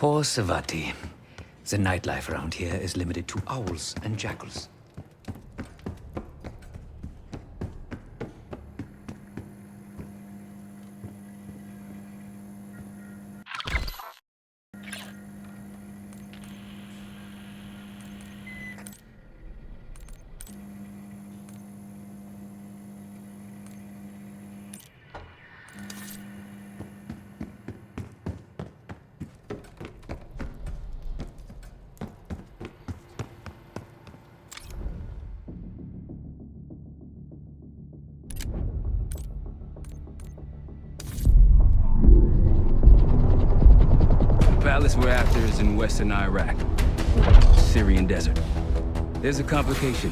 Poor Savati. The nightlife around here is limited to owls and jackals. The palace we're after is in western Iraq, Syrian desert. There's a complication.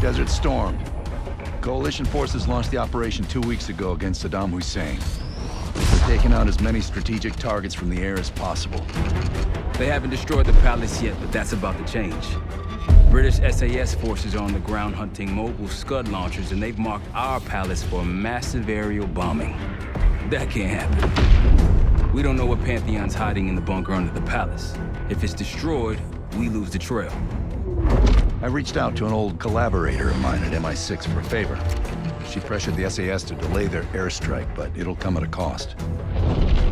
Desert Storm. Coalition forces launched the operation 2 weeks ago against Saddam Hussein. They're taking out as many strategic targets from the air as possible. They haven't destroyed the palace yet, but that's about to change. British SAS forces are on the ground hunting mobile Scud launchers, and they've marked our palace for massive aerial bombing. That can't happen. We don't know what Pantheon's hiding in the bunker under the palace. If it's destroyed, we lose the trail. I reached out to an old collaborator of mine at MI6 for a favor. She pressured the SAS to delay their airstrike, but it'll come at a cost.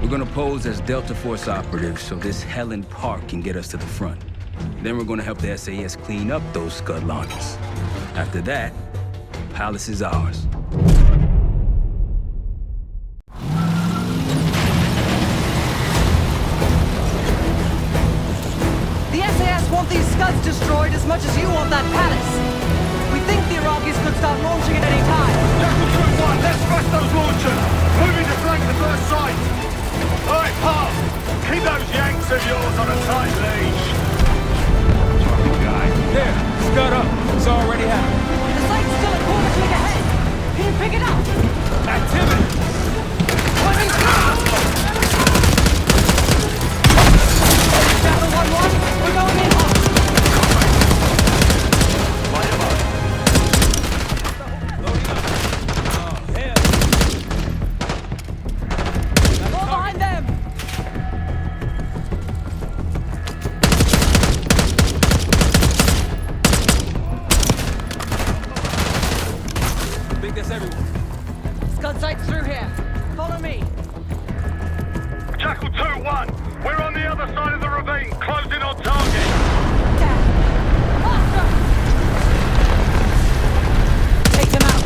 We're gonna pose as Delta Force operatives so this Helen Park can get us to the front. Then we're gonna help the SAS clean up those Scud launchers. After that, palace is ours. Want these Scuds destroyed as much as you want that palace. We think the Iraqis could start launching at any time. Jackal 2-1, let's smash those launchers! Moving to flank the first sight! Alright, Pop! Keep those Yanks of yours on a tight leash! Guy. There, Scud up. It's already happened. The sight's still a quarter click ahead. Can you pick it up? Activity! Coming through! Jackal 1-1, we're going in hot. Scud sights through here. Follow me. Jackal 2-1, we're on the other side of the ravine, closing on target. Faster! Take them out.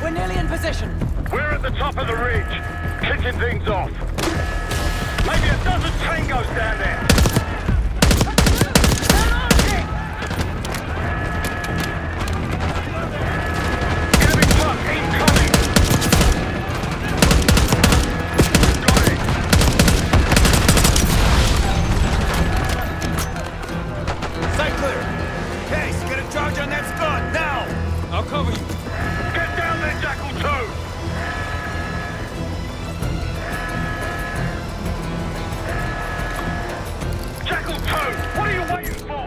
We're nearly in position. We're at the top of the ridge, kicking things off. Maybe a dozen tangos down there. Enemy truck incoming. Got it. Sight clear. Case, get a charge on that Scud, now! I'll cover you. Get down there, Jackal 2! Jackal 2, what are you waiting for?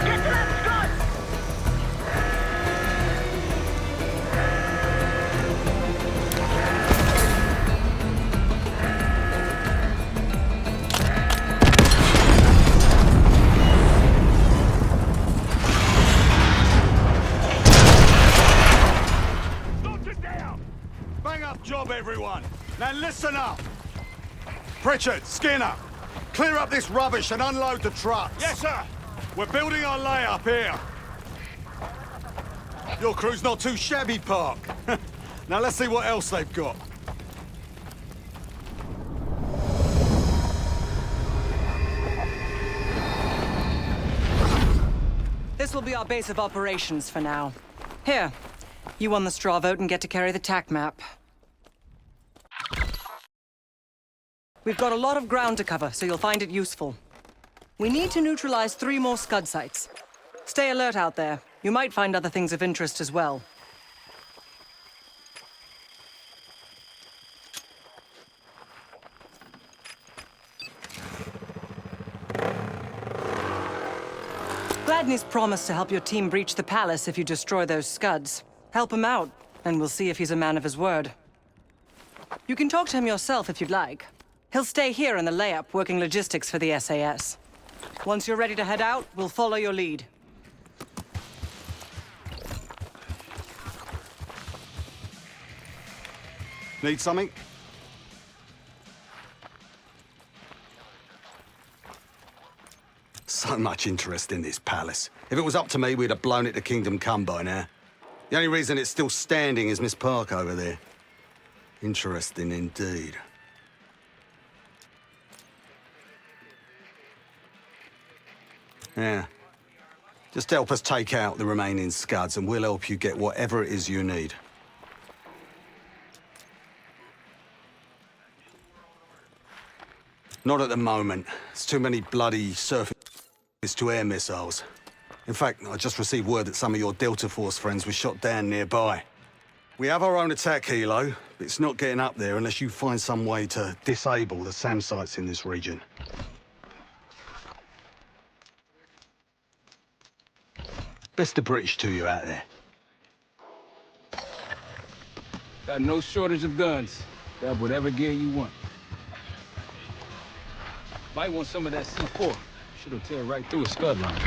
Get to that Scud! Job, everyone. Now listen up. Pritchard, Skinner, clear up this rubbish and unload the trucks. Yes, sir. We're building our layup here. Your crew's not too shabby, Park. Now let's see what else they've got. will be our base of operations for now. Here, you won the straw vote and get to carry the TAC map. We've got a lot of ground to cover, so you'll find it useful. We need to neutralize 3 more Scud sites. Stay alert out there. You might find other things of interest as well. Gladney's promised to help your team breach the palace if you destroy those Scuds. Help him out, and we'll see if he's a man of his word. You can talk to him yourself if you'd like. He'll stay here in the layup, working logistics for the SAS. Once you're ready to head out, we'll follow your lead. Need something? So much interest in this palace. If it was up to me, we'd have blown it to Kingdom Come by now. The only reason it's still standing is Miss Park over there. Interesting indeed. Yeah. Just help us take out the remaining Scuds and we'll help you get whatever it is you need. Not at the moment. It's too many bloody surface-to-air missiles. In fact, I just received word that some of your Delta Force friends were shot down nearby. We have our own attack helo, but it's not getting up there unless you find some way to disable the SAM sites in this region. Best of British to you out there. Got no shortage of guns. Grab whatever gear you want. Might want some of that C4. Shit'll tear right through a Scud line.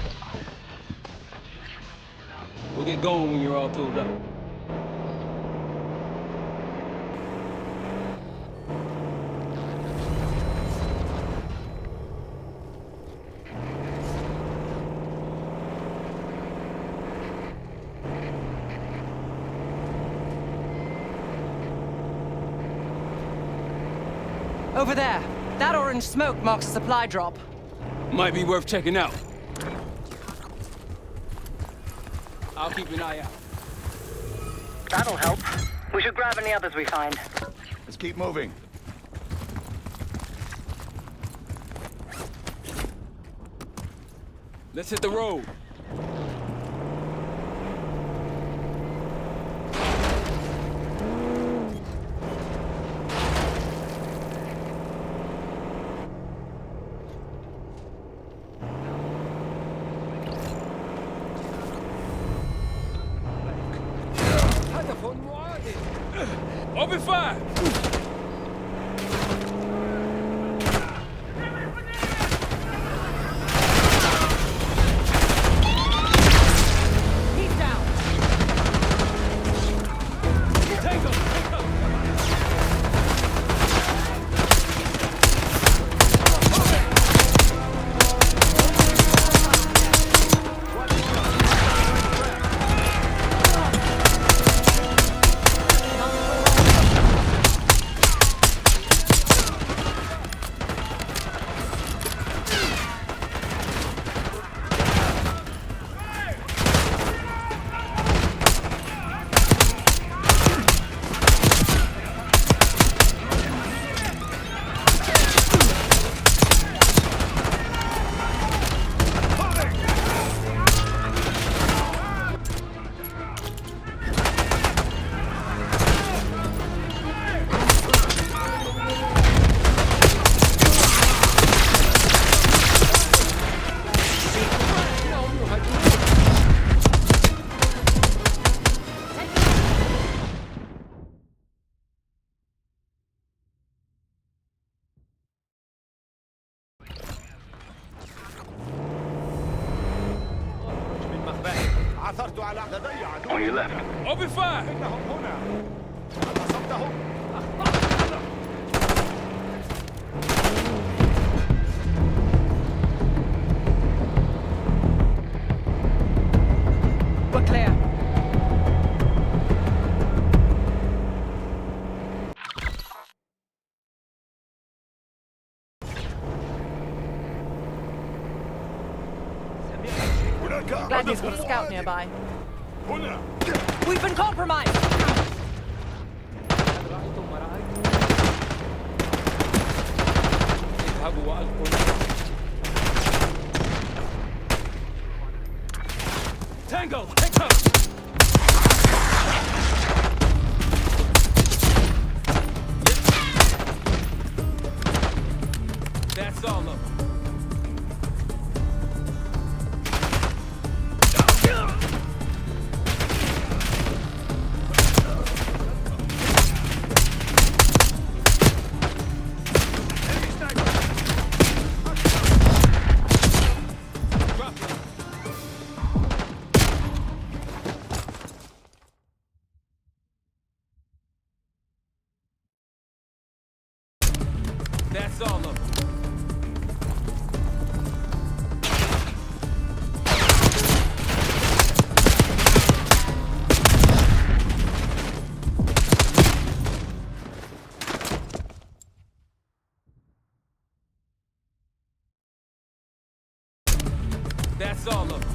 We'll get going when you're all tooled up. Over there. That orange smoke marks a supply drop. Might be worth checking out. I'll keep an eye out. That'll help. We should grab any others we find. Let's keep moving. Let's hit the road. Open fire! He's down! Take him! On your left. Open fire! We're clear. Gladney's got a scout nearby. We've been compromised! Tango, take cover! That's all of them. That's all of them. That's all of them.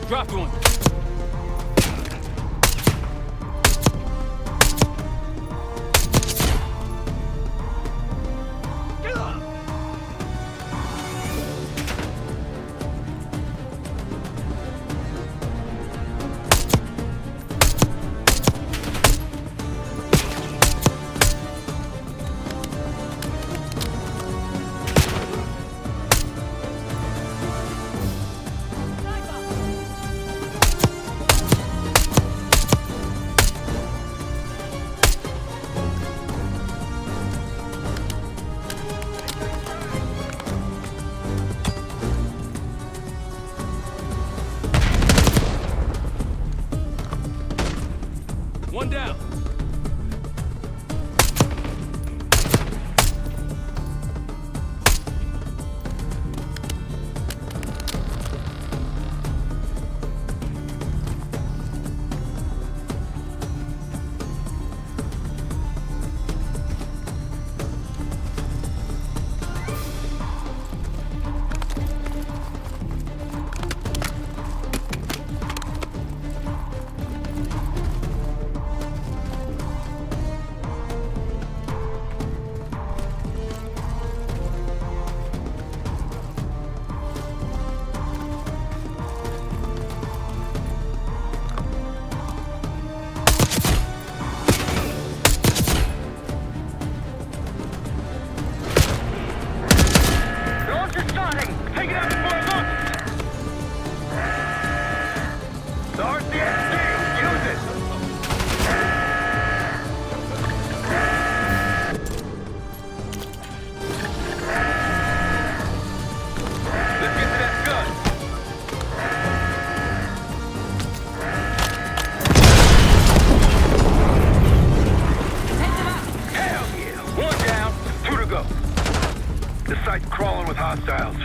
Dropped one. One down. Crawling with hostiles.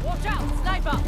Watch out! Sniper!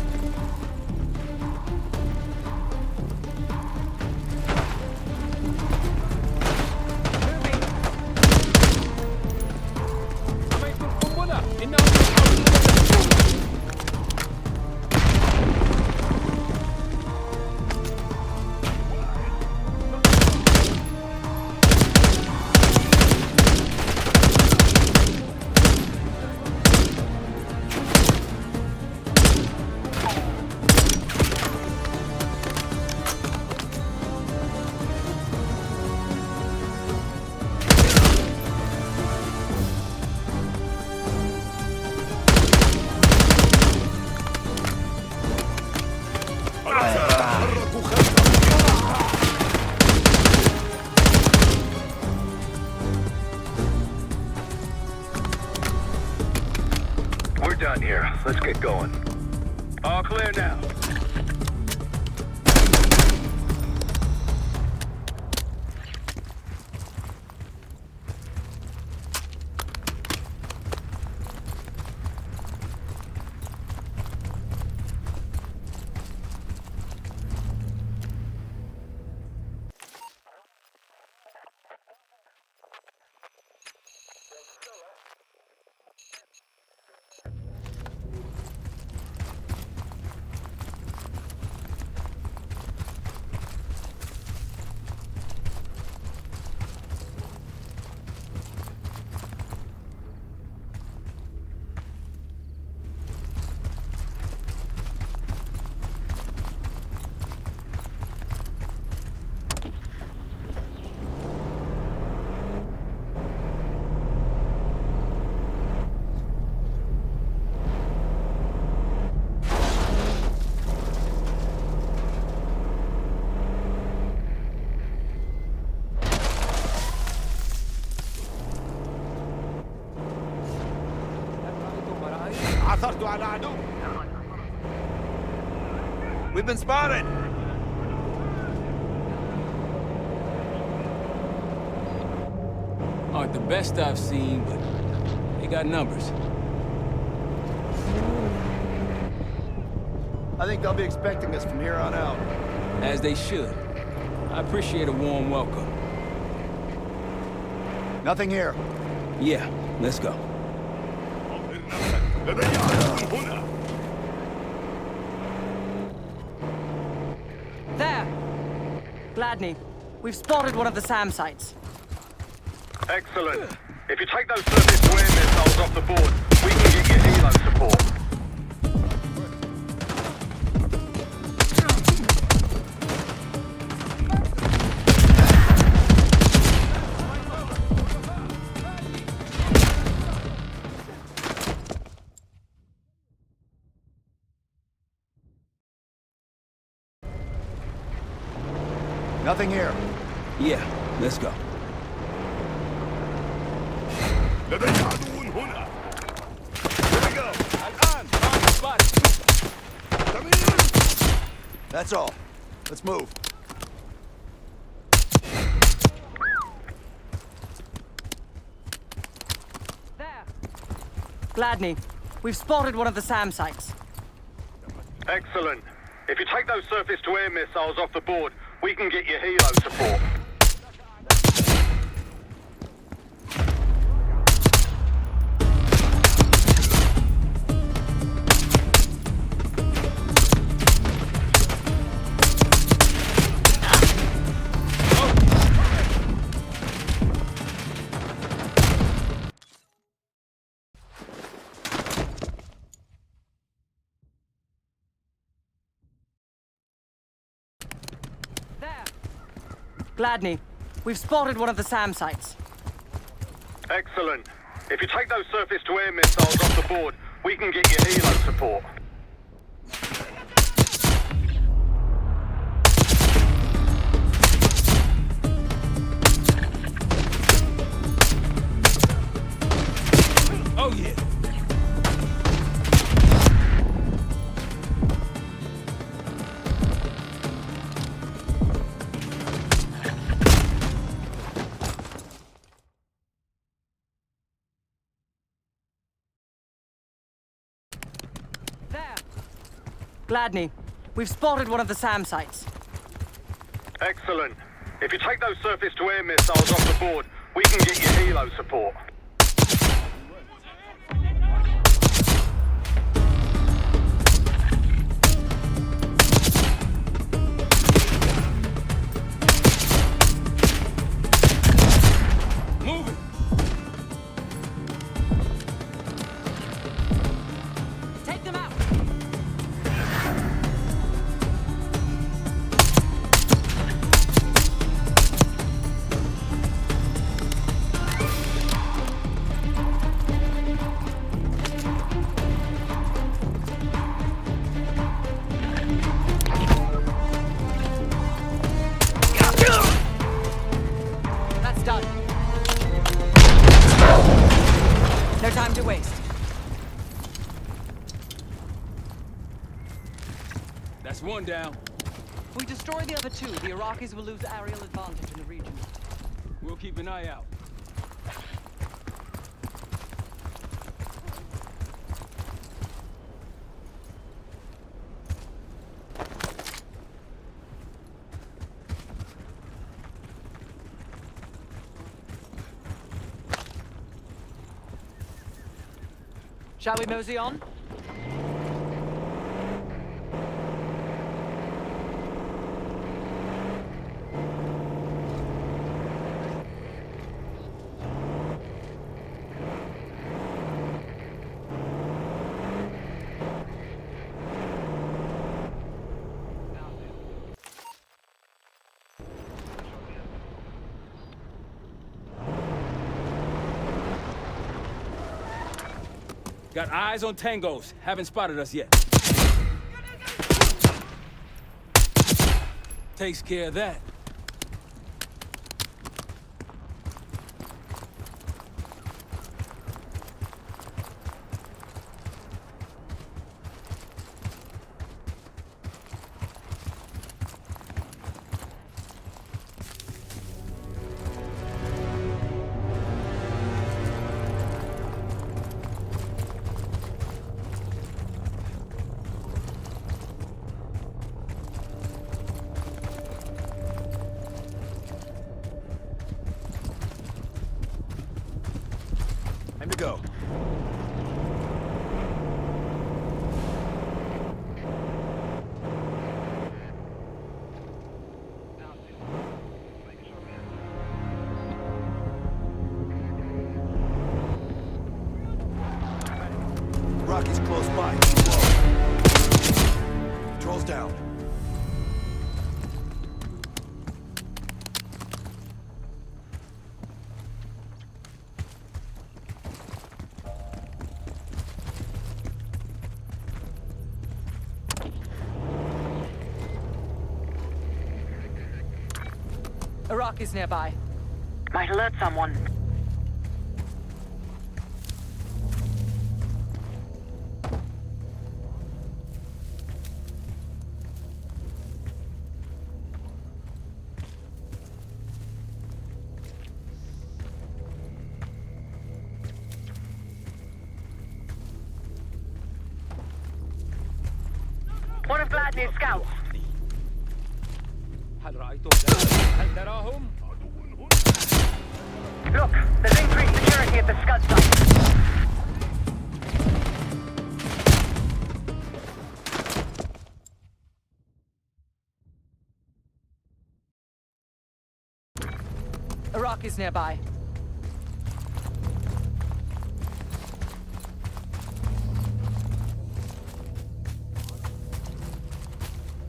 We're done here. Let's get going. All clear now. عثرت على عدو. We've been spotted. Aren't the best I've seen, but they got numbers. I think they'll be expecting us from here on out. As they should. I appreciate a warm welcome. Nothing here. Yeah, let's go. There! Gladney, we've spotted one of the SAM sites. Excellent. If you take those surface-to-air missiles off the board, we can get you helo support. Nothing here. Yeah, let's go. Here we go. That's all. Let's move. There! Gladney, we've spotted one of the SAM sites. Excellent. If you take those surface-to-air missiles off the board, we can get you helo support. Gladney, we've spotted one of the SAM sites. Excellent. If you take those surface-to-air missiles off the board, we can get you helo support. Oh, yeah. Gladney, we've spotted one of the SAM sites. Excellent. If you take those surface-to-air missiles off the board, we can get you helo support. Move it. Take them out! one down. We destroy the other two, the Iraqis will lose aerial advantage in the region. We'll keep an eye out. Shall we mosey on? Got eyes on tangos. Haven't spotted us yet. Takes care of that. Time to go. Rocky's close by. Controls down. Iraqis nearby. Might alert someone. One of Gladney's scouts. Look, there's increased security at the Scud site. Iraqis nearby.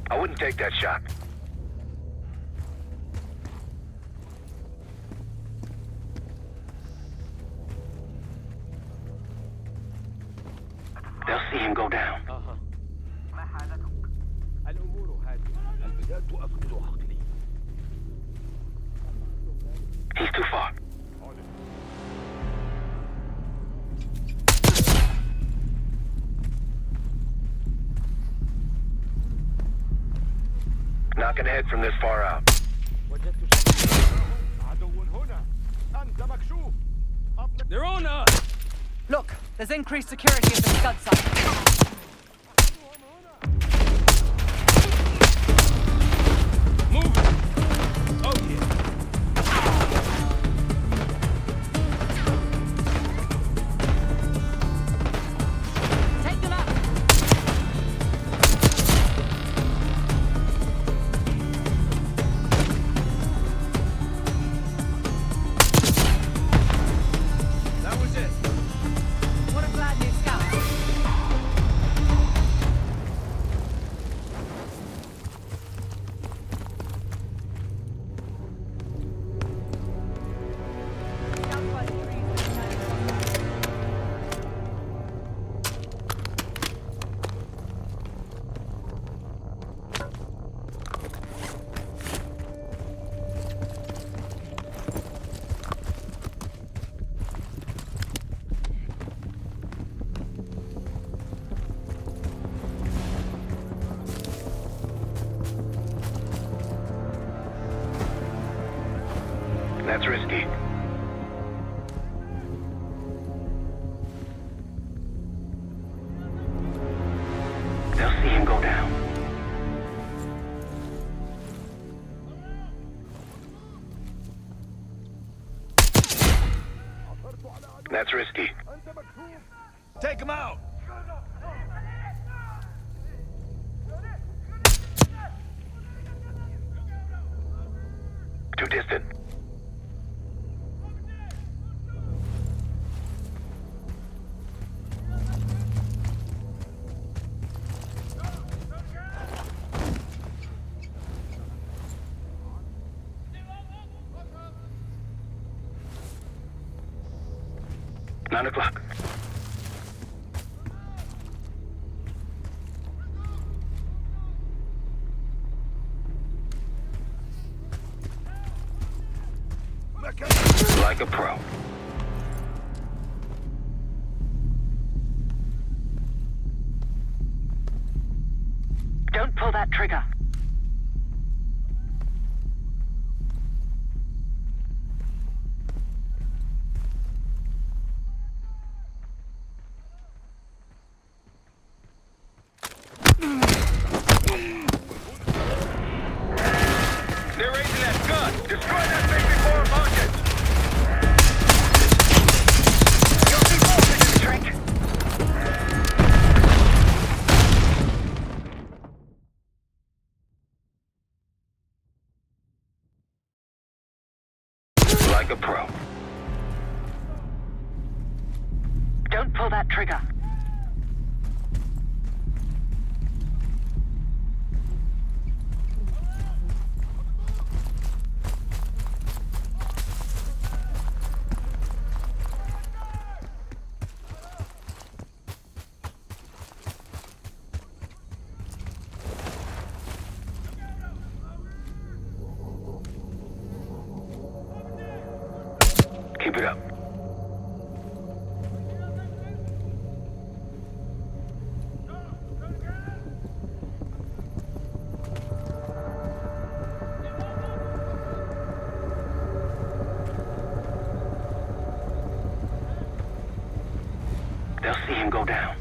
I wouldn't take that shot. They'll see him go down. He's too far. Not gonna head from this far out. They're on us! Look, there's increased security at the Scud site. Move it! Oh, yeah. Take them out! That was it. What a Gladney scout. That's risky. They'll see him go down. That's risky. Take him out! Too distant. Nine o'clock. Like a pro. Don't pull that trigger. They're raising that gun! Destroy that thing before it launches! You'll see voltage in the trick. Like a pro. Don't pull that trigger. Keep it up. They'll see him go down.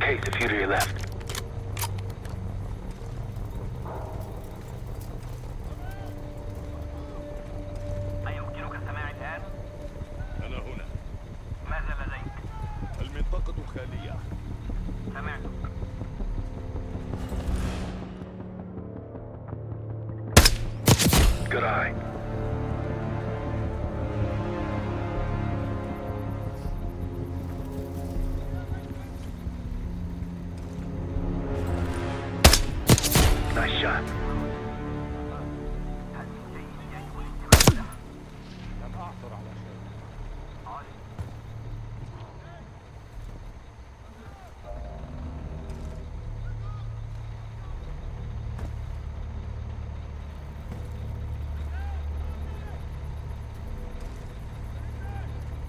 Case, a few to your left. أيمكنك السماع الآن؟ أنا هنا. ماذا لديك؟ المنطقة خالية. سمعتك. Good eye. Nice shot.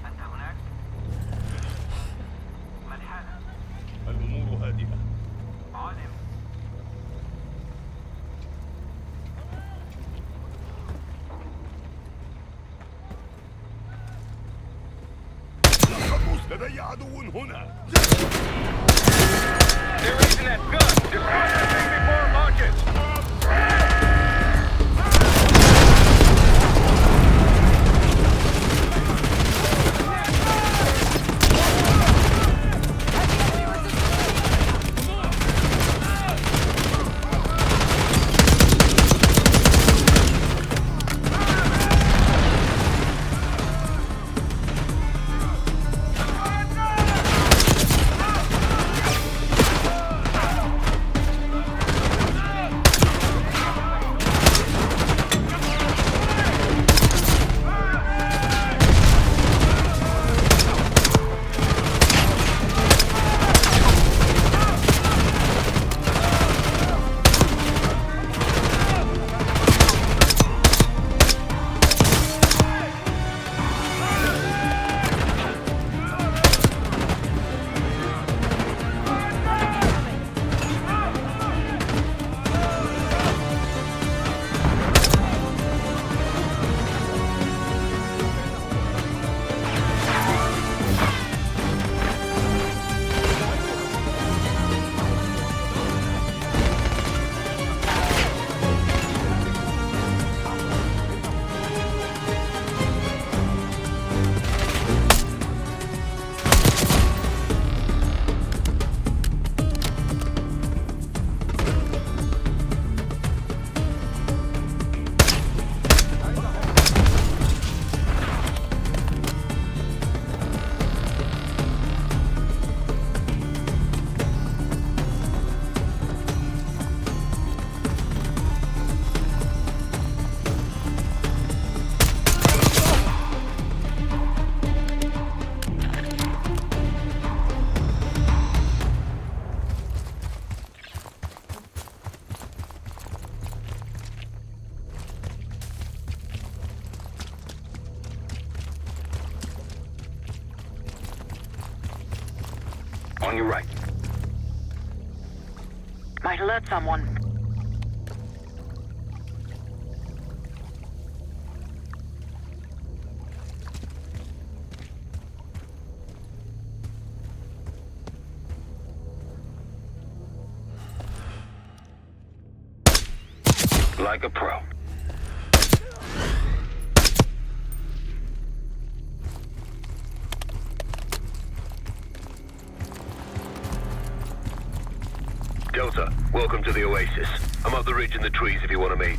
أنت هناك؟ ما الحالة؟ الأمور هادئة. عالم. لدي عدو هنا. They're raising that gun! Destroy that thing before it launches! On your right. Might alert someone. Like a pro. Delta, welcome to the Oasis. I'm up the ridge in the trees if you want to meet.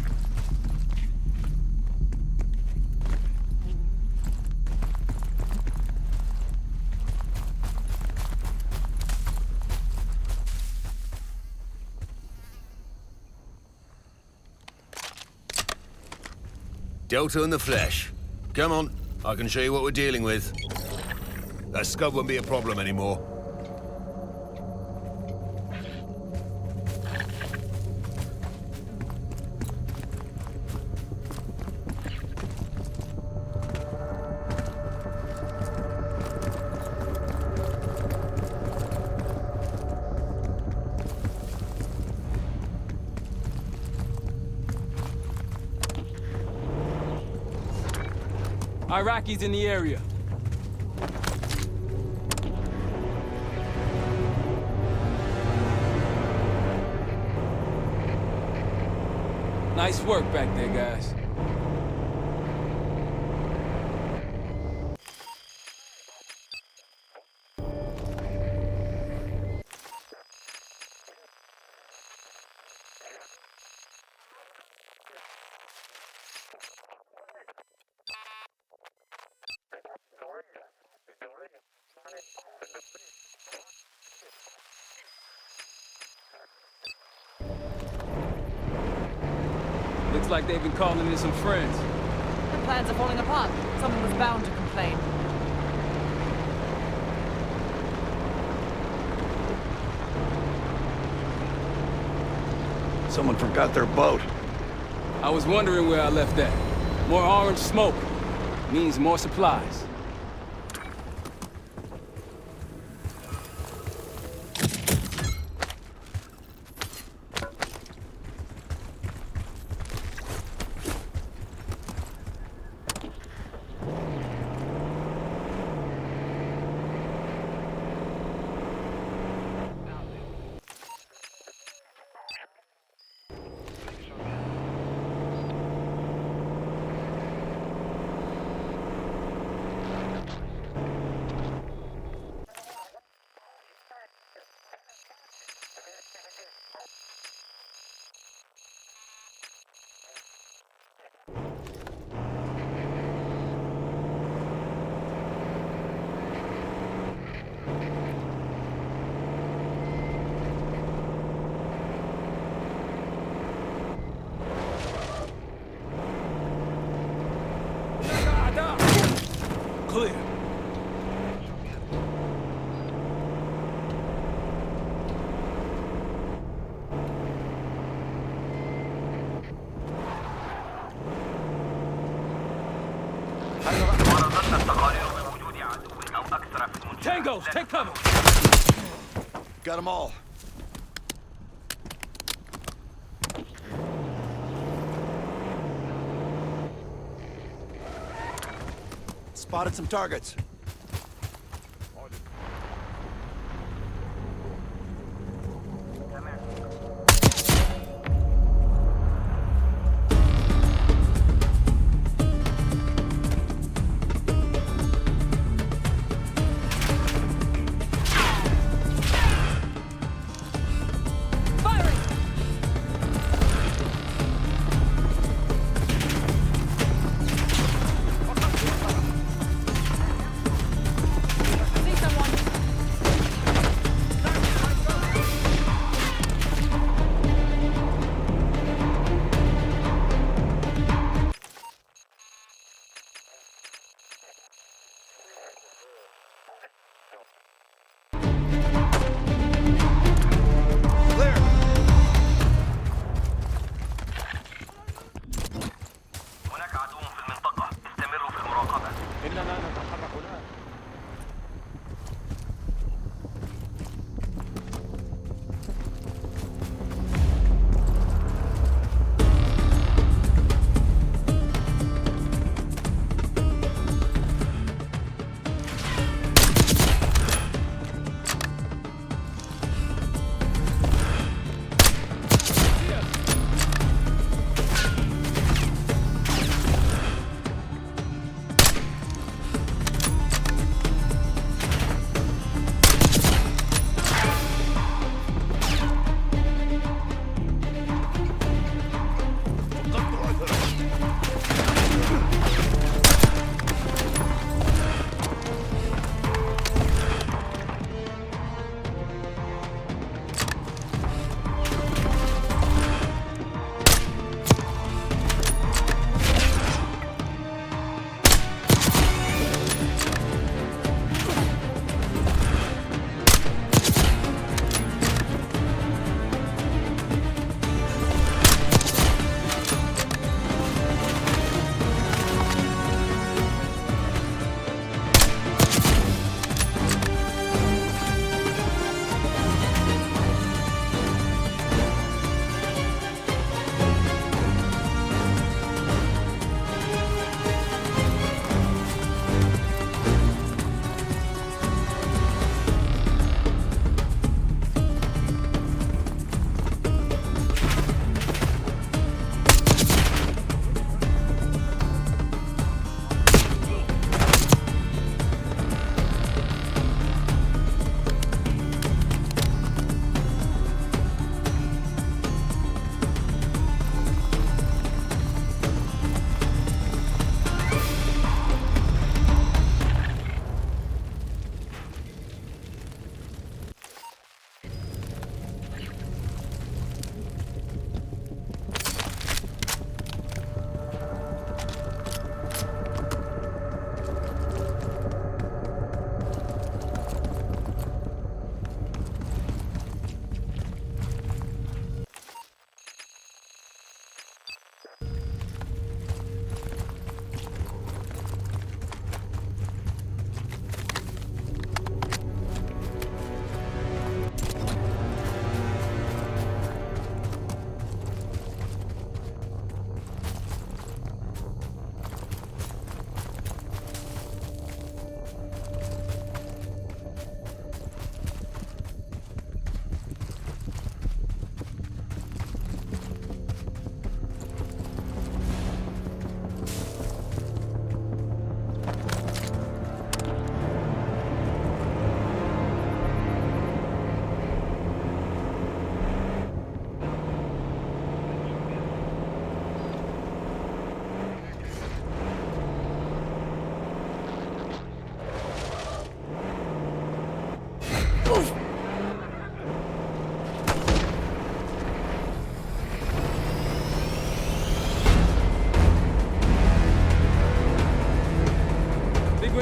Delta in the flesh. Come on, I can show you what we're dealing with. That scud won't be a problem anymore. Iraqis in the area. Nice work back there, guys. Looks like they've been calling in some friends. The plans are falling apart. Someone was bound to complain. Someone forgot their boat. I was wondering where I left that. More orange smoke. Means more supplies. Clear. Tangos, take cover. Got them all. Spotted some targets.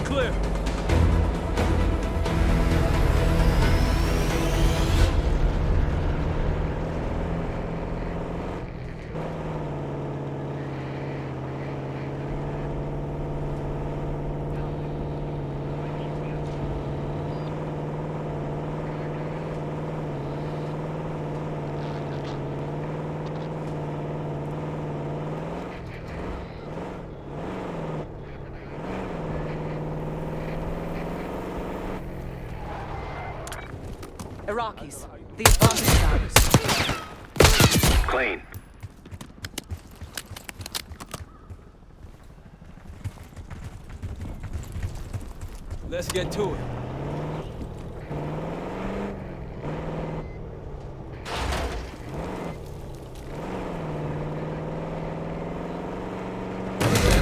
We're clear. Iraqis. The advantage is ours. Clean. Let's get to it.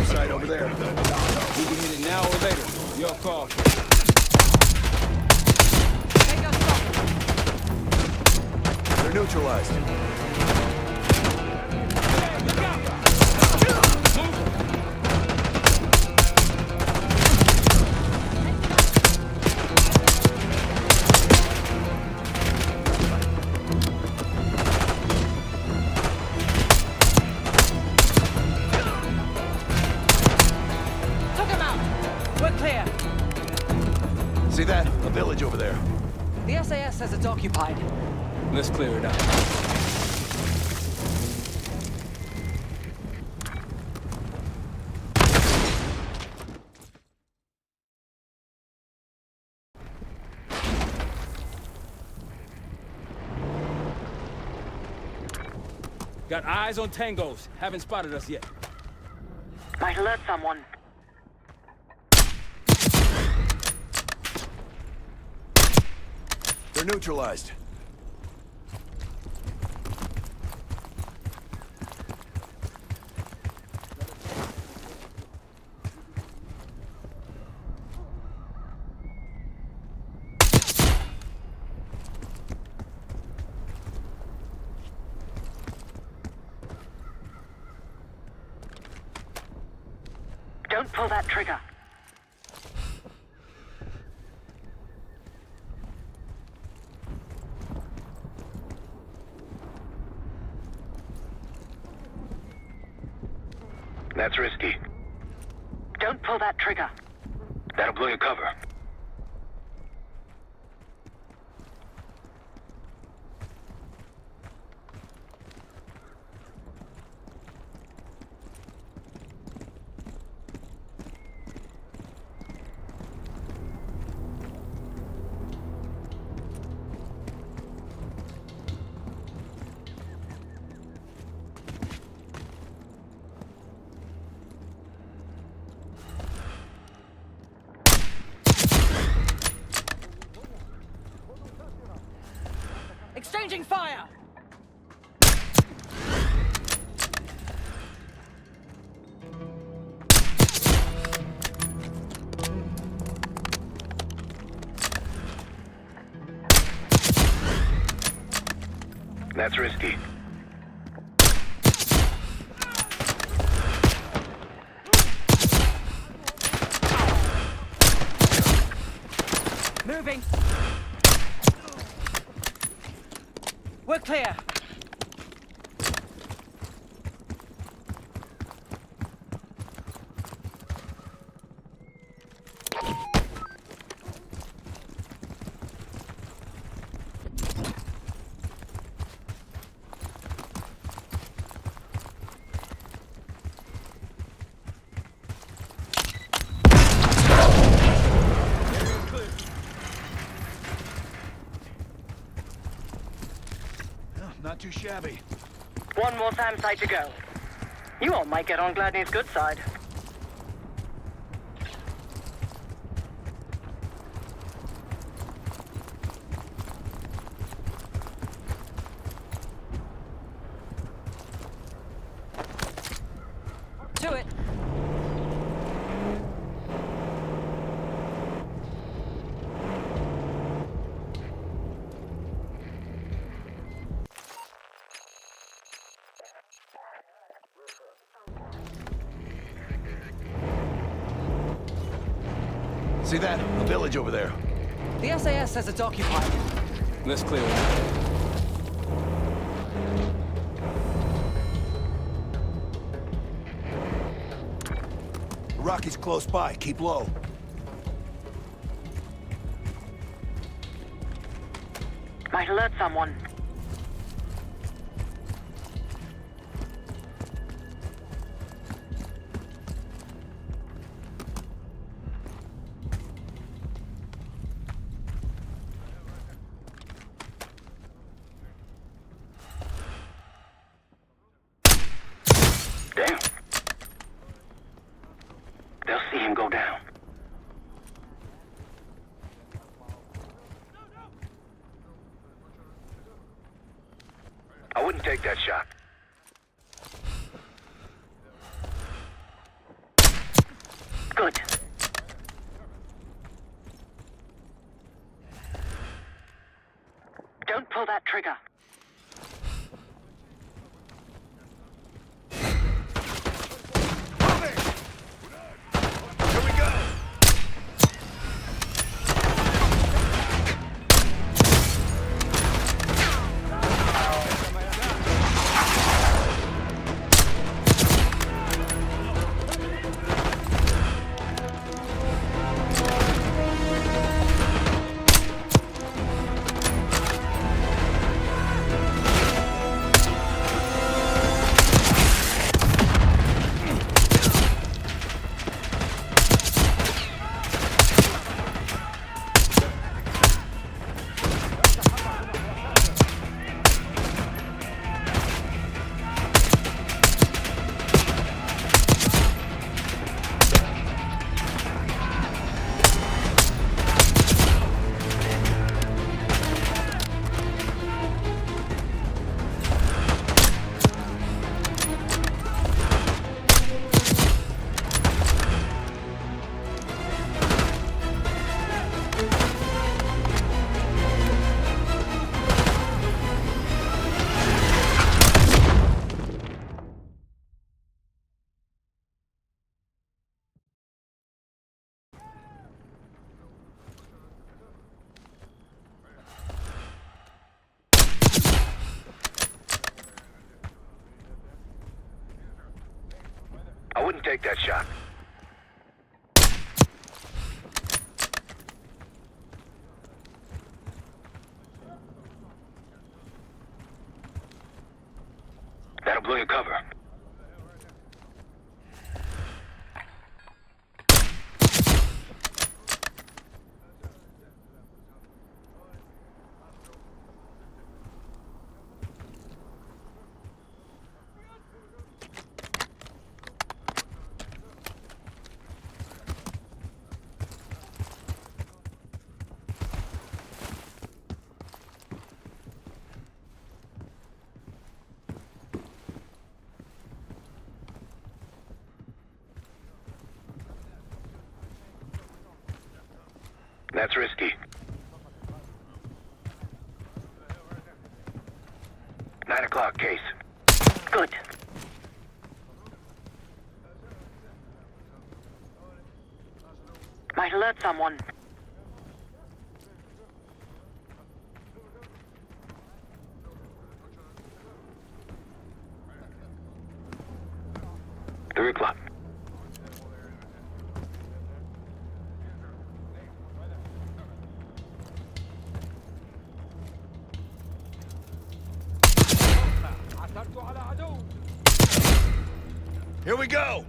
Site over there. We can hit it now or later. Your call. Take us off. They're neutralized. Took him out. We're clear. See that? A village over there. The SAS says it's occupied. Let's clear it out. Got eyes on tangos. Haven't spotted us yet. Might alert someone. They're neutralized. Don't pull that trigger. That's risky. Don't pull that trigger. That'll blow your cover. Exchanging fire! That's risky. Moving. We're clear. Not too shabby. One more SAM site to go. You all might get on Gladney's good side. To it. See that? A village over there. The SAS says it's occupied. Let's clear it out. Rocky's close by. Keep low. Might alert someone. Damn. They'll see him go down. I wouldn't take that shot. Good. Don't pull that trigger. Here we go! I wouldn't take that shot. That'll blow your cover. That's risky. 9 o'clock, Case. Good. Might alert someone. Three o'clock. Here we go!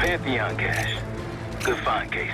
Pantheon cache. Good find, Case.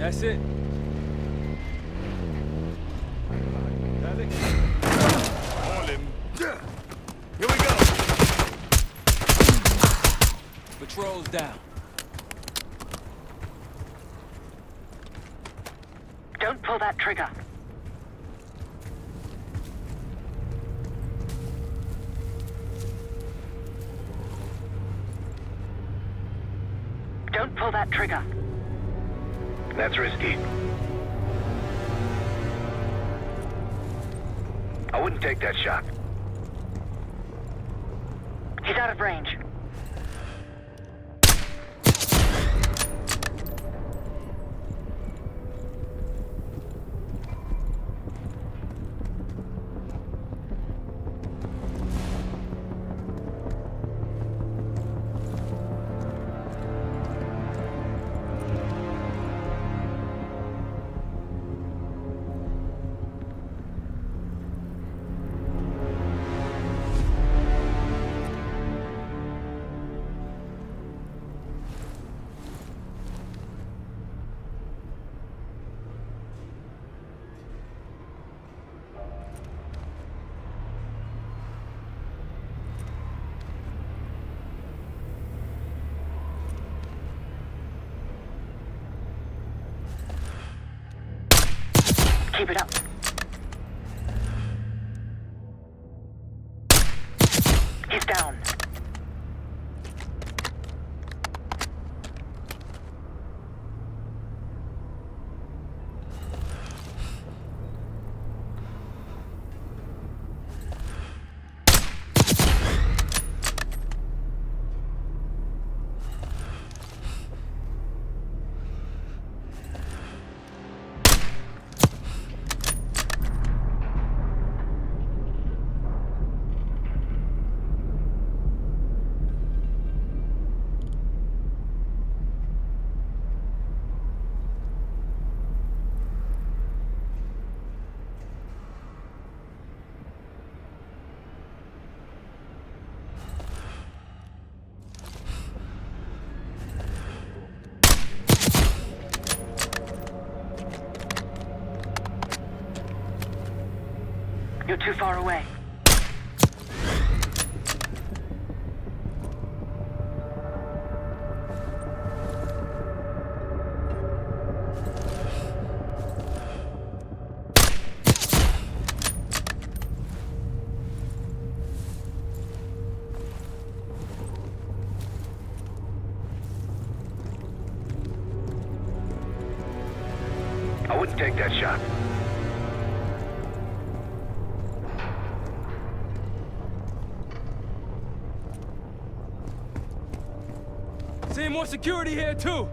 That's it. Haul him. Here we go. Patrol's down. Don't pull that trigger. Don't pull that trigger. That's risky. I wouldn't take that shot. He's out of range. Keep it up. He's down. You're too far away. I wouldn't take that shot. Seeing more security here, too!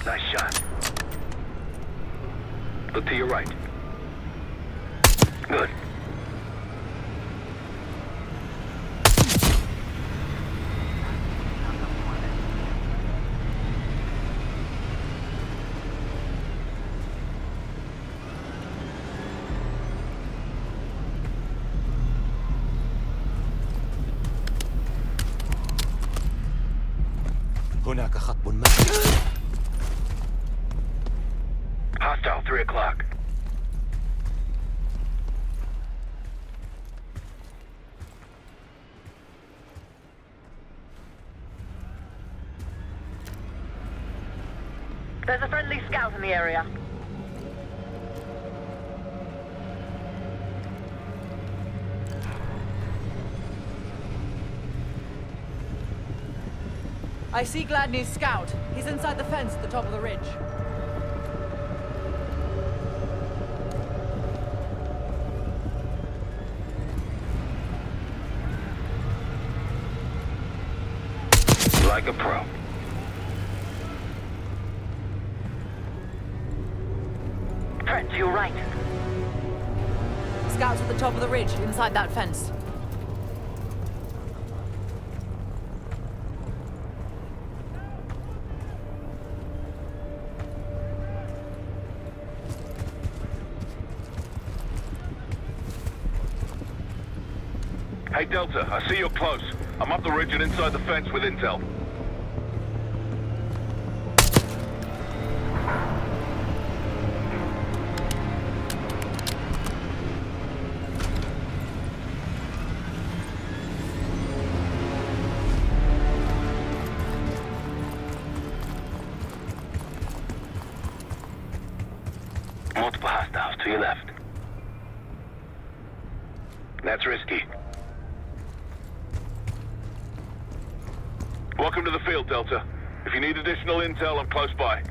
Nice shot. Look to your right. Good. هناك خطب مائي. Hostile, 3 o'clock. There's a friendly scout in the area. I see Gladney's scout. He's inside the fence at the top of the ridge. Like a pro. Trent, to your right. Scout's at the top of the ridge, inside that fence. Hey, Delta, I see you're close. I'm up the ridge and inside the fence with intel. Multiple hostiles to your left. That's risky. Welcome to the field, Delta. If you need additional intel, I'm close by.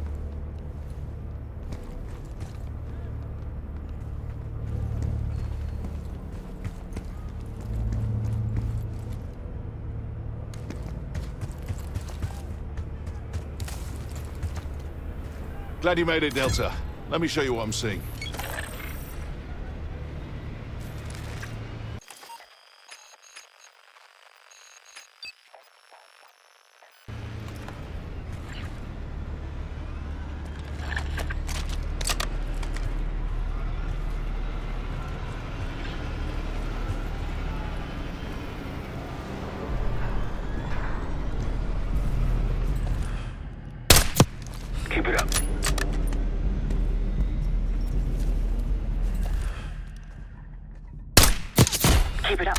Glad you made it, Delta. Let me show you what I'm seeing. Keep it up. Keep it up.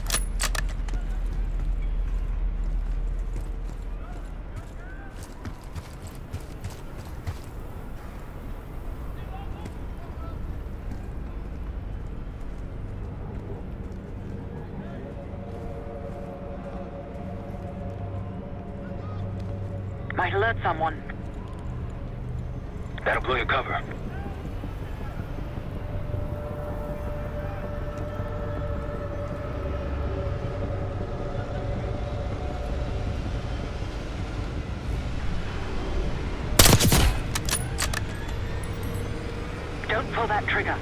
Might alert someone. That'll blow your cover. Don't pull that trigger.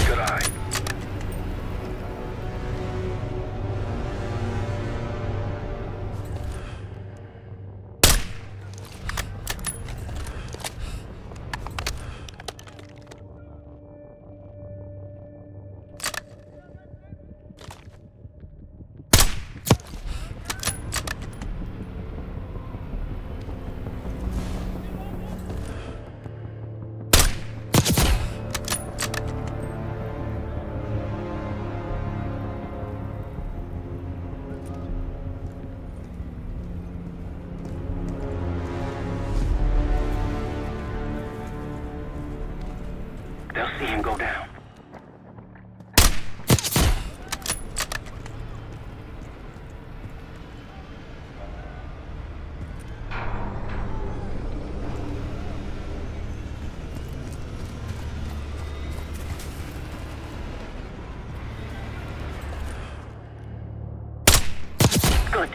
Good eye. They'll see him go down. Good.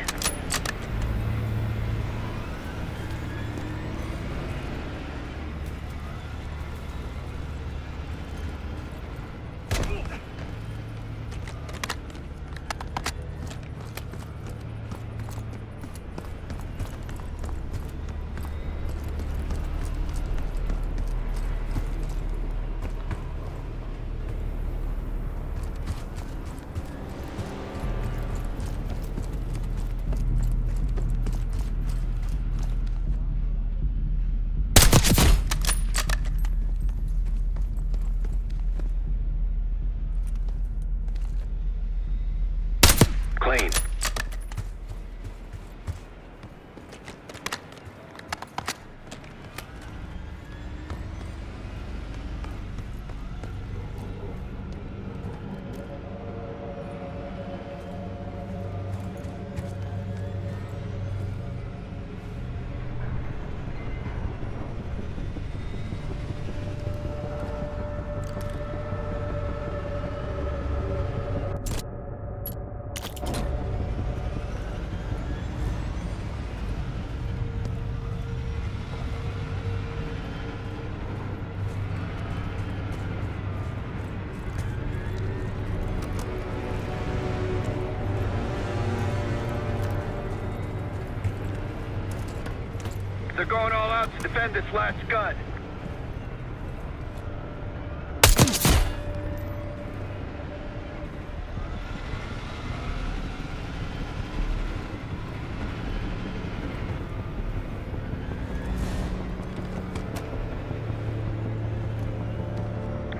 Clean. They're going all out to defend this last scud.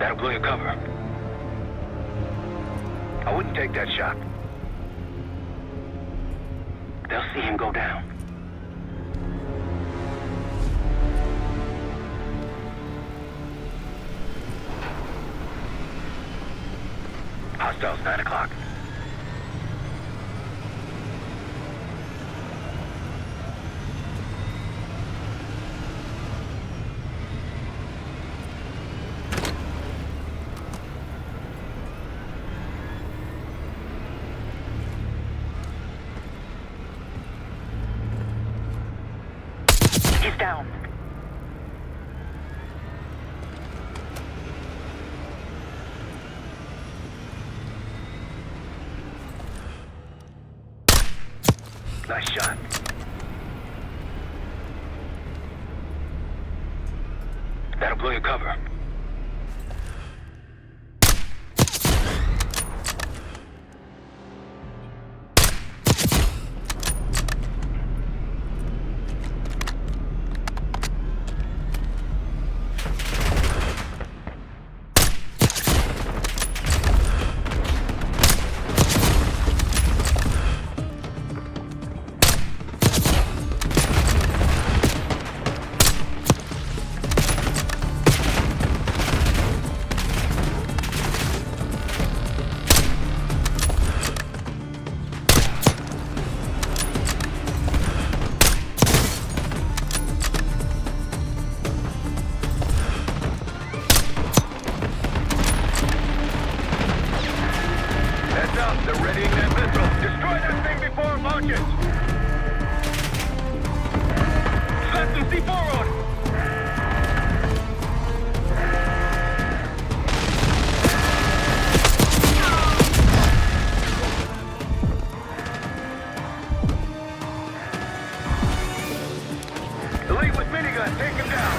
That'll blow your cover. I wouldn't take that shot. They'll see him go down. Hostiles, 9 o'clock. He's down. Nice shot. That'll blow your cover. They're readying that missile. Destroy that thing before it launches. Slap some C4 on it. Elite with minigun, take him down.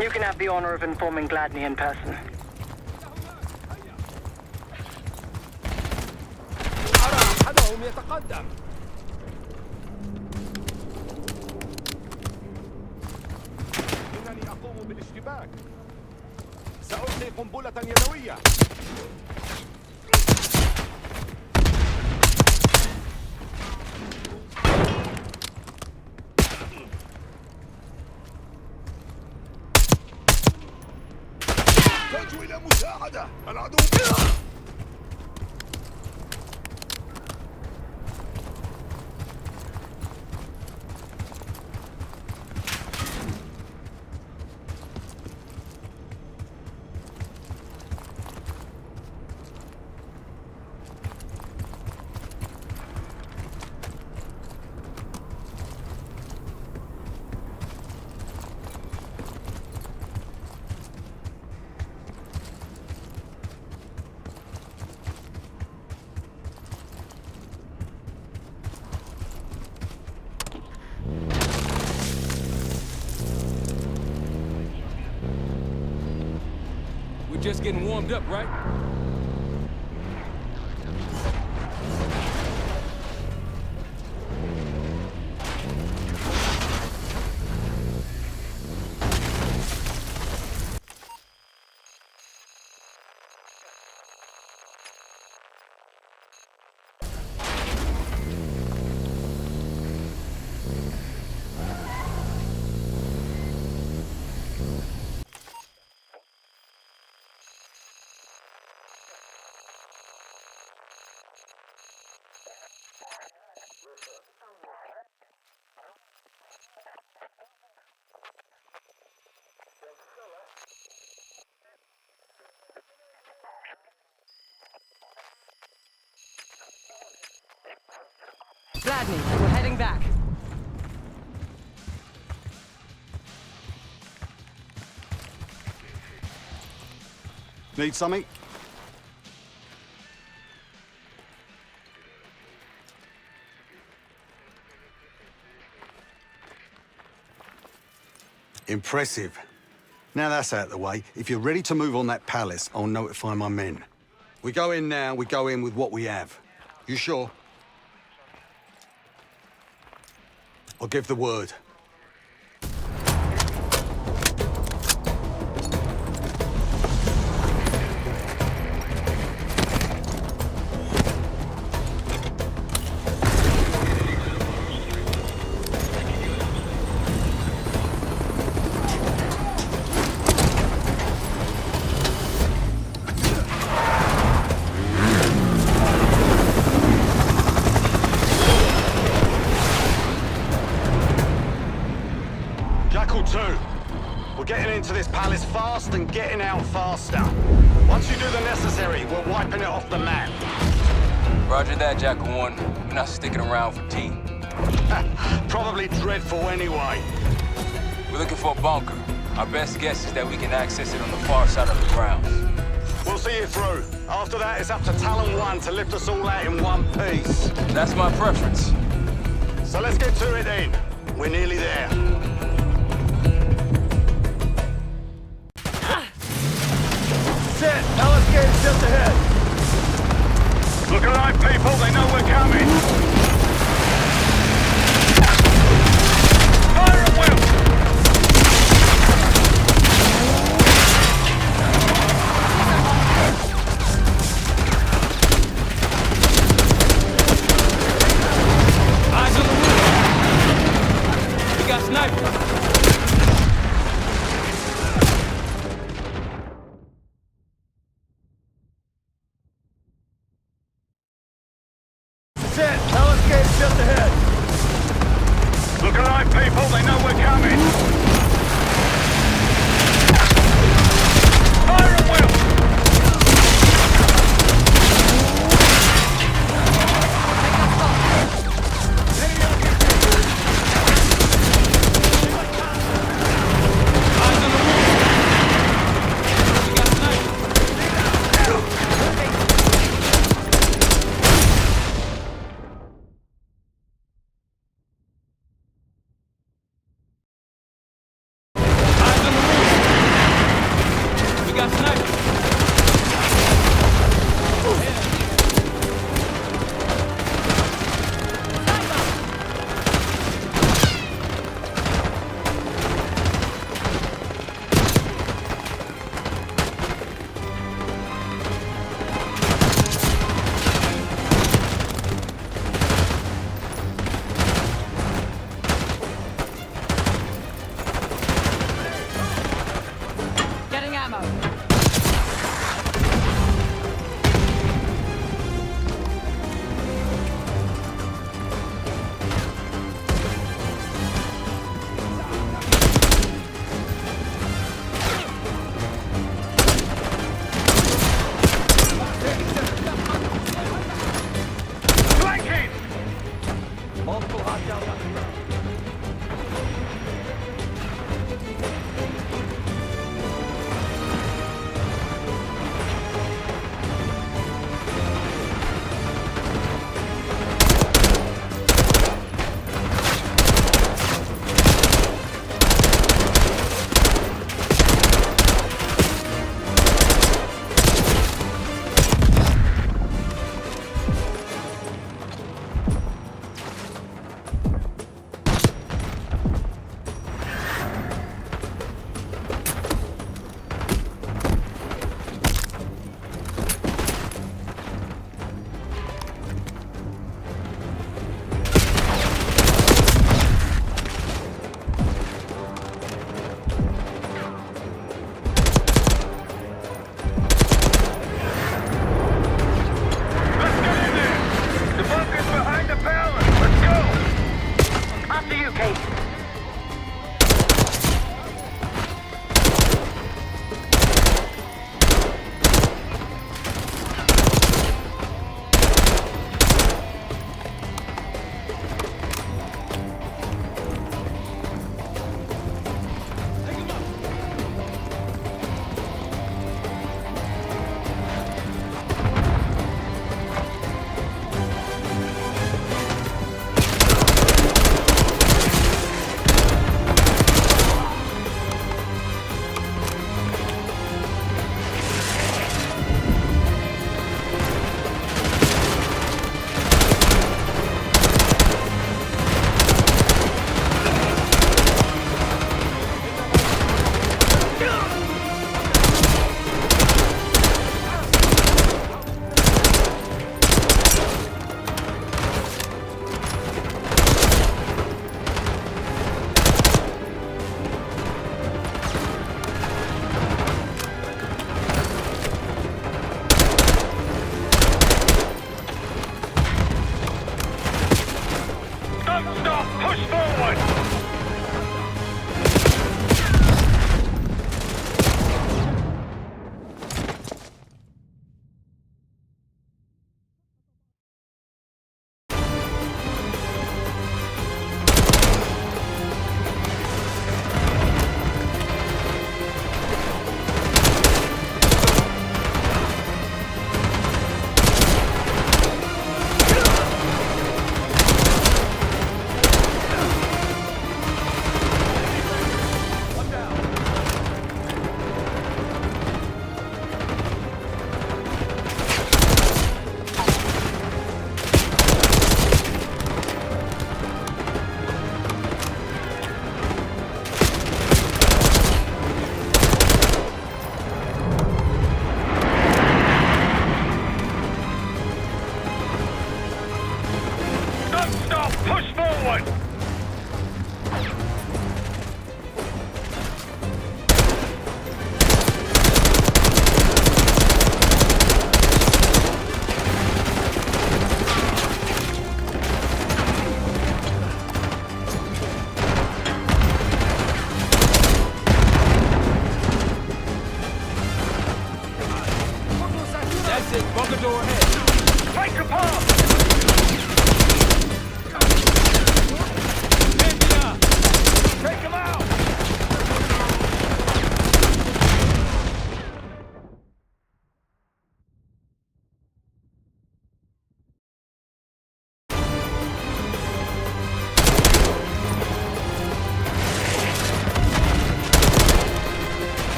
You can have the honor of informing Gladney in person. أرى أحدهم يتقدم. إنني أقوم بالاشتباك. سألقي قنبلة يدوية. أحتاج إلى مساعدة. العدو We're just getting warmed up, right? Gladney, we're heading back. Need something? Impressive. Now that's out of the way, if you're ready to move on that palace, I'll notify my men. We go in now, we go in with what we have. You sure? I'll give the word. Jackal 2, we're getting into this palace fast and getting out faster. Once you do the necessary, we're wiping it off the map. Roger that, Jackal 1. We're not sticking around for tea. Probably dreadful anyway. We're looking for a bunker. Our best guess is that we can access it on the far side of the grounds. We'll see you through. After that, it's up to Talon 1 to lift us all out in one piece. That's my preference. So let's get to it then. We're nearly there. Set! Palace gate's just ahead! Look alive, people! They know we're coming! Fire at will! Eyes on the roof! We got snipers! Set! Palace gate's just ahead! Look alive, people! They know we're coming! Fire at will! Eyes on the roof! We got snipers! We got snipers! Getting ammo. That's it. Bunker door ahead. Take the path! Take him out!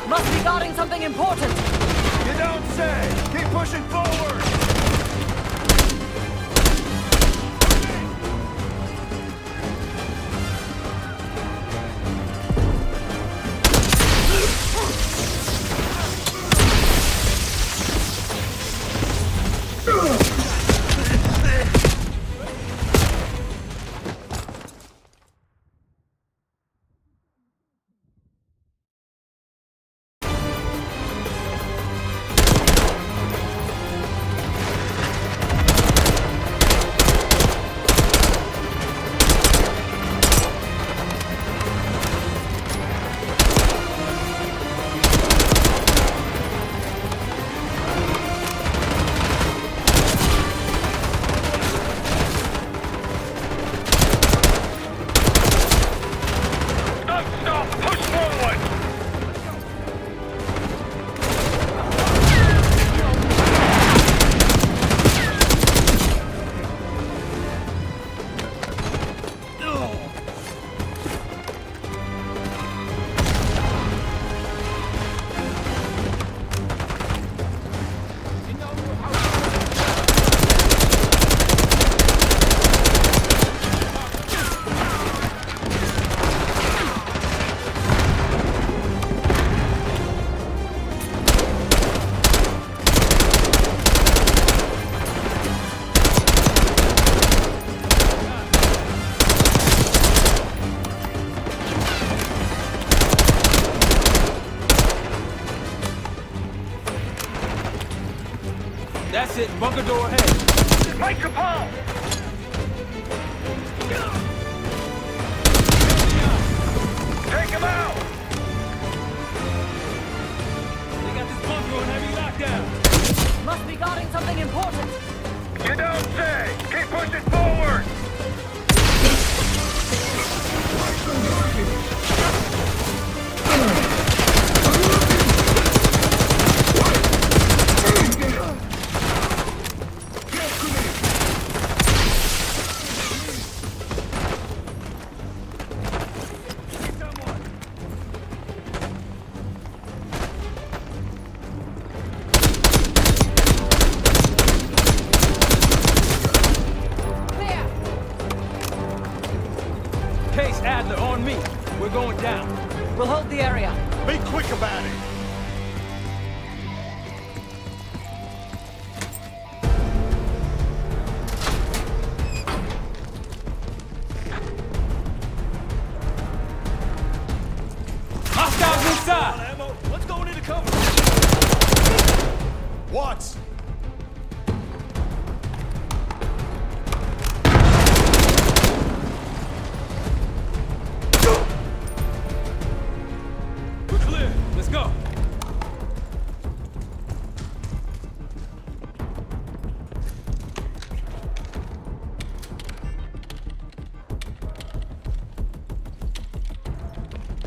Must be guarding something important. You don't say! Keep pushing forward! That's it. Bunker door ahead. Make the path! Take him out! They got this bunker on heavy lockdown. Must be guarding something important. You don't say! Keep pushing forward! Case Adler on me. We're going down. We'll hold the area. Be quick about it! Hostiles inside. Ammo. Let's go into cover! Watts! We're clear. Let's go.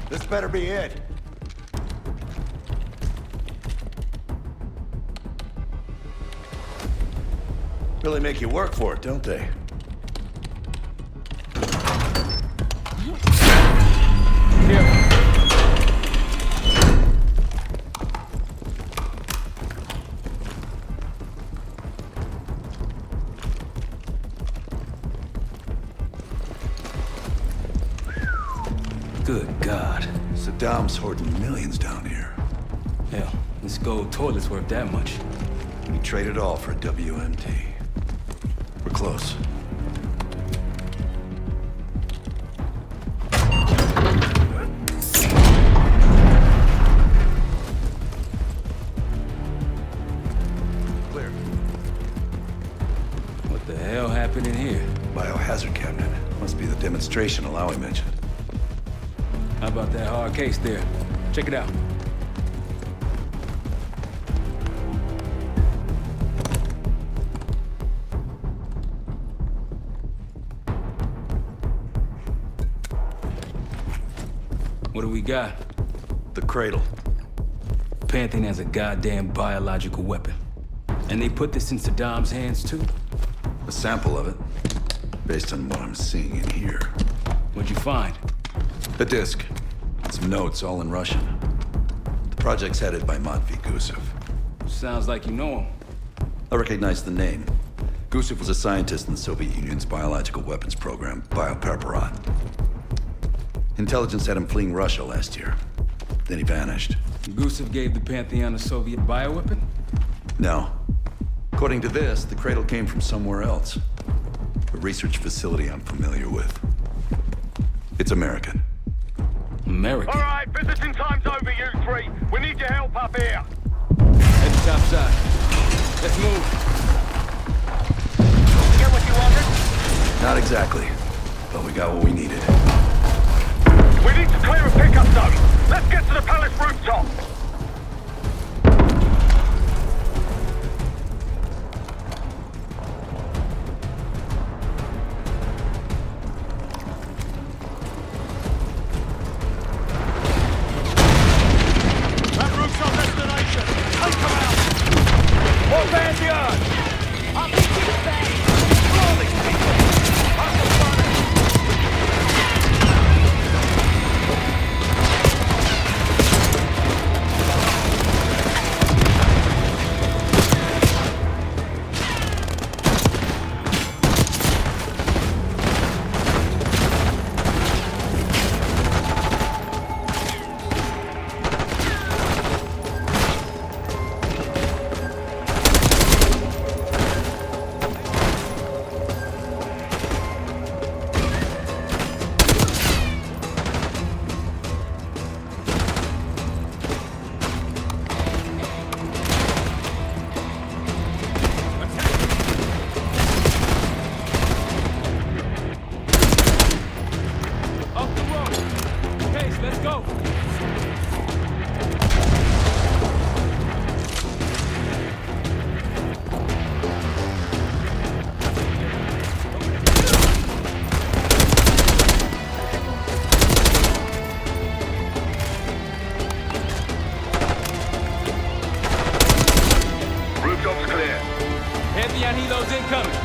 This better be it. Really make you work for it, don't they? Good God. Saddam's hoarding millions down here. Hell, this gold toilet's worth that much. We trade it all for a WMD. We're close. Clear. What the hell happened in here? Biohazard cabinet. Must be the demonstration Alawi mentioned. How about that hard case there? Check it out. What do we got? The cradle. Pantheon has a goddamn biological weapon. And they put this in Saddam's hands too? A sample of it, based on what I'm seeing in here. What'd you find? A disc. Some notes, all in Russian. The project's headed by Matvey Gusev. Sounds like you know him. I recognize the name. Gusev was a scientist in the Soviet Union's biological weapons program, Biopreparat. Intelligence had him fleeing Russia last year. Then he vanished. Gusev gave the Pantheon a Soviet bioweapon? No. According to this, the cradle came from somewhere else. A research facility I'm familiar with. It's American. American? All right, visiting time's over, you three. We need your help up here. Head to top side. Let's move. Get what you wanted? Not exactly, but we got what we needed. We need to clear a pickup zone. Let's get to the palace rooftop. That roof's our destination. Take them out. More Pantheon! I'll beat you to bed. All these people! That's the fun. Off the road. Case, let's go. Rooftop's clear. Pantheon helos incoming.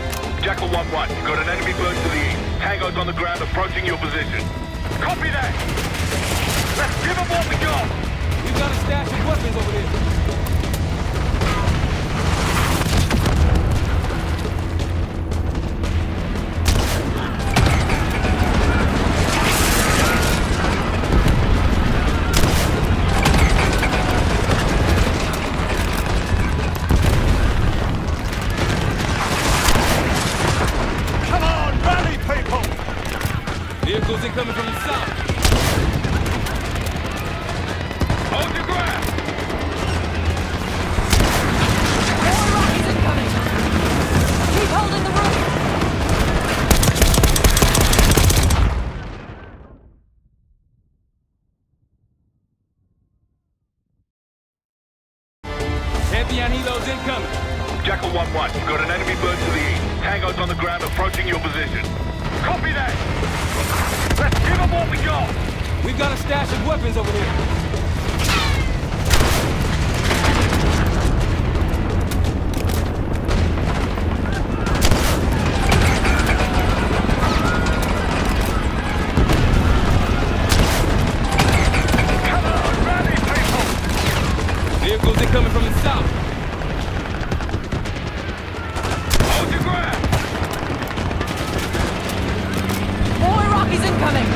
Jackal 1-1, you've got an enemy bird to the east. Tango's on the ground approaching your position. Copy that! Let's give them what we got! We've got a stash of weapons over there. Come on, rally, people! Vehicles incoming from the south. Hold your ground! More Rockies incoming. Keep holding the roof. Pantheon helos incoming. Jackal 1-1, you've got an enemy bird to the east. Tango's on the ground approaching your position. Copy that! Let's give them what we got! We've got a stash of weapons over there. Vehicles incoming from the south. Hold your ground! More Iraqis incoming!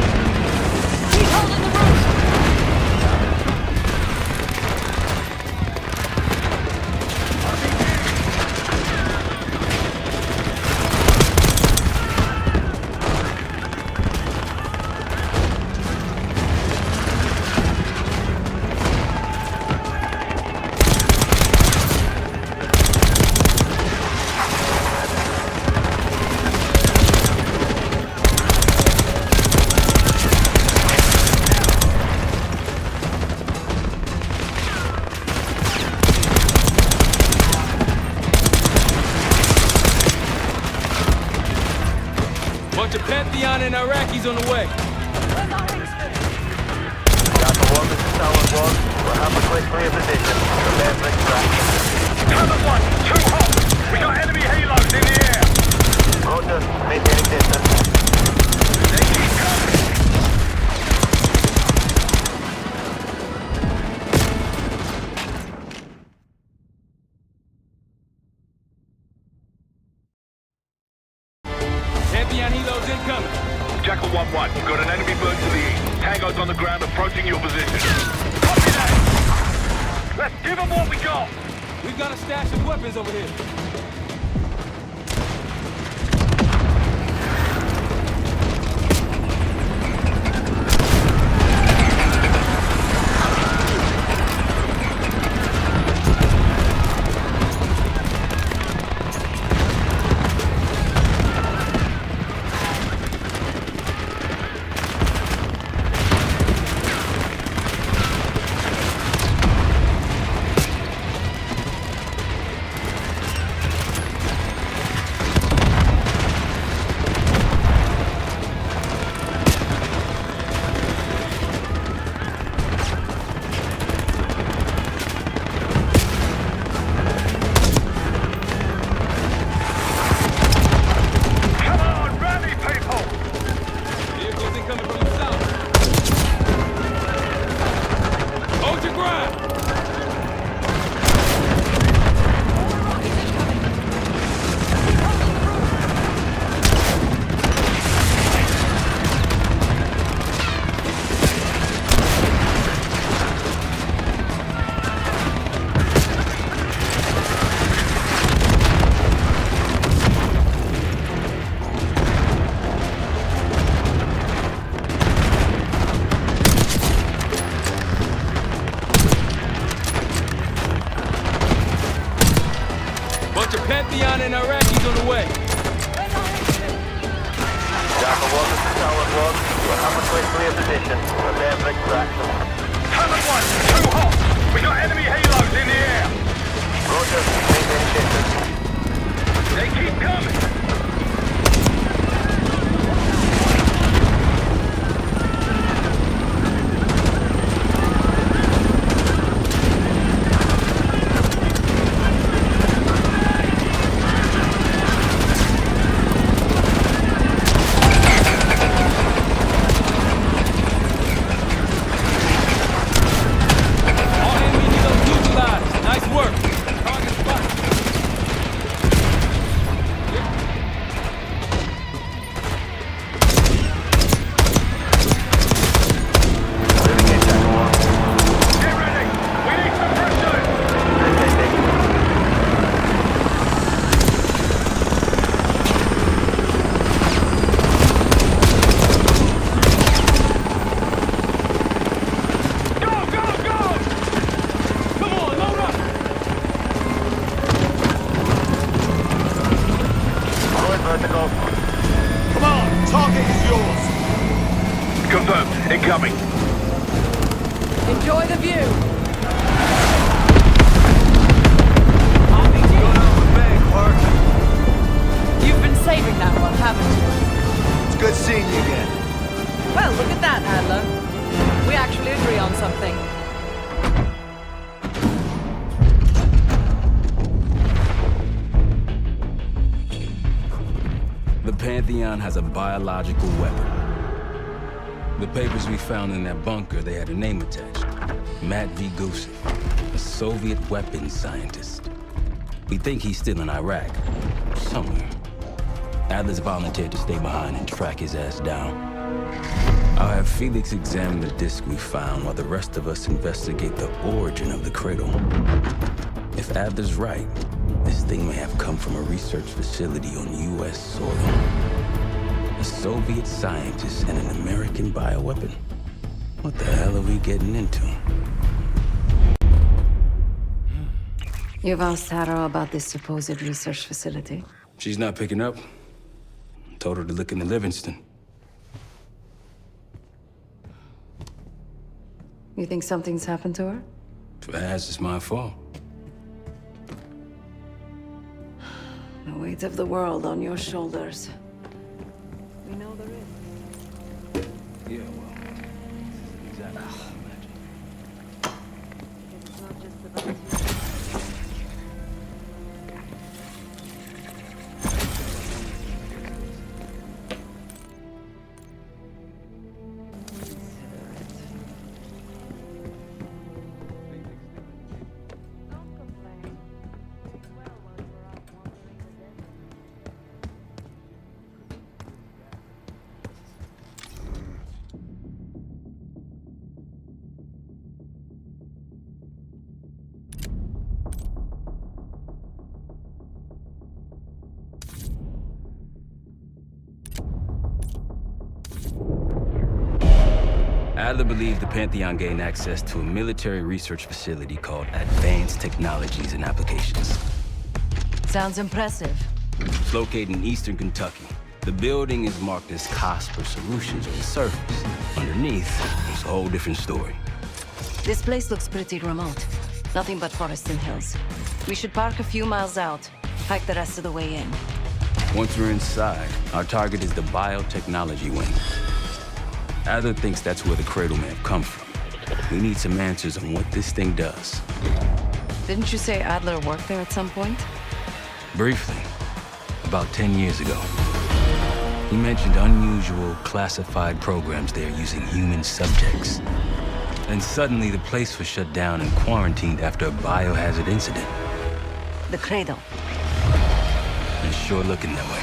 Keep holding the roof! Bunch of Pantheon and Iraqis on the way. Jackal 1, this is Tower 1. We'll have a quick clear position. Prepare for extraction. Tower 1, too hot! We got enemy halos in the air! Roger, maintaining distance. They keep coming! Pantheon helos incoming. Jackal 1-1, got an enemy bird to the east. Tango's on the ground approaching your position. Copy that! Let's give them what we got! We've got a stash of weapons over here. Bunch of Pantheon and Iraqis on the way. Jackal 1, this is Tower 1. We'll have a quick clear position. Prepare for extraction. Tower 1, too hot! We got enemy halos in the air! Roger, maintaining distance. They keep coming! Come on, target is yours. Confirmed. Incoming. Enjoy the view! You've been saving that one, haven't you? It's good seeing you again. Well, look at that, Adler. We actually agree on something. The Pantheon has a biological weapon. The papers we found in that bunker, they had a name attached. Matt V. Gusev. A Soviet weapons scientist. We think he's still in Iraq. Somewhere. Adler's volunteered to stay behind and track his ass down. I'll have Felix examine the disk we found while the rest of us investigate the origin of the cradle. If Adler's right, this thing may have come from a research facility on U.S. soil. A Soviet scientist and an American bioweapon. What the hell are we getting into? You've asked Harrow about this supposed research facility? She's not picking up. Told her to look into Livingston. You think something's happened to her? If it has, it's my fault. The weight of the world on your shoulders. We know there is. Yeah, well, exactly what I imagined. It's not just about you. Adler believed the Pantheon gained access to a military research facility called Advanced Technologies and Applications. Sounds impressive. It's located in eastern Kentucky. The building is marked as Cosper Solutions on the surface. Underneath, it's a whole different story. This place looks pretty remote. Nothing but forest and hills. We should park a few miles out, hike the rest of the way in. Once we're inside, our target is the biotechnology wing. Adler thinks that's where the cradle may have come from. We need some answers on what this thing does. Didn't you say Adler worked there at some point? Briefly, about 10 years ago. He mentioned unusual, classified programs there using human subjects. Then suddenly the place was shut down and quarantined after a biohazard incident. The cradle. It's sure looking that way.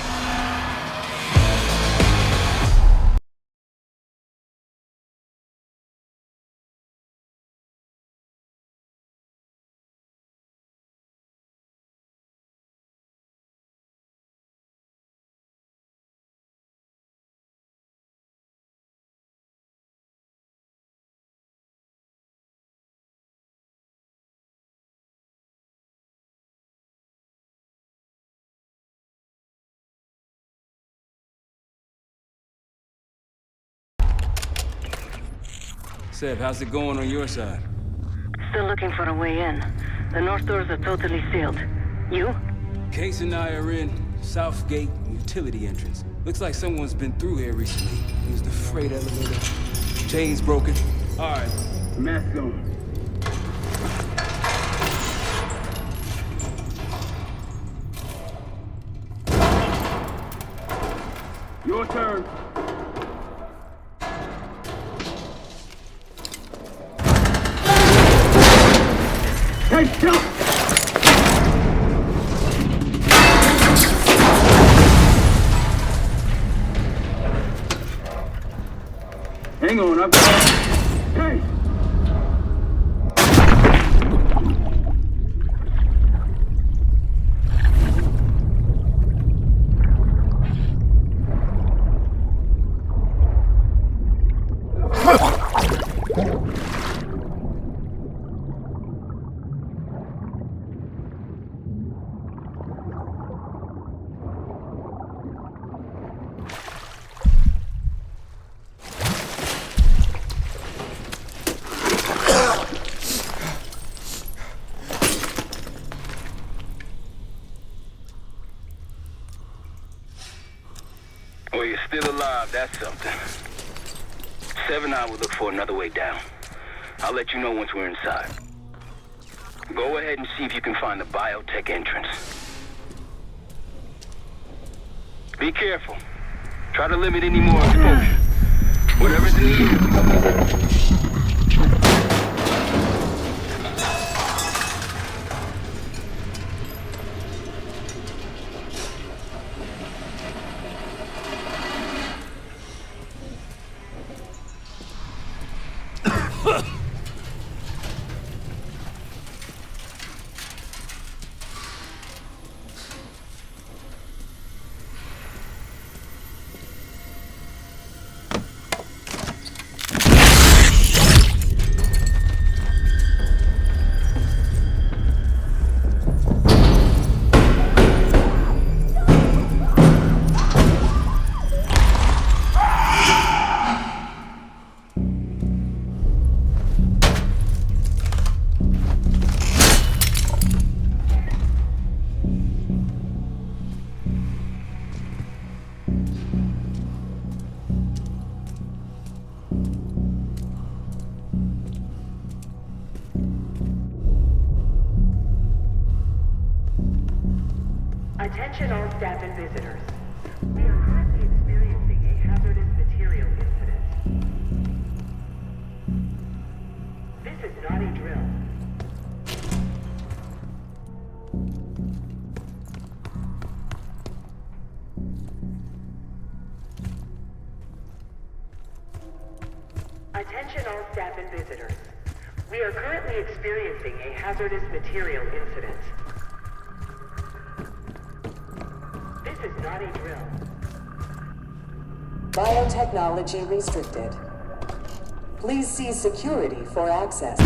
Seb, how's it going on your side? Still looking for a way in. The north doors are totally sealed. You? Case and I are in South Gate utility entrance. Looks like someone's been through here recently. Used the freight elevator. Chains broken. All right, mask on. Your turn. Hey, jump! Hang on, I've got... Hey! Well, you're still alive, that's something. Sev and I will look for another way down. I'll let you know once we're inside. Go ahead and see if you can find the biotech entrance. Be careful. Try to limit any more exposure. Whatever's in the air. Attention all staff and visitors. We are currently experiencing a hazardous material incident. This is not a drill. Attention all staff and visitors. We are currently experiencing a hazardous material incident. This is not a drill. Biotechnology restricted. Please see security for access.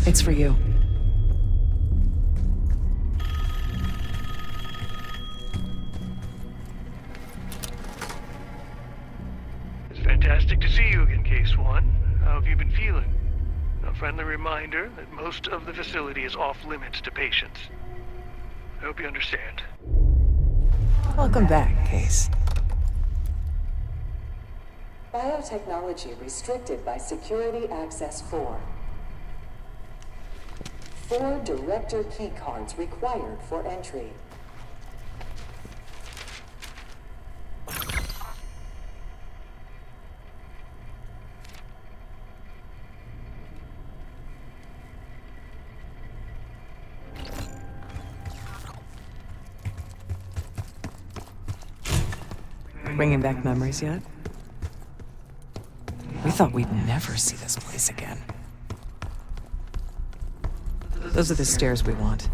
It's for you. It's fantastic to see you again, Case One. How have you been feeling? A friendly reminder that most of the facility is off limits to patients. I hope you understand. Welcome back, Case. Biotechnology restricted by Security Access 4. 4 Director keycards required for entry. Bringing back memories yet? We thought we'd never see this place again. Those are the stairs we want.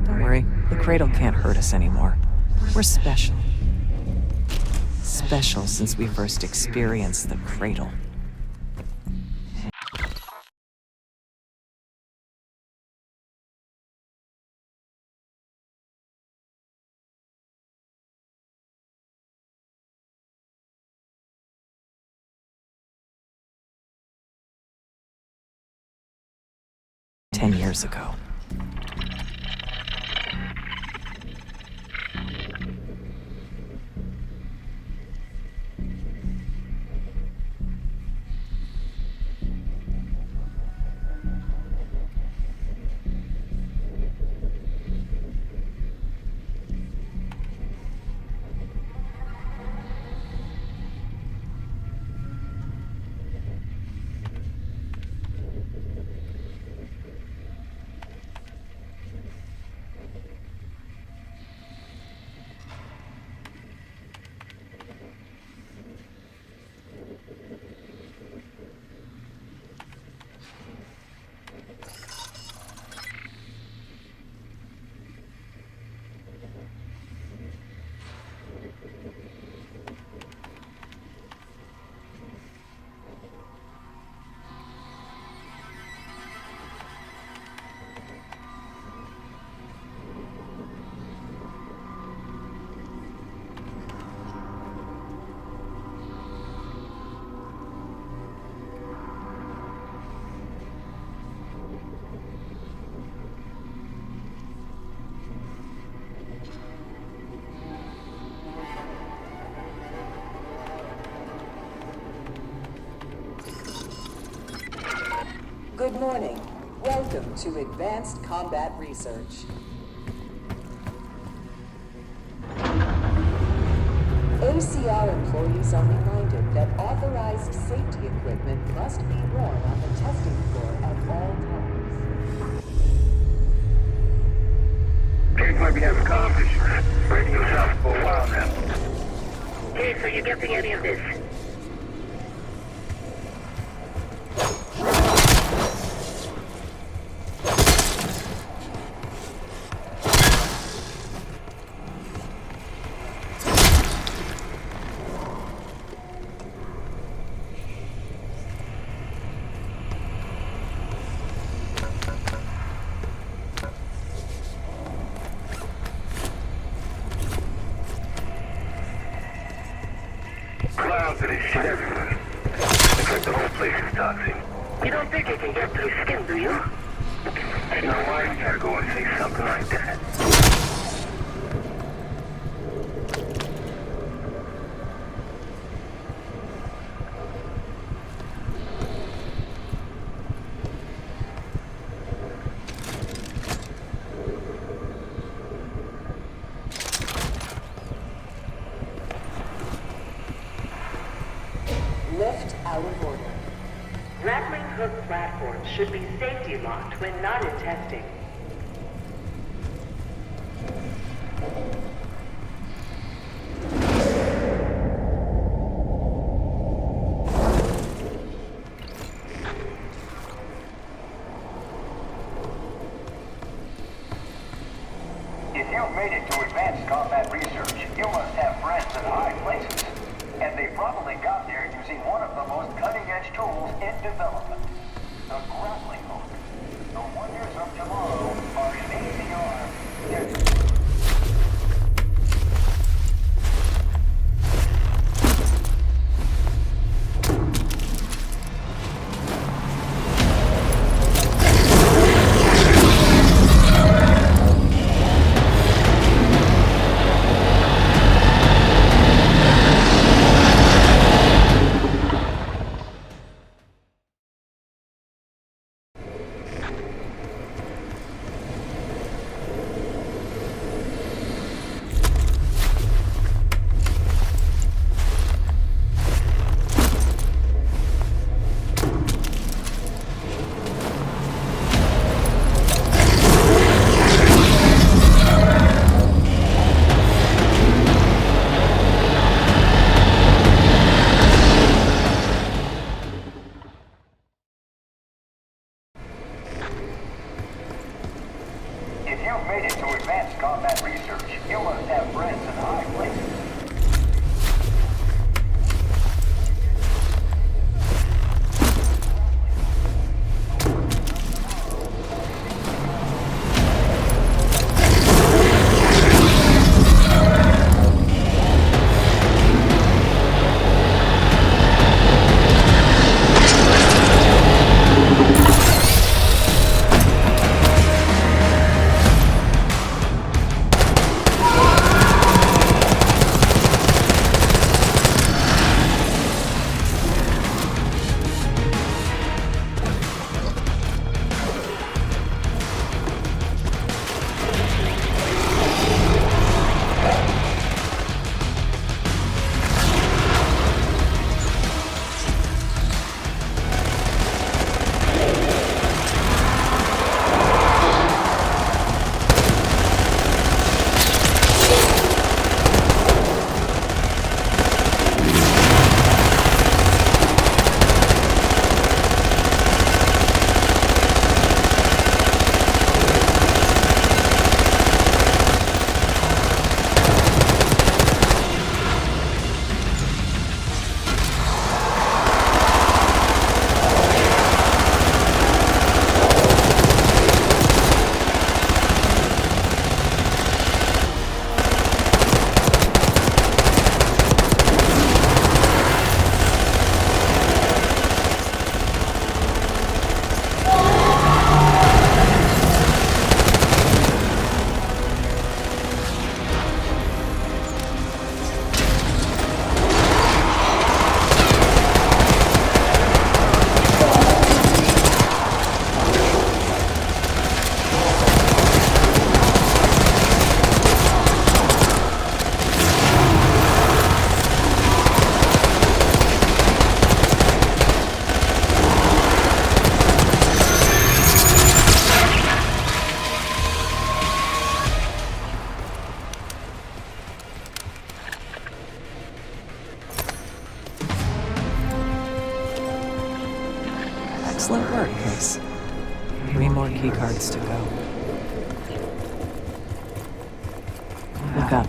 Don't worry, the cradle can't hurt us anymore. We're special. Special since we first experienced the cradle. Years ago. Good morning. Welcome to Advanced Combat Research. ACR employees are reminded that authorized safety equipment must be worn on the testing floor at all times. Here's what we have accomplished. Spreading yourself for a while now. Hey, so you getting any of this? out that is shit everywhere. Looks like the whole place is toxic. You don't think it can get through skin, do you? There's no why you gotta go and say something like that. Lift out of order. Grappling hook platforms should be safety locked when not in testing. If you've made it to advanced combat research, you must have friends in high places. And they probably got there using one of the most cutting-edge tools in development. The grappling hook. The wonders of tomorrow are in ACR. If you've made it to advanced combat research, you must have friends in high places. Excellent work, Case. 3 more keycards to go. Look up.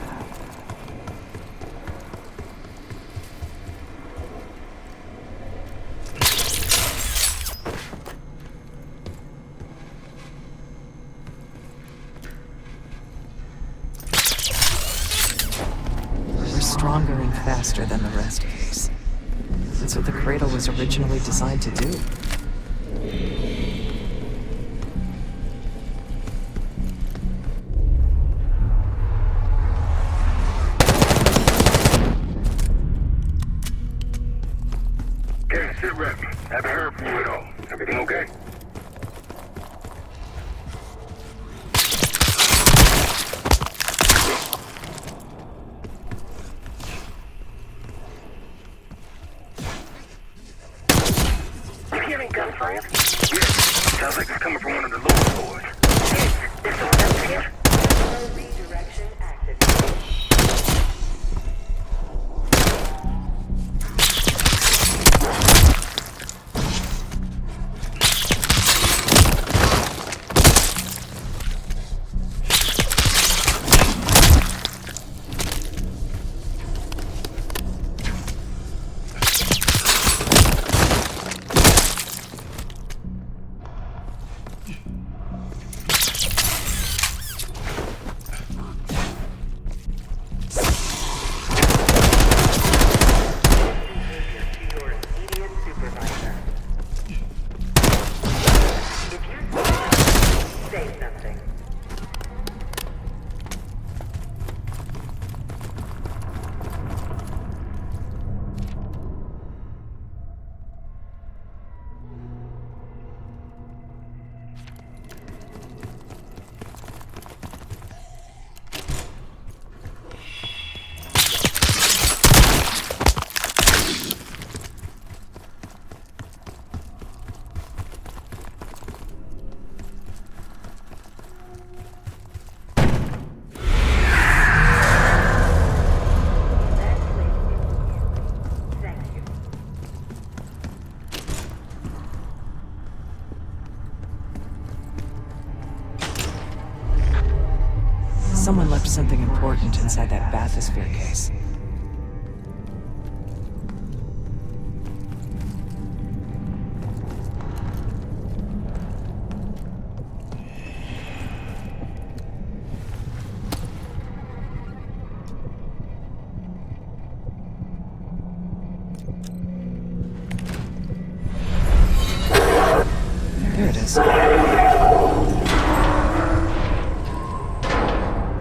We're stronger and faster than the rest of us. That's what the cradle was originally designed to do. Okay, sit rep. Haven't heard from you at all. Everything okay? You hearing gunfire? Yeah, sounds like it's coming from one of the lower floors. Shit, there's someone else here. Redirection activated. Someone left something important inside that bathysphere case. There it is.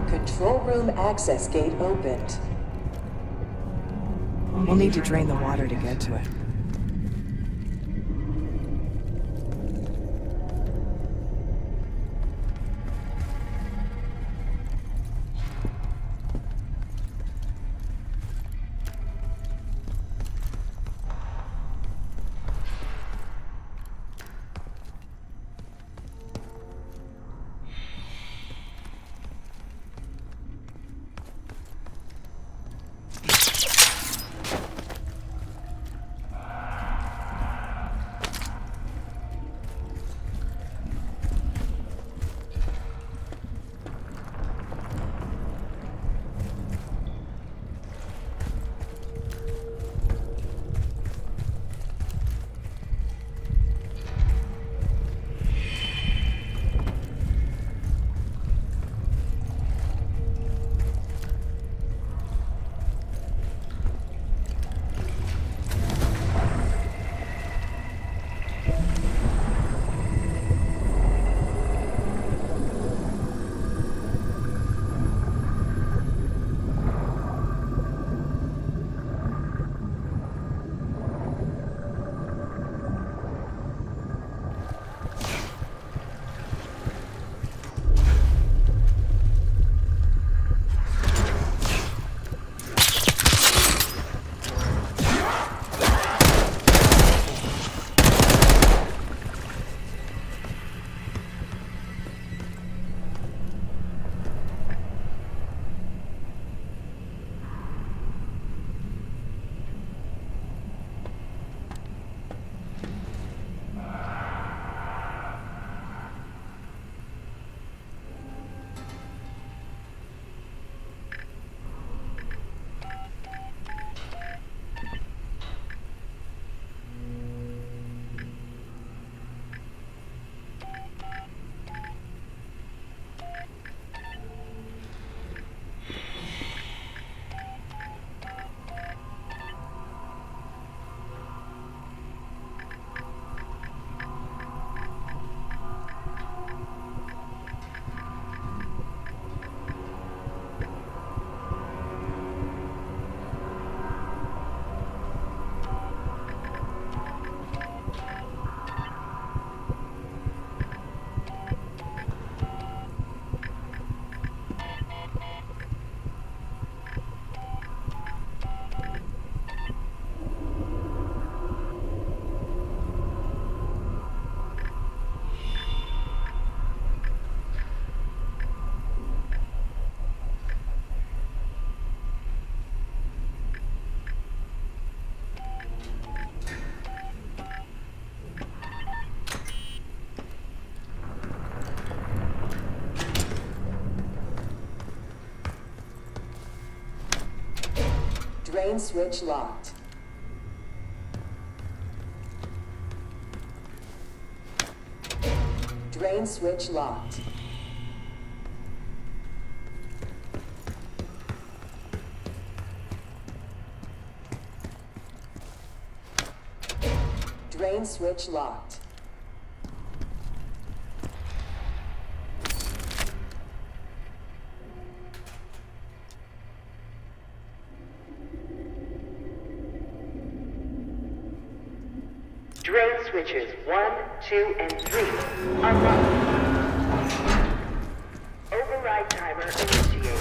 Control room access gate opened. We'll need to drain the water to get to it. Drain switch locked. Drain switch locked. Drain switch locked. Drain switches 1, 2, and 3 unlocked. Override timer initiated.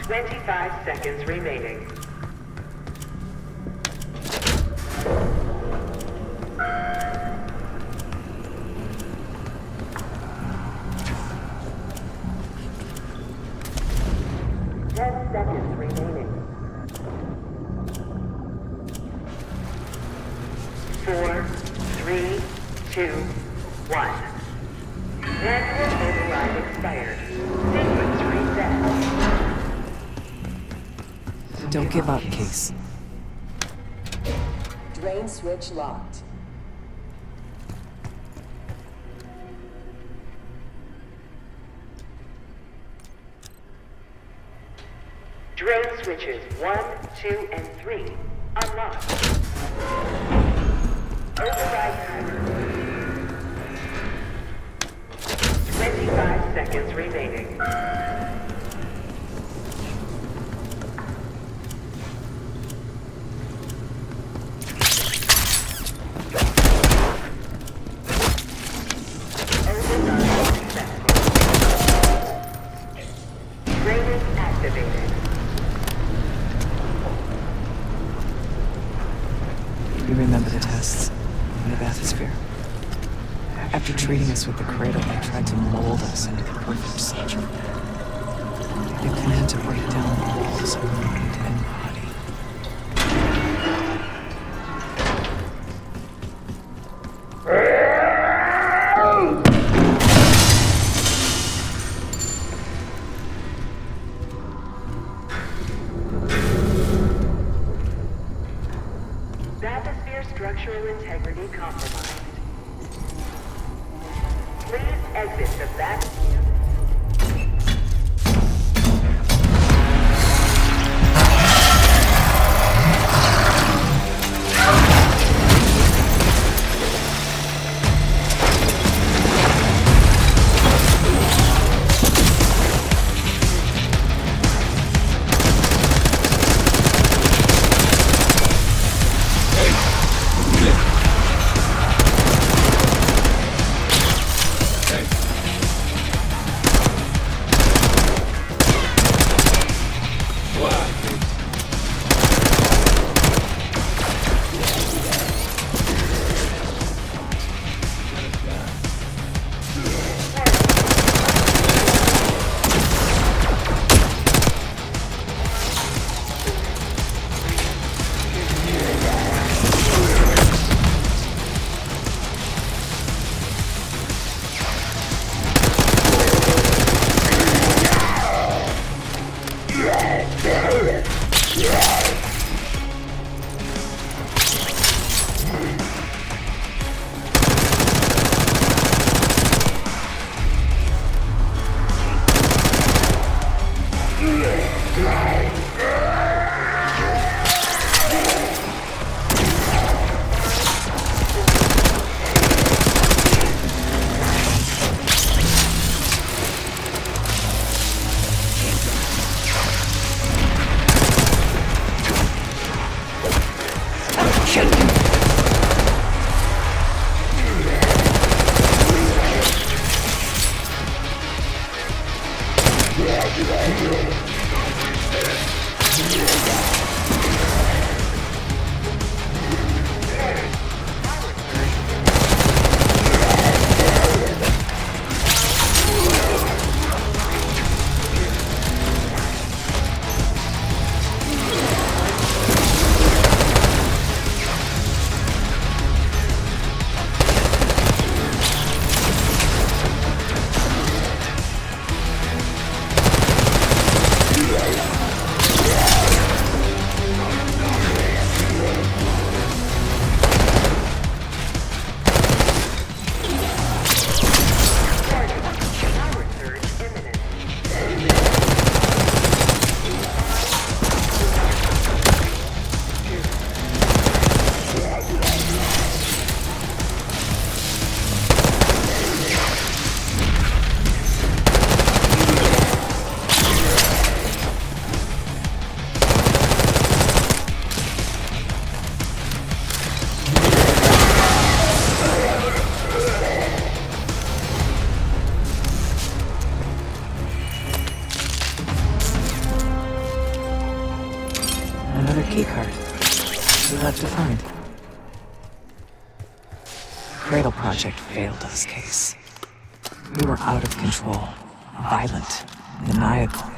25 seconds remaining. Don't give up, Case. Drain switch locked. Drain switches 1, 2, and 3 unlocked. Override timer. 25 seconds remaining. You remember the tests in the bathysphere? After treating us with the cradle, they tried to mold us into the perfect soldier. They planned to break down the walls of mind and body. Bathysphere structural integrity compromised. Please exit the bathysphere. Another keycard. We left to find. Cradle Project failed this case. We were out of control, violent, maniacal.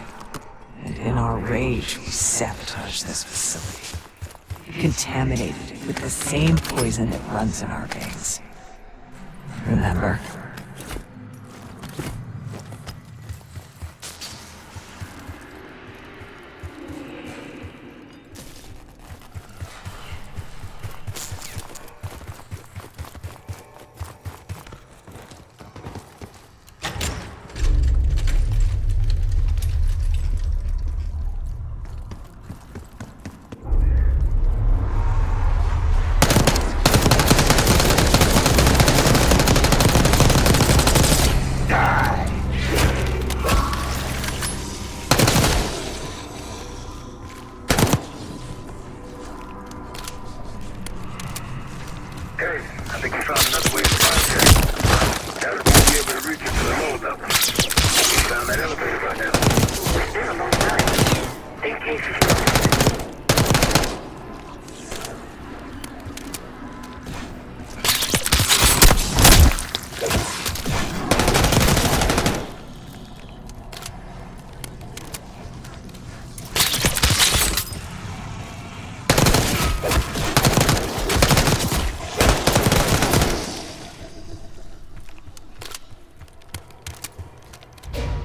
And in our rage, we sabotaged this facility. Contaminated it with the same poison that runs in our veins. Remember?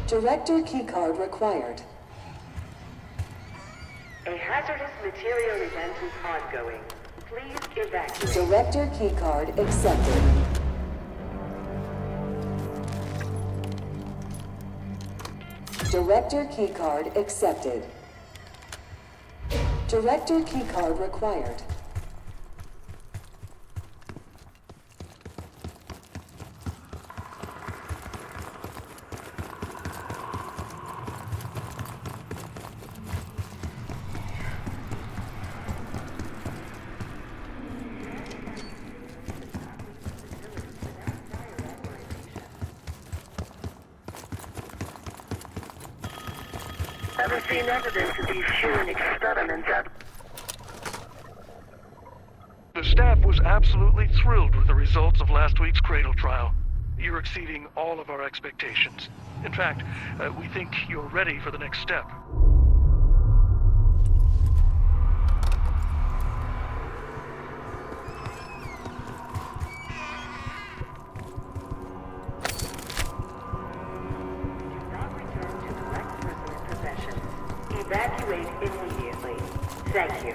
Director keycard required. A hazardous material event is ongoing. Please evacuate. Director keycard accepted. Director keycard accepted. Director keycard required. Haven't seen evidence of these human experiments at... The staff was absolutely thrilled with the results of last week's Cradle trial. You're exceeding all of our expectations. In fact, we think you're ready for the next step. Evacuate immediately. Thank you.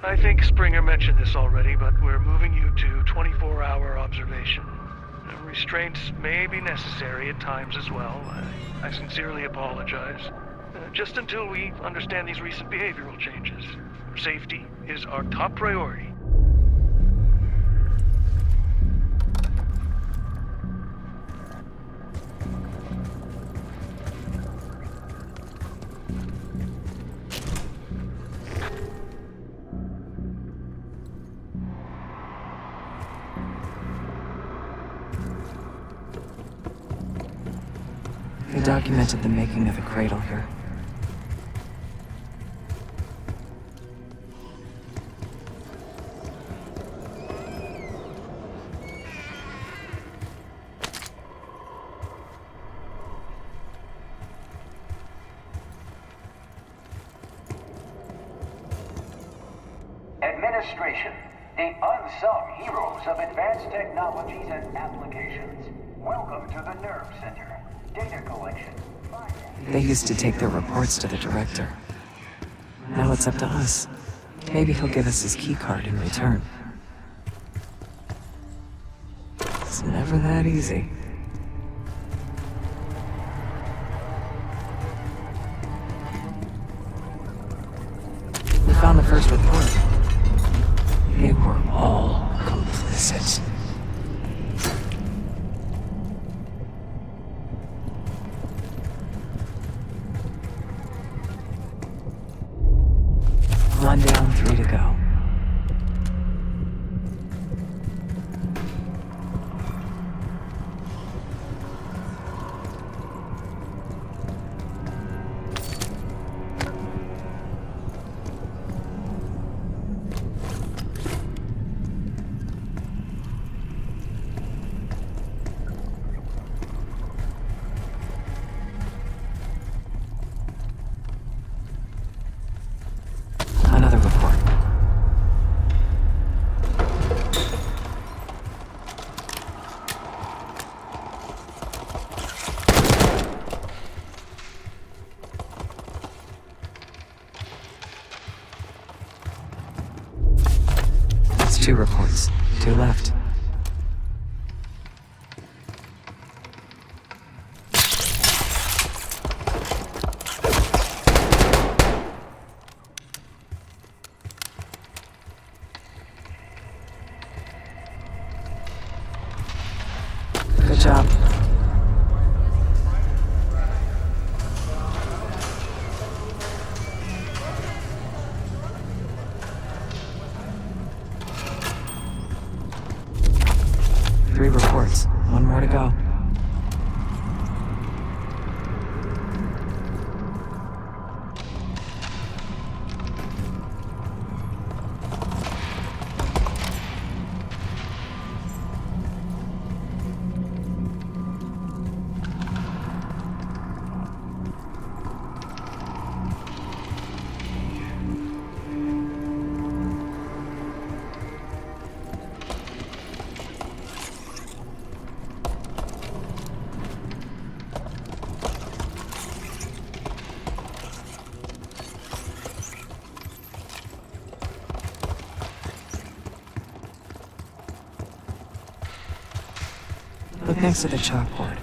I think Springer mentioned this already, but we're moving you to 24-hour observation. Restraints may be necessary at times as well. I sincerely apologize. Just until we understand these recent behavioral changes. Safety is our top priority. They documented the making of a cradle here. Administration, the unsung heroes of advanced technologies and applications. Welcome to the Nerve Center. Data collection. They used to take their reports to the director. Now it's up to us. Maybe he'll give us his keycard in return. It's never that easy. We found the first report. They were all complicit. One down, 3 to go. Another report. That's 2 reports. 2 left. Good job. Three reports. 1 more to go. Look next to the chalkboard.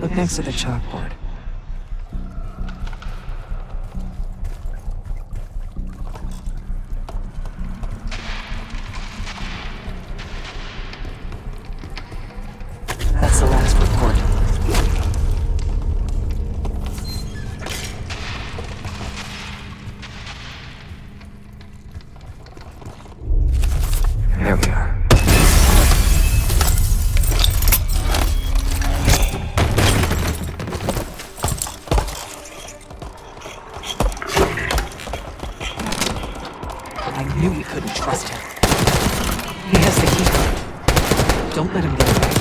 Look next to the chalkboard. That's the last report. There we are. I knew we couldn't trust him. He has the key. Don't let him get away.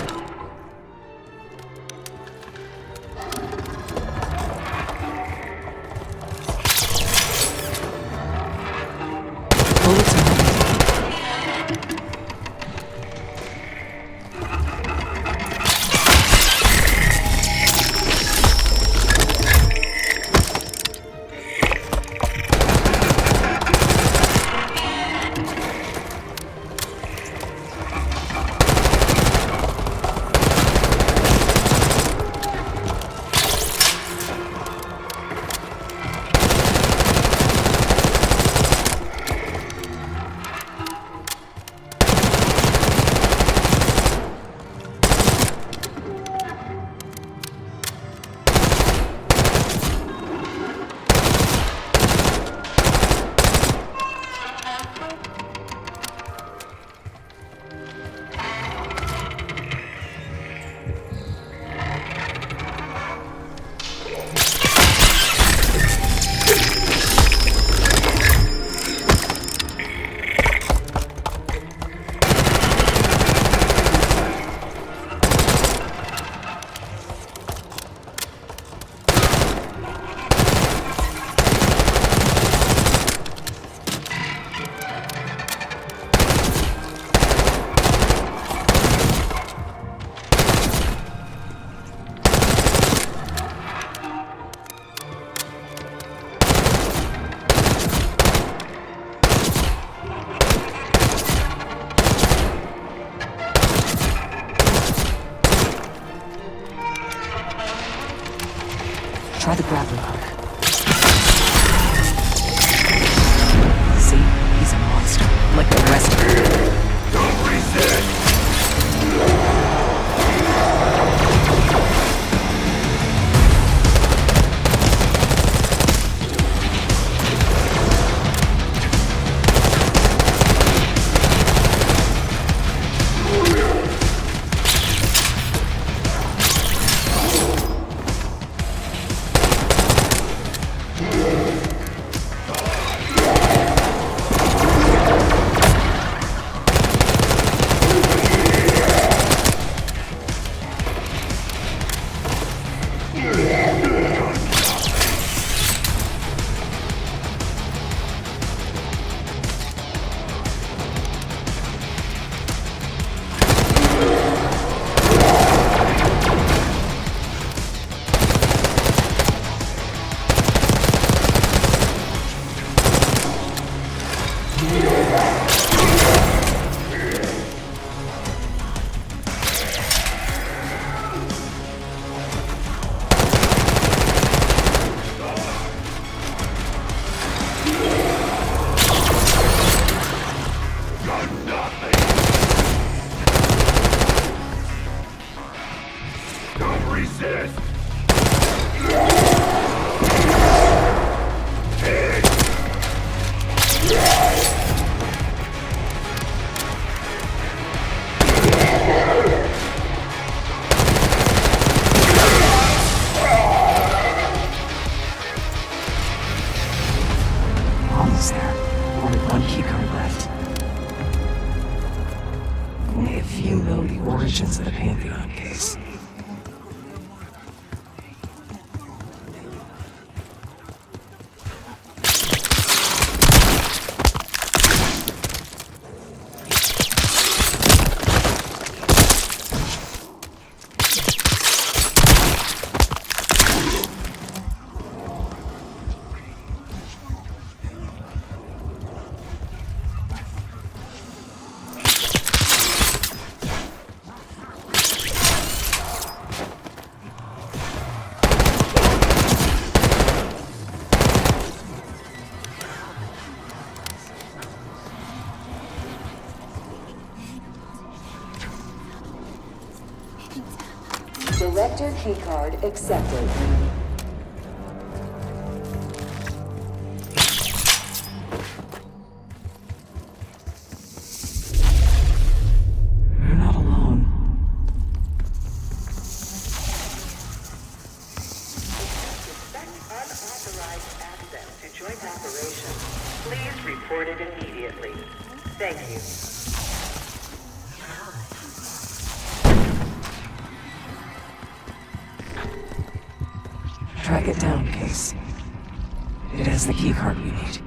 Bullets in him. Try the grappling hook. See? He's a monster. Like the rest of them. Don't resist! Almost there. Only one keycard left. Only a few know the origins of the Pantheon case. Director keycard accepted. You're not alone. Unauthorized access to joint operation. Please report it immediately. Thank you. Track it down, Case. It has the keycard we need.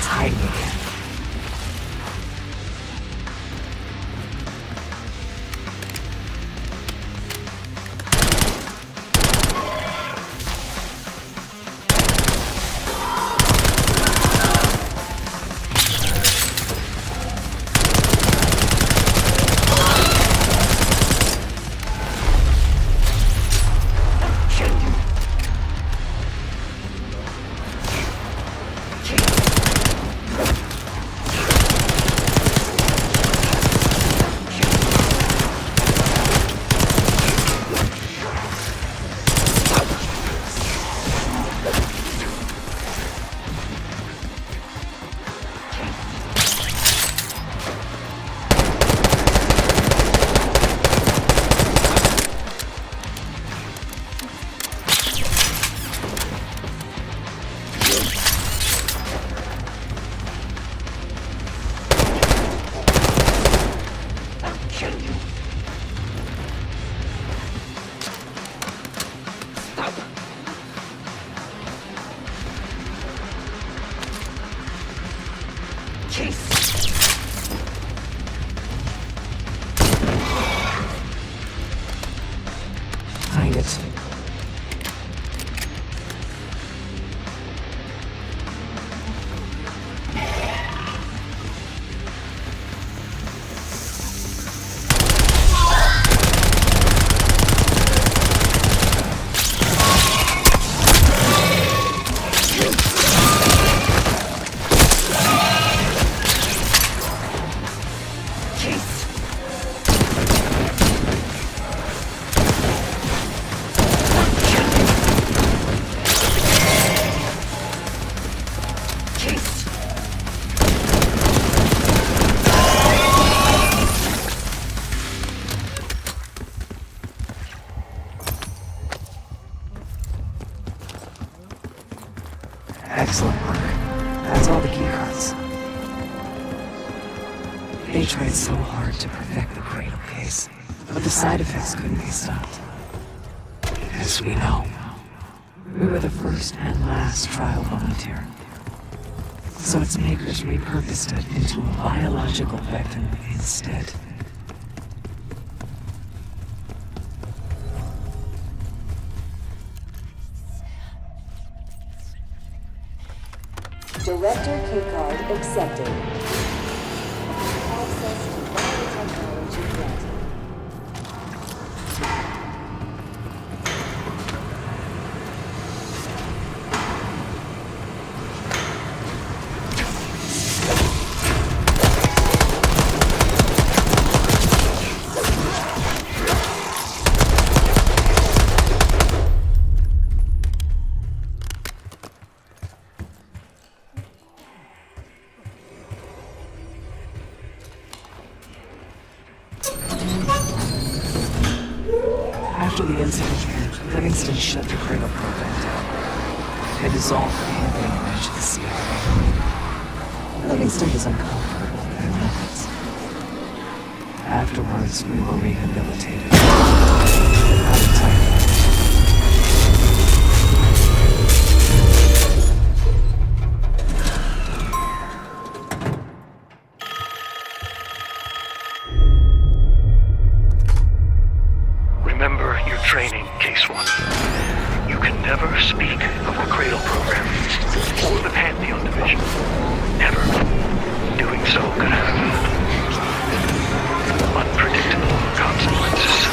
It's hiding again. Find it. Excellent work. That's all the key cards. They tried so hard to perfect the Cradle case, but the side effects couldn't be stopped. As we know, we were the first and last trial volunteer. So its makers repurposed it into a biological weapon instead. Director keycard accepted. Access to biotechnology granted. After the incident, Livingston shut the Cradle program down. It dissolved the handling edge of the ceiling. Livingston was uncomfortable with their methods. Afterwards, we were rehabilitated. Out of time. Remember your training, Case 1. You can never speak of the Cradle program or the Pantheon division. Never. Doing so could have unpredictable consequences.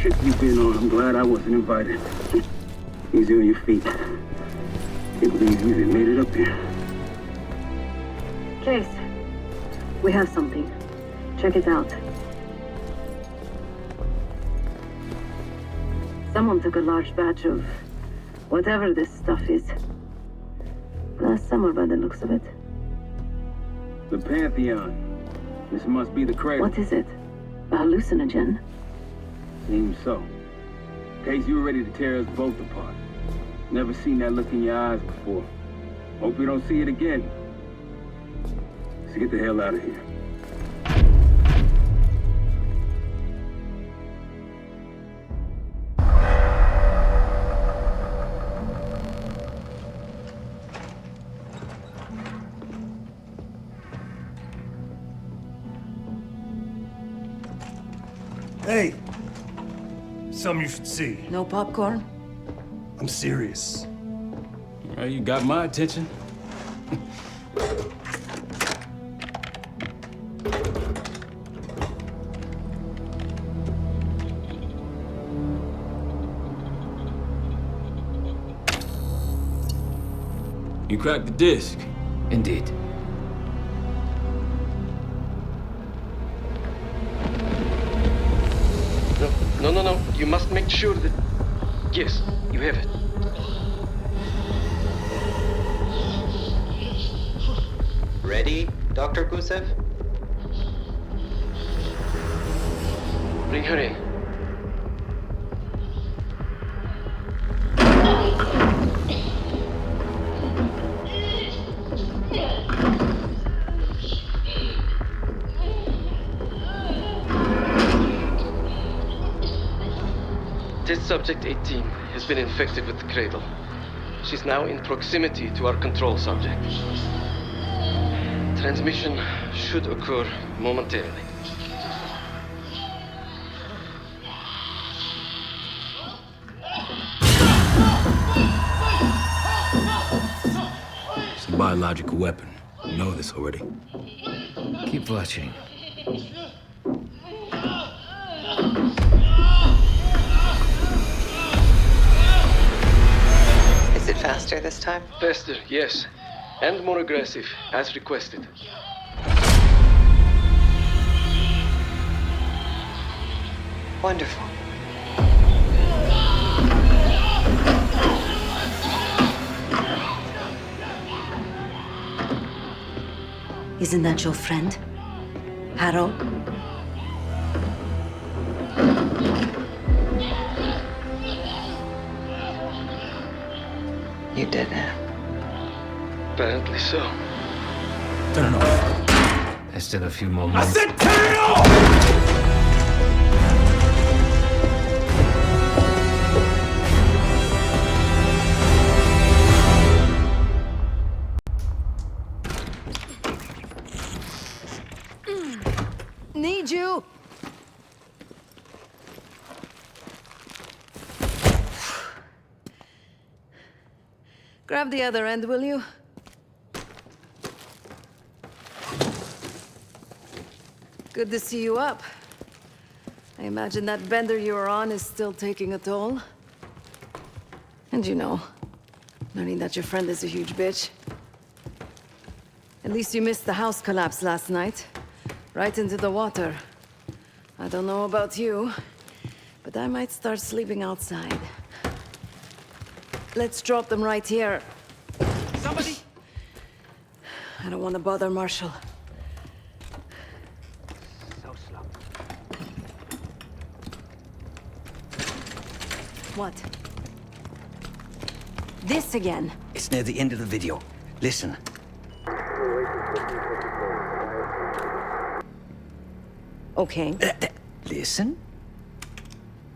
trip you've been on. I'm glad I wasn't invited. Easy on your feet. Can't believe you even made it up here. Case, we have something. Check it out. Someone took a large batch of whatever this stuff is. Last summer, by the looks of it. The Pantheon. This must be the cradle. What is it? A hallucinogen? Seems so. Case, you were ready to tear us both apart. Never seen that look in your eyes before. Hope we don't see it again. Let's get the hell out of here. Hey! Something you should see. No popcorn? I'm serious. Well, you got my attention. You cracked the disc. Indeed. No. You must make sure that... Yes, you have it. Ready, Dr. Gusev? Bring her in. Test subject 18 has been infected with the cradle. She's now in proximity to our control subject. Transmission should occur momentarily. It's a biological weapon. You know this already. Keep watching. Is it faster this time? Faster, yes. And more aggressive, as requested. Wonderful. Isn't that your friend? Harrow? You did it. Apparently so. Turn off. There's still a few more minutes. I said turn it off! Need you! Grab the other end, will you? Good to see you up. I imagine that bender you were on is still taking a toll. And you know, learning that your friend is a huge bitch. At least you missed the house collapse last night. Right into the water. I don't know about you, but I might start sleeping outside. Let's drop them right here. Somebody! I don't want to bother Marshall. So slow. What? This again? It's near the end of the video. Listen. Okay. Listen?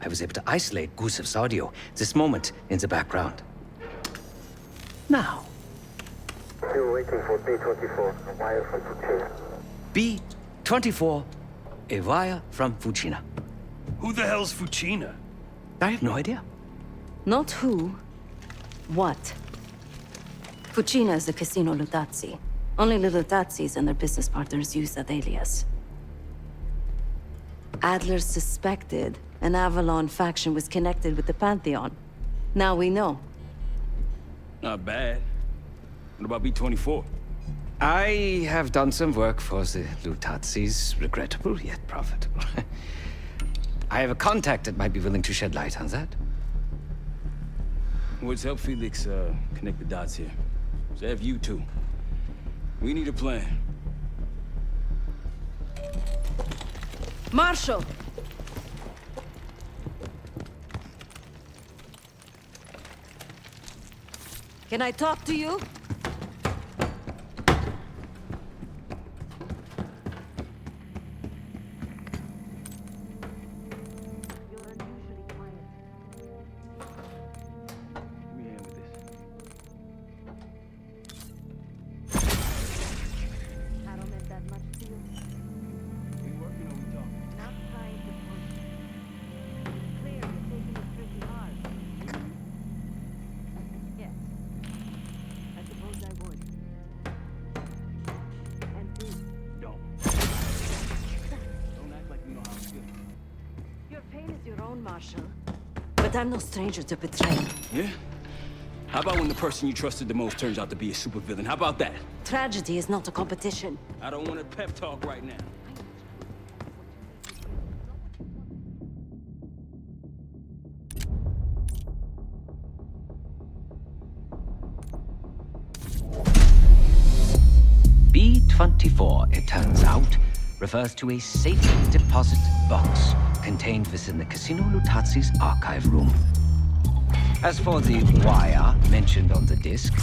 I was able to isolate Gusev's audio. This moment in the background. Now. Still waiting for B-24, a wire from Fucina. B-24, a wire from Fucina. Who the hell's Fucina? I have no idea. Not who. What? Fucina is the Casino Lutazzi. Only the Lutazzis and their business partners use that alias. Adler suspected An Avalon faction was connected with the Pantheon. Now we know. Not bad. What about B-24? I have done some work for the Lutazis, regrettable yet profitable. I have a contact that might be willing to shed light on that. Let's help Felix connect the dots here. Zev, you too. We need a plan. Marshal! Can I talk to you? Marshal. But I'm no stranger to betrayal. Yeah? How about when the person you trusted the most turns out to be a supervillain? How about that? Tragedy is not a competition. I don't want a pep talk right now. B-24, it turns out, refers to a safe deposit box contained within the Casino Lutazzi's archive room. As for the wire mentioned on the disc,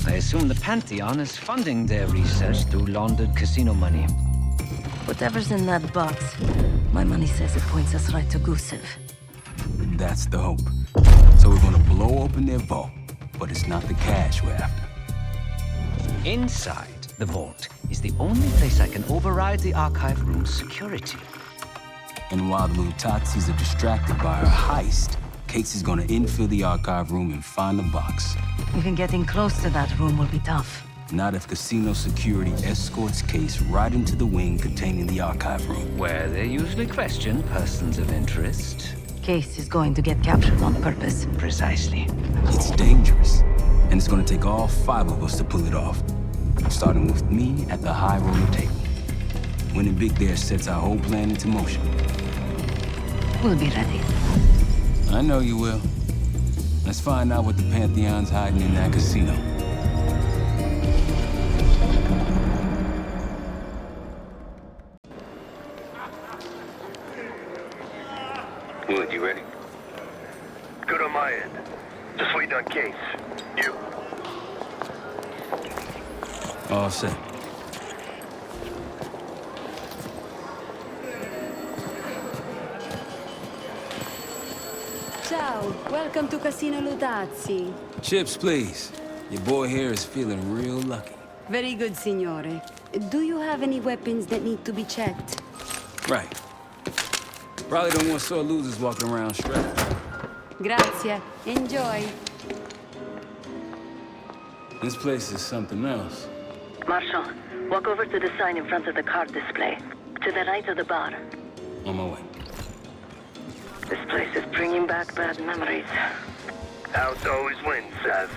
I assume the Pantheon is funding their research through laundered casino money. Whatever's in that box, my money says it points us right to Gusev. That's the hope. So we're gonna blow open their vault, but it's not the cash we're after. Inside the vault is the only place I can override the archive room's security. And while the Lutazzis are distracted by our heist, Case is gonna infill the archive room and find the box. Even getting close to that room will be tough. Not if casino security escorts Case right into the wing containing the archive room. Where they usually question persons of interest. Case is going to get captured on purpose. Precisely. It's dangerous, and it's gonna take all 5 of us to pull it off. Starting with me at the high roller table. Winning big there sets our whole plan into motion. We'll be ready. I know you will. Let's find out what the Pantheon's hiding in that casino. Wood, you ready? Good on my end. Just waiting on Case. You? All set. Ciao, welcome to Casino Lutazzi. Chips, please. Your boy here is feeling real lucky. Very good, signore. Do you have any weapons that need to be checked? Right. Probably don't want sore losers walking around strapped. Grazie. Enjoy. This place is something else. Marshal, walk over to the sign in front of the card display. To the right of the bar. On my way. This place is bringing back bad memories. House always wins, Sav.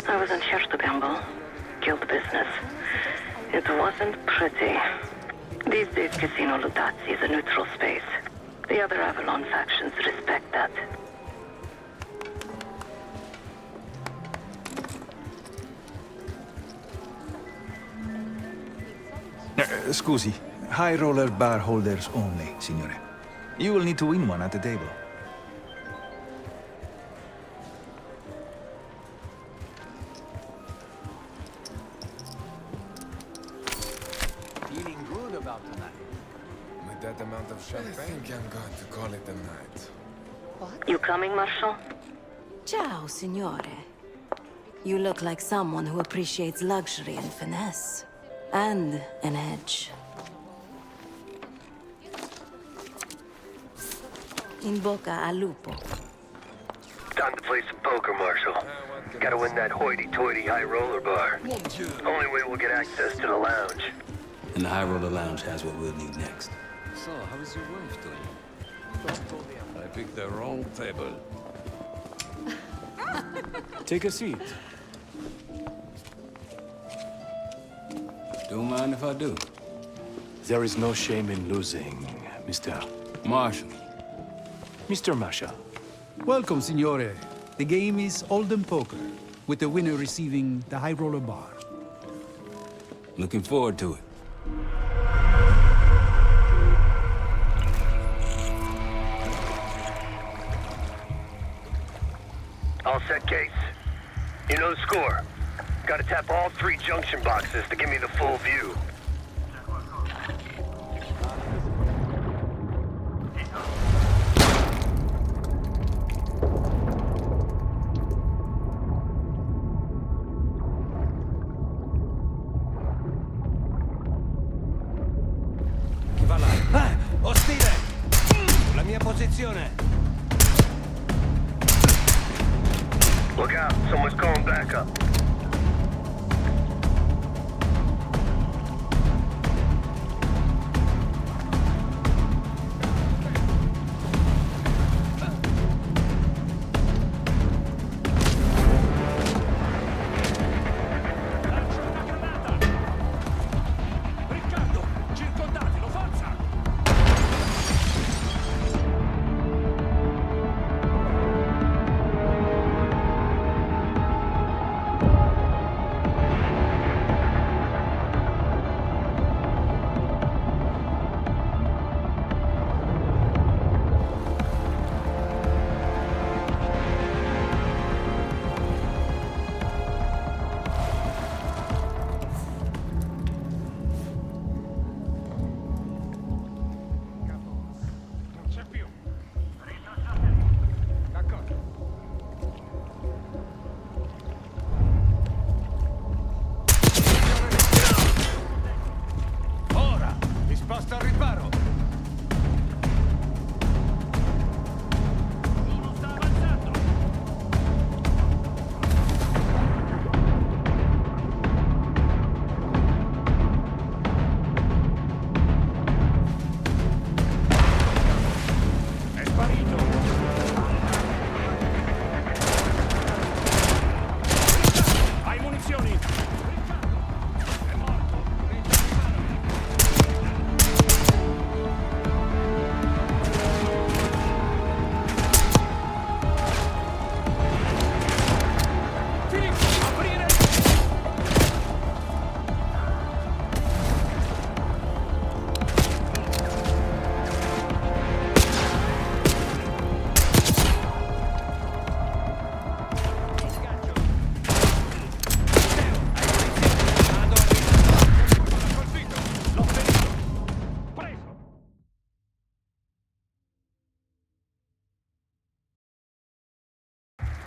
I was in here to gamble. Guild business. It wasn't pretty. These days, Casino Lutazzi is a neutral space. The other Avalon factions respect that. Scusi, high roller bar holders only, signore. You will need to win one at the table. Feeling good about tonight. With that amount of champagne, I think I'm going to call it a night. What? You coming, Marshal? Ciao, signore. You look like someone who appreciates luxury and finesse. And an edge. In bocca al lupo. Time to play some poker, Marshal. Gotta win that hoity-toity high roller bar. Only way we'll get access to the lounge. And the high roller lounge has what we'll need next. So, how is your wife doing? I picked the wrong table. Take a seat. Don't mind if I do. There is no shame in losing, Mr. Marshall. Mr. Marshall. Welcome, Signore. The game is Hold'em Poker, with the winner receiving the High Roller Bar. Looking forward to it. All set, Case. You know the score. Gotta tap all 3 junction boxes to give me the full view. Chi va là? Ostile! La mia posizione! Look out, someone's calling back up. Disposto al riparo! Uno sta avanzando! È sparito! Hai munizioni!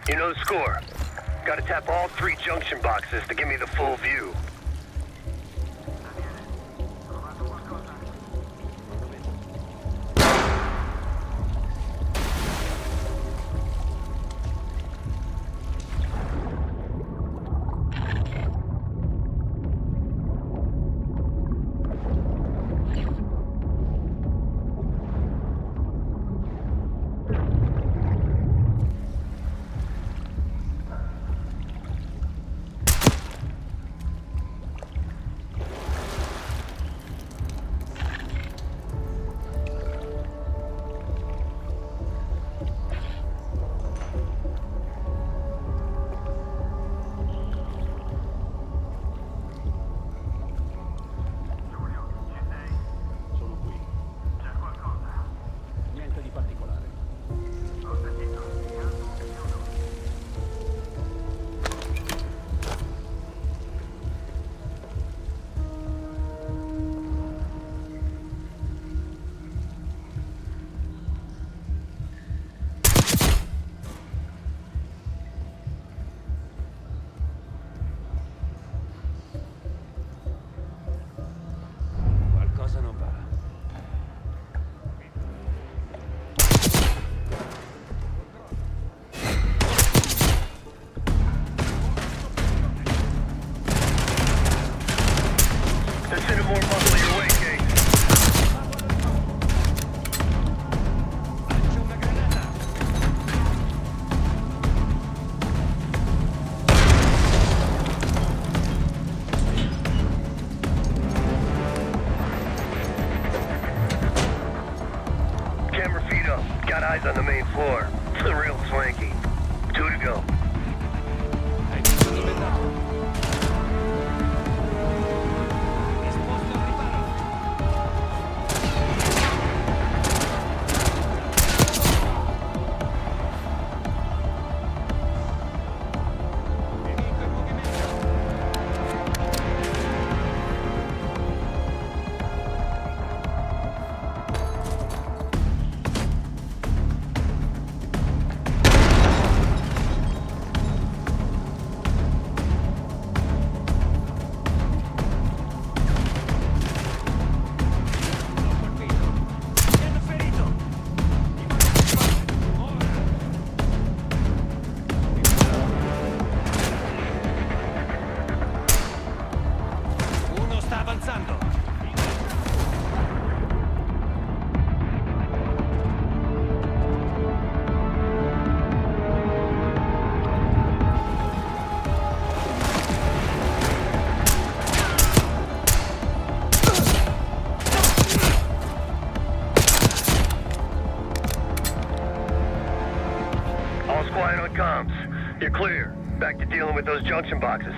You know the score. Gotta tap all 3 junction boxes to give me the full view. got eyes on the main floor. It's real swanky. 2 to go. Quiet on comms. You're clear. Back to dealing with those junction boxes.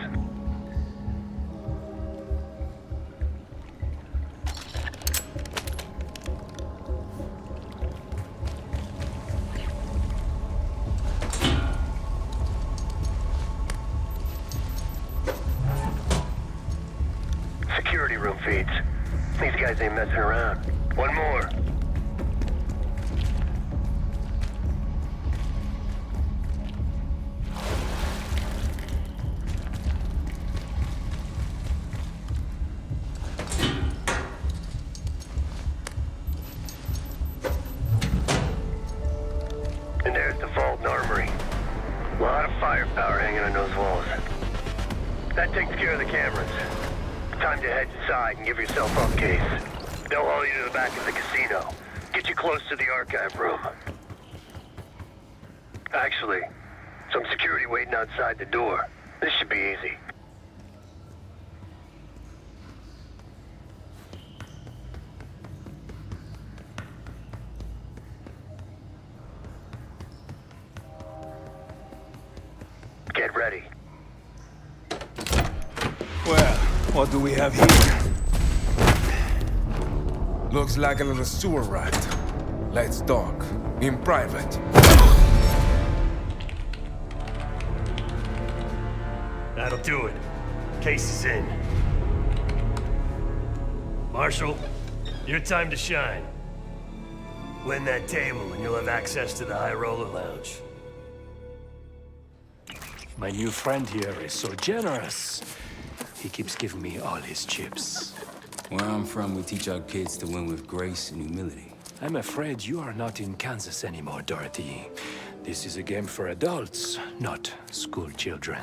Security room feeds. These guys ain't messing around. One more. Firepower hanging on those walls. That takes care of the cameras. Time to head inside and give yourself up, Case. They'll haul you to the back of the casino. Get you close to the archive room. Actually, some security waiting outside the door. This should be easy. Get ready. Well, what do we have here? Looks like a little sewer rat. Let's talk. In private. That'll do it. Case is in. Marshal, your time to shine. Win that table and you'll have access to the High Roller Lounge. My new friend here is so generous. He keeps giving me all his chips. Where I'm from, we teach our kids to win with grace and humility. I'm afraid you are not in Kansas anymore, Dorothy. This is a game for adults, not school children.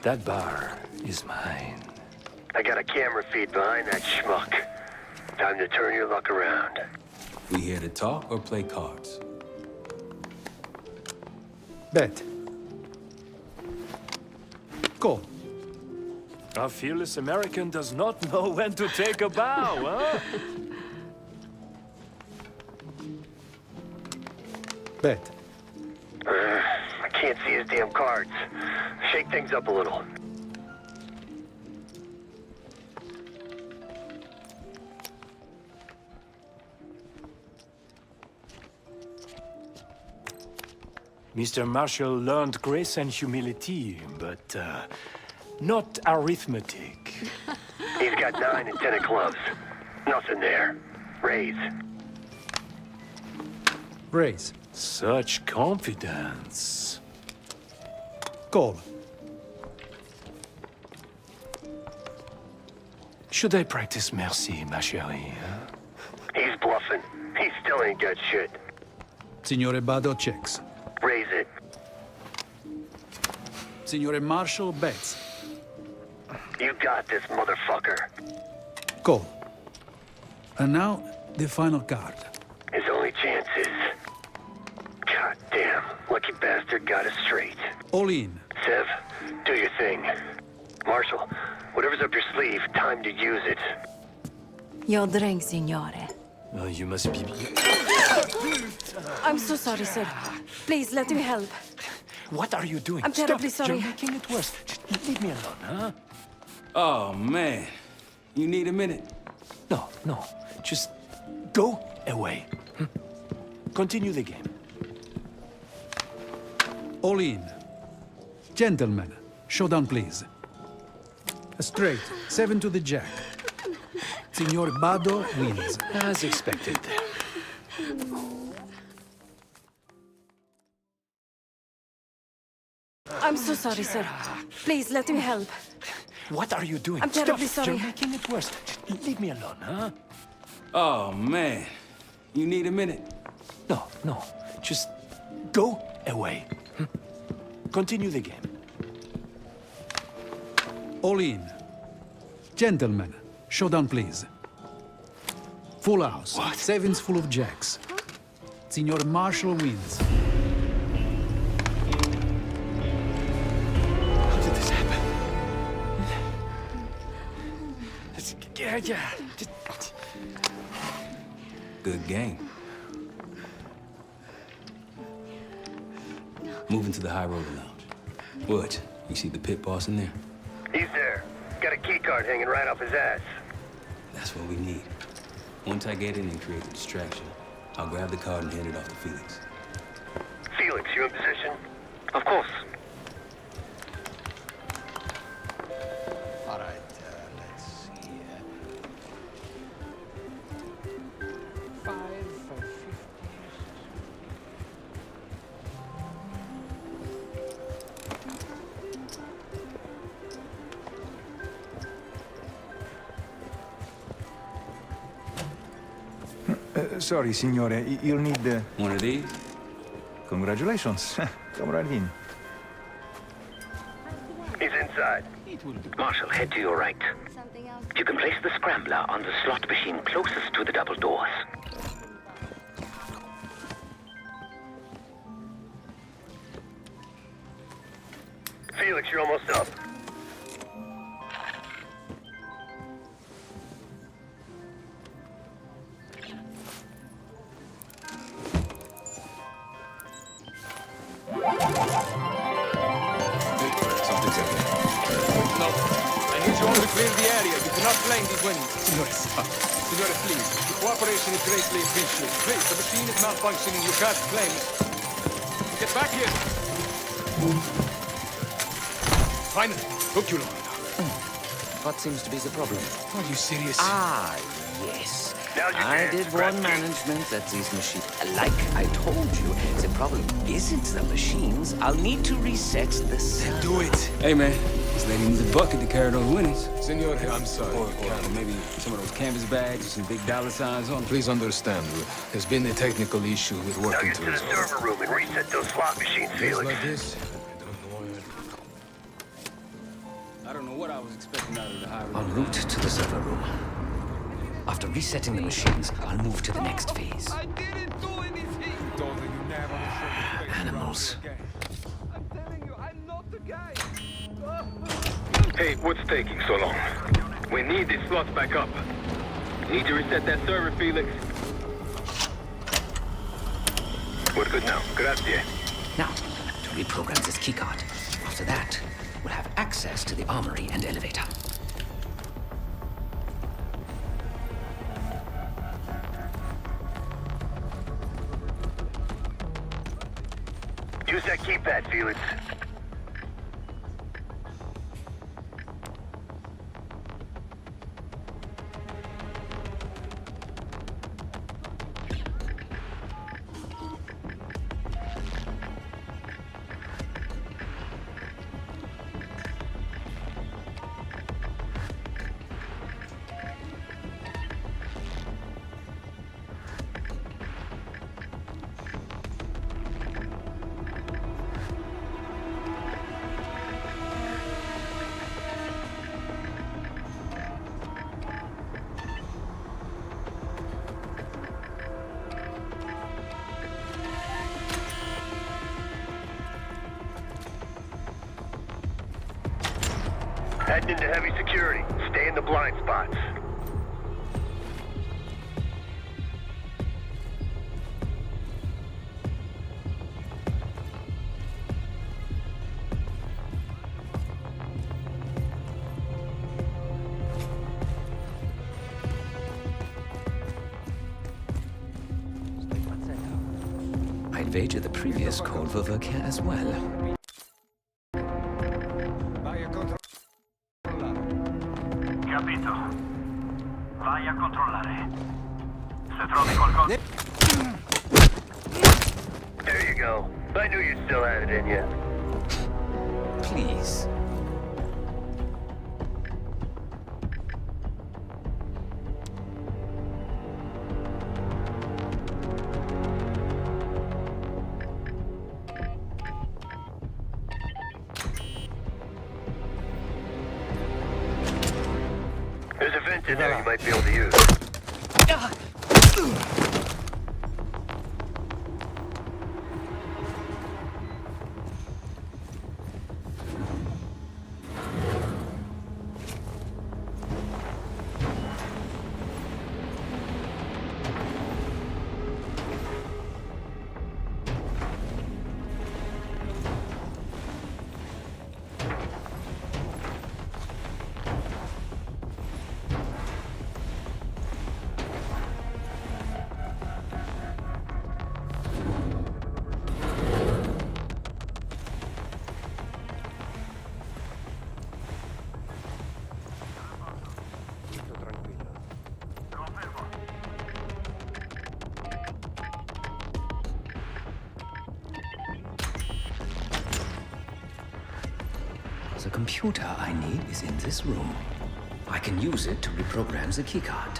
That bar is mine. I got a camera feed behind that schmuck. Time to turn your luck around. We here to talk or play cards? Bet. Go. A fearless American does not know when to take a bow, huh? Bet. I can't see his damn cards. Shake things up a little. Mr. Marshall learned grace and humility, but not arithmetic. He's got 9 and 10 of clubs. Nothing there. Raise. Raise. Such confidence. Call. Should I practice mercy, ma chérie? He's bluffing. He still ain't got shit. Signore Bado checks. Raise it. Signore Marshall bets. You got this, motherfucker. Call. And now, the final card. His only chance is... God damn, lucky bastard got us straight. All in. Sev, do your thing. Marshall, whatever's up your sleeve, time to use it. Your drink, signore. Oh, you must be... I'm so sorry, sir. Please, let me help. What are you doing? I'm terribly Stop. sorry. You're making it worse. Just leave me alone, huh? Oh, man. You need a minute? No, no. Just go away. Continue the game. All in. Gentlemen, showdown, please. A straight, 7 to the jack. Signor Bado wins. As expected. I'm so sorry, sir. Please, let me help. What are you doing? I'm terribly Stop. sorry. You're making it worse. Just leave me alone, huh? Oh, man. You need a minute? No, no. Just go away. Continue the game. All in. Gentlemen, showdown, please. Full house. What? 7's full of jacks. Signor Marshall wins. How did this happen? Yeah. Good game. Moving to the High Roller Lounge. What? You see the pit boss in there? He's there. Got a key card hanging right off his ass. That's what we need. Once I get in and create the distraction, I'll grab the card and hand it off to Felix. Felix, you in position? Of course. All right, let's see. 5 for 50. Sorry, signore. You'll need... One of these? Congratulations. Come right in. He's inside. Marshal, head to your right. You can place the scrambler on the slot machine closest to the double doors. Felix, you're almost up. Something's happening. No. I need you all to clear the area. You cannot claim these winnings. Signore, please. The cooperation is greatly appreciated. Please, the machine is malfunctioning. You can't claim it. Get back here! Finally. Took you long enough. What seems to be the problem? Are you serious? Ah, yes. Now's your I chance, did Scratch warn King. management that these machines... Like I told you, the problem isn't the machines. I'll need to reset the server. Do it. Hey, man. This lady needs a bucket to carry those winnings. Signore, I'm sorry. Or maybe some of those canvas bags with some big dollar signs on them. Please understand, there's been a technical issue with Now working get to the server room and reset those slot machines, Felix. like this? I don't know what I was expecting out of the High Roller. En route to the server room. After resetting the machines, I'll move to the next phase. I didn't do anything! Animals. I'm telling you, I'm not the guy! Hey, what's taking so long? We need these slots back up. Need to reset that server, Felix. We're good now. Grazie. Now, to reprogram this keycard. After that, we'll have access to the armory and elevator. Use that keypad, Felix. Heading into heavy security. Stay in the blind spots. invaded the previous code for Verkehr as well. Capito. Vai a controllare. Se trovi qualcosa... There you go. I knew you still had it in you. Please. There's a vent in there you might be able to use. The computer I need is in this room. I can use it to reprogram the keycard.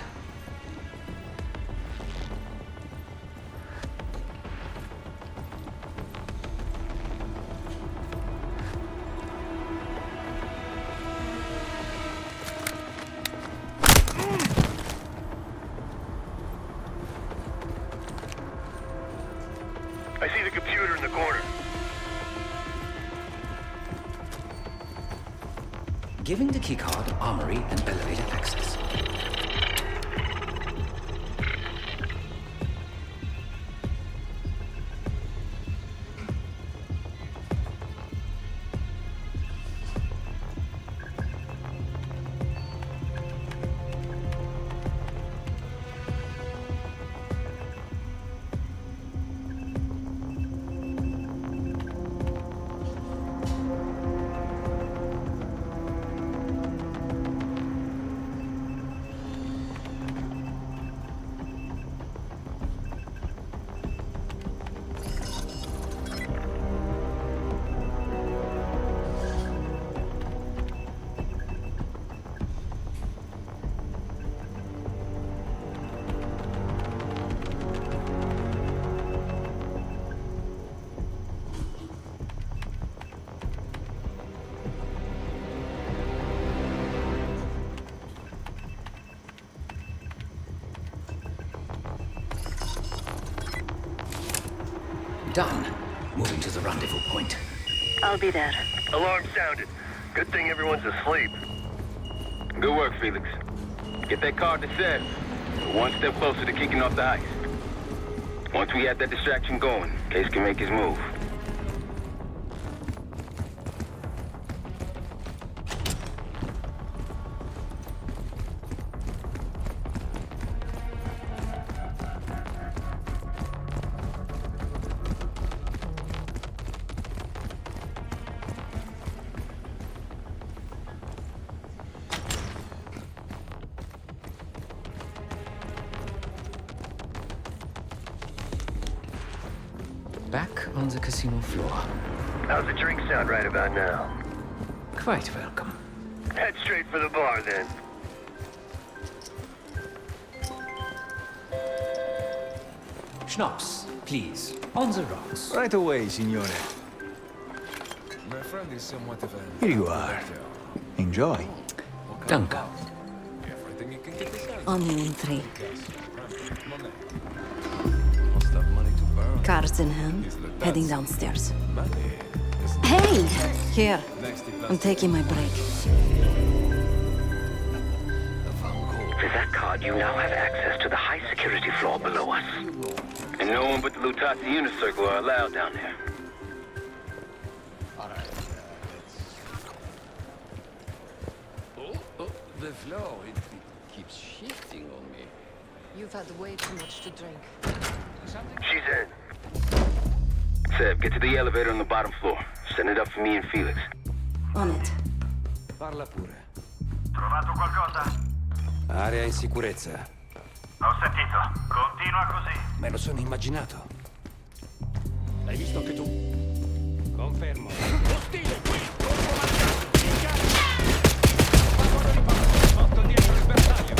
I see the computer in the corner. Giving the keycard, armory, and elevator access. Done. Moving to the rendezvous point. I'll be there. Alarm sounded. Good thing everyone's asleep. Good work, Felix. Get that card to set. We're one step closer to kicking off the heist. Once we have that distraction going, Case can make his move. Back on the casino floor. How's the drink sound right about now? Quite welcome. Head straight for the bar, then. Schnapps, please. On the rocks. Right away, signore. My friend is somewhat of a... Here you are. Enjoy. Danke. Everything you can get this out. On the entry. Must have money to burn. Cards in hand, heading downstairs. Money. Hey! Here. I'm taking my break. With that card, you now have access to the high security floor below us. And no one but the Lutazzi Unit Circle are allowed down there. The flow, it keeps shifting on me. You've had way too much to drink. She's in. Seb, get to the elevator on the bottom floor. Send it up for me and Felix. On it. Parla pure. Trovato qualcosa? Area in sicurezza. Ho sentito. Continua così. Me lo sono immaginato. L'hai visto anche tu? Confermo. Ostile qui! Colpo marcato! In carica! Vagone di passo! Sotto dietro il bersaglio!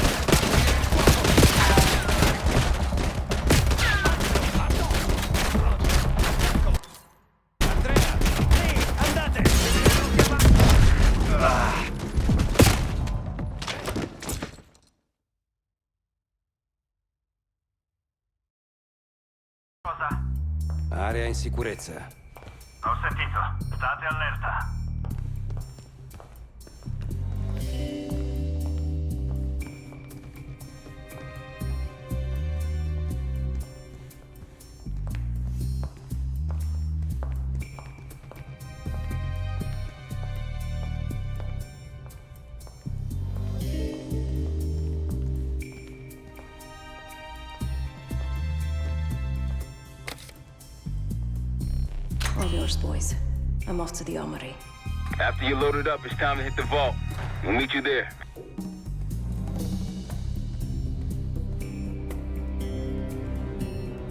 Andrea! Ehi, andate! Cosa? Area in sicurezza. Ho sentito. State allerta. All yours, boys. I'm off to the armory. After you load it up, it's time to hit the vault. We'll meet you there.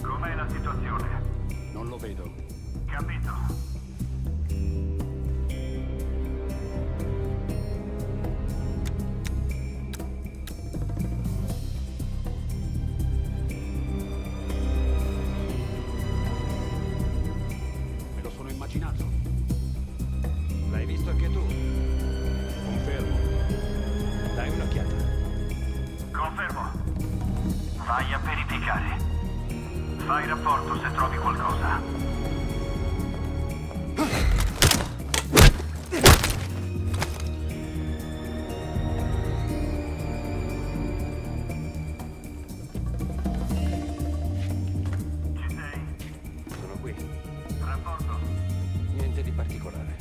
Com'è la situazione? Non lo vedo. Capito. Me lo sono immaginato. L'hai visto anche tu? Confermo. Dai un'occhiata. Confermo. Vai a verificare. Fai rapporto se trovi qualcosa. Ci sei? Sono qui. Rapporto. Niente di particolare.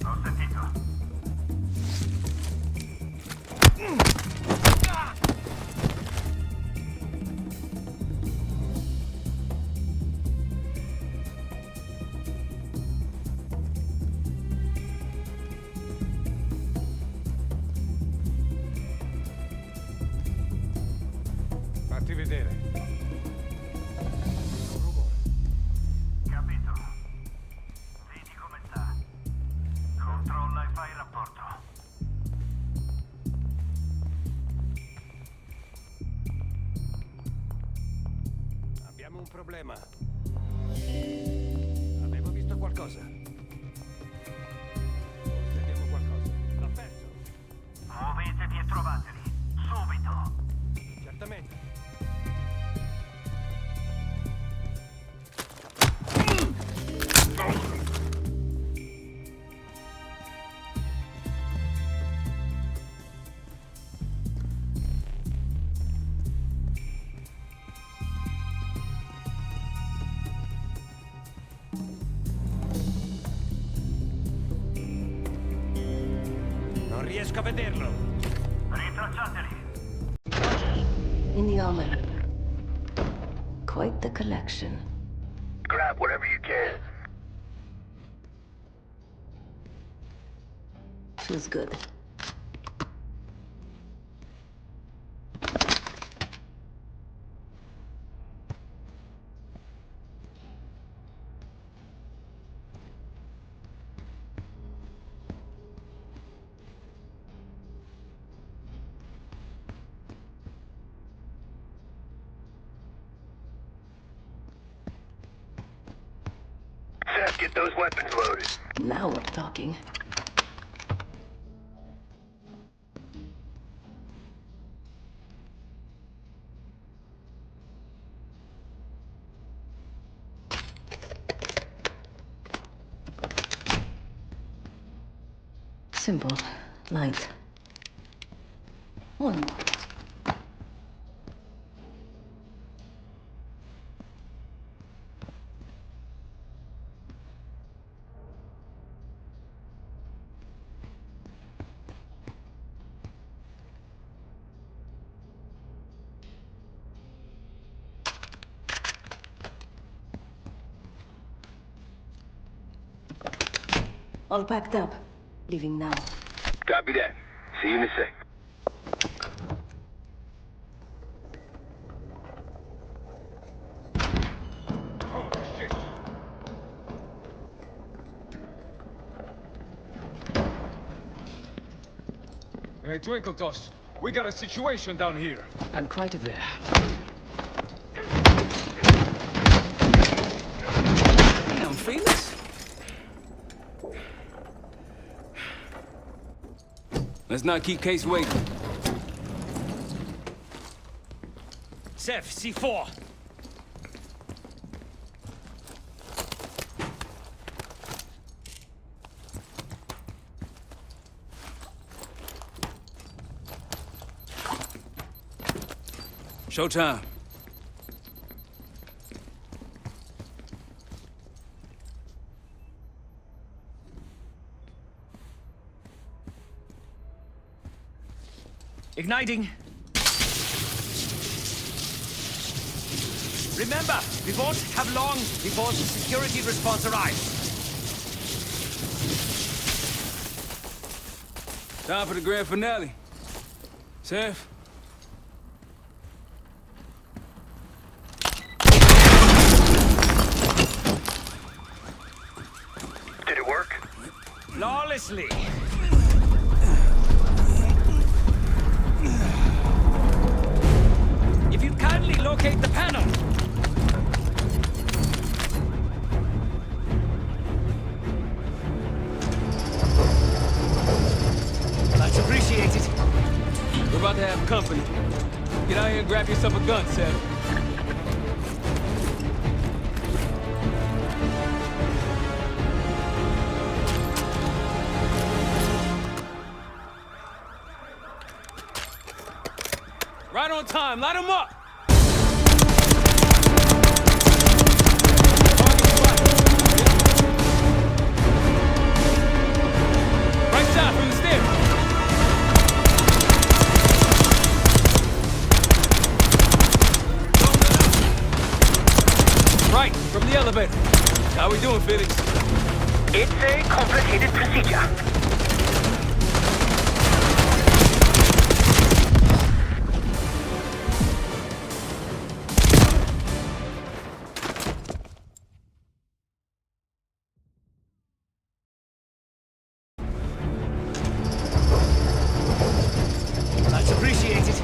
Ho sentito. Fatti vedere. Capito. Vedi come sta. Controlla e fai rapporto. Abbiamo un problema. Avevo visto qualcosa. Forse abbiamo qualcosa. L'ho perso. Muovetevi e trovateli. Subito. Certamente. Non riesco a vederlo. Ritracciateli. In the armory. Quite the collection. Grab whatever you can. Feels good. Seth, get those weapons loaded. Now we're talking. Simple, light. One more. All packed up. Leaving now. Copy that. See you in a sec. Hey, Twinkletos, we got a situation down here. I'm quite aware. Damn, Felix. Let's not keep Case waiting. Seth, C4. Showtime. Igniting. Remember, we won't have long before the security response arrives. Time for the grand finale. Seth? Did it work? Flawlessly. If you'd kindly locate the panel. Much appreciated. We're about to have company. Get out here and grab yourself a gun, Seth. Right on time, light him up! Right side from the stairs. Right, from the elevator. How we doing, Felix? It's a complicated procedure. Much appreciated.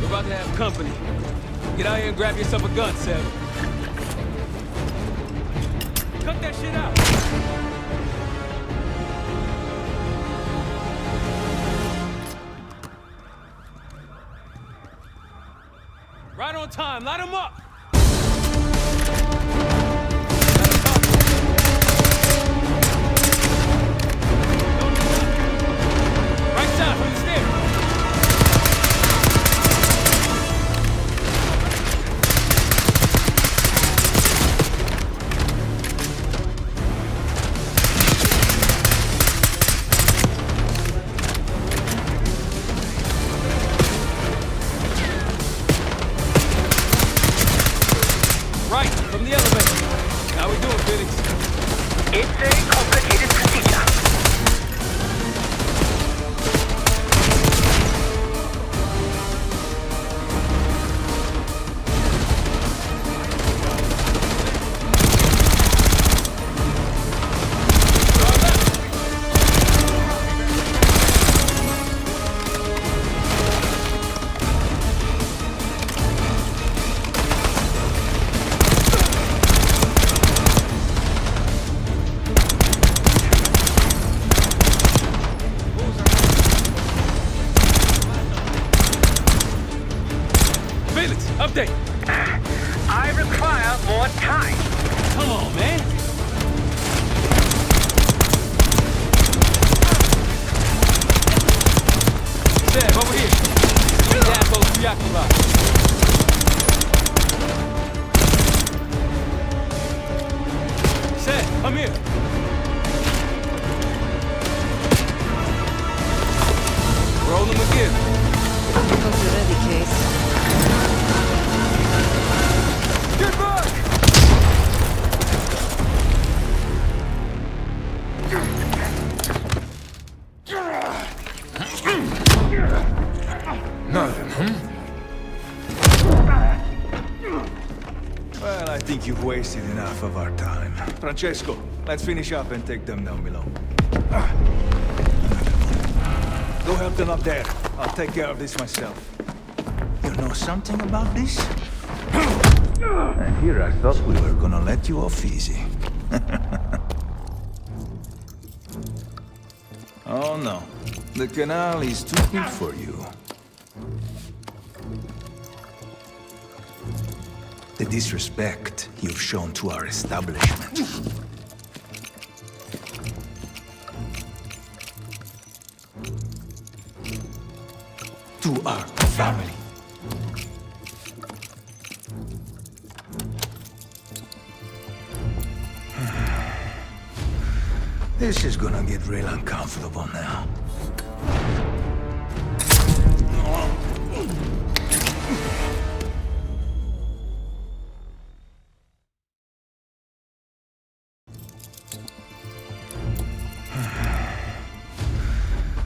We're about to have company. Get out here and grab yourself a gun, Seth. Cut that shit out! Right on time, light him up! Right side from the stairs. Right, from the elevator. How we doing, Felix? It's a complicated procedure. Felix, update. I require more time. Come on, man. Seth, over here. These assholes preoccupied. Seth, come here. Roll them again. Hope you're ready, Case. Get back! Nothing, huh? Well, I think you've wasted enough of our time. Francesco, let's finish up and take them down below. Go help them up there. I'll take care of this myself. You know something about this? And here I thought we were gonna let you off easy. Oh no, the canal is too big for you. The disrespect you've shown to our establishment. To our family. This is gonna get real uncomfortable now.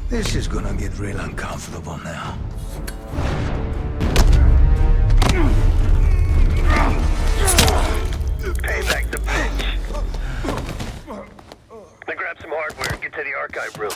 This is gonna get real uncomfortable now. Payback the bitch. Now grab some hardware and get to the archive room.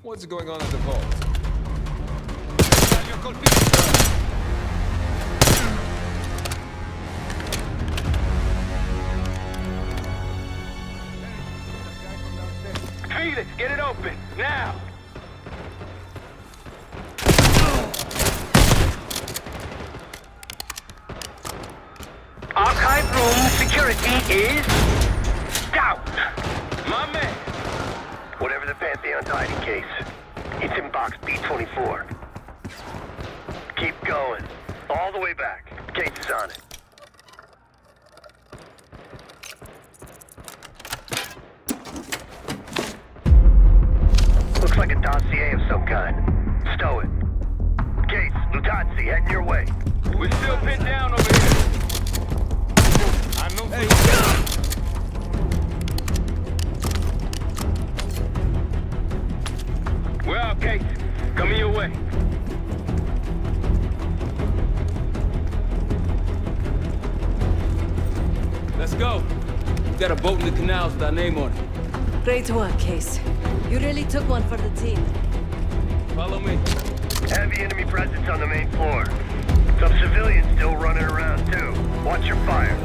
What's going on at the vault? Felix, get it open, now! Archive room security is down! My man! Whatever the Pantheon's hiding case, it's in box B24. Keep going. All the way back. Case is on it. Looks like a dossier of some kind. Stow it. Case, Lutazzi, heading your way. We're still pinned down over here. I know. Hey. We're out, Case. Coming your way. Let's go. We got a boat in the canals with our name on it. Great work, Case. You really took one for the team. Follow me. Heavy enemy presence on the main floor. Some civilians still running around, too. Watch your fire.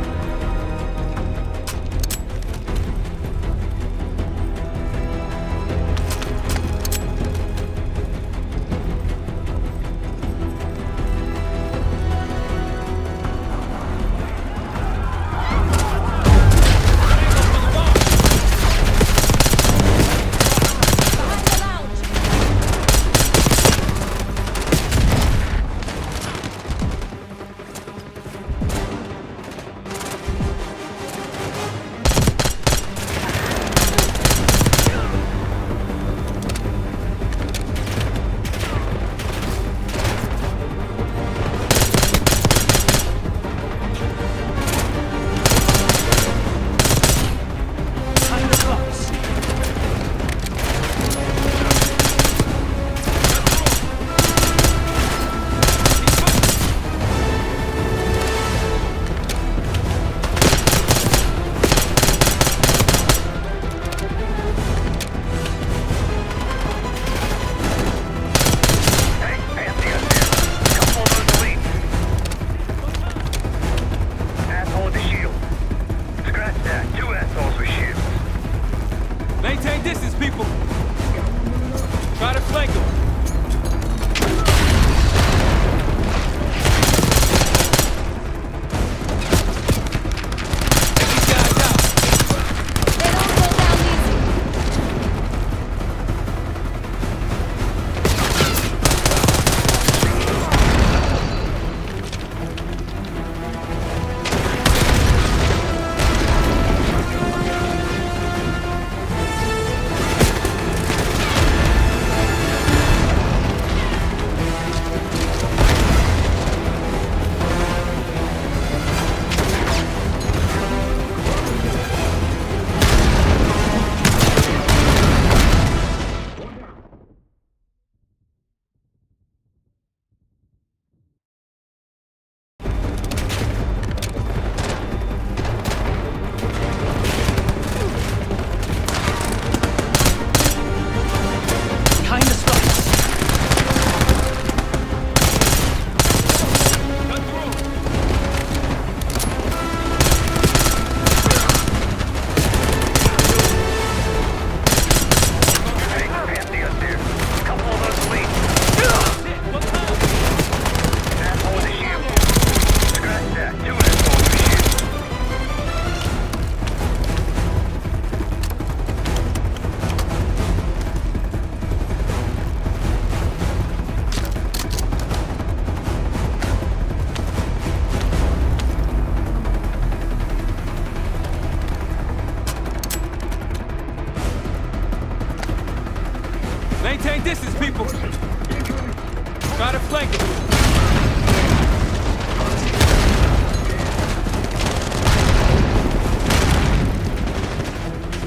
Maintain distance, people! Try to flank it!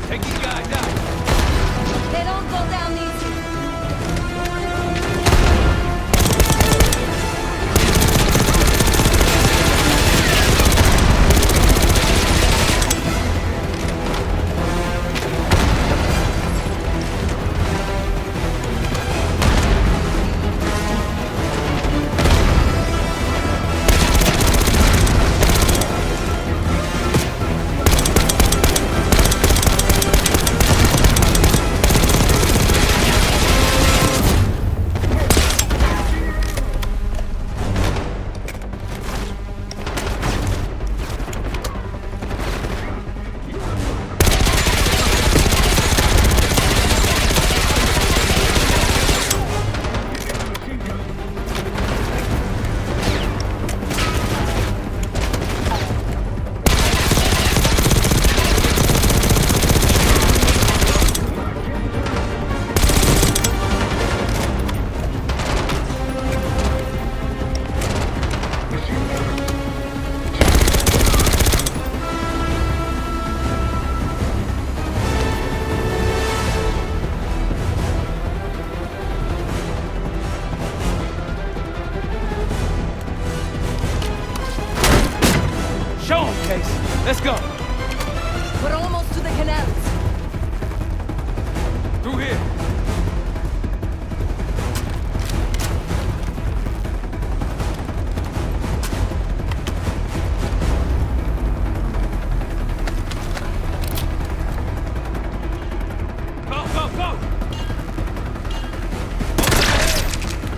Take these guys out! They don't go down easy. Show 'em, Case. Let's go. We're almost to the canals. Through here. Go, go, go!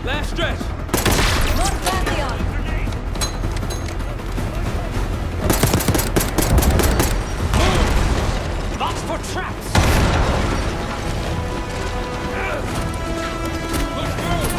Last stretch. More Pantheon. Lots for traps! Push through!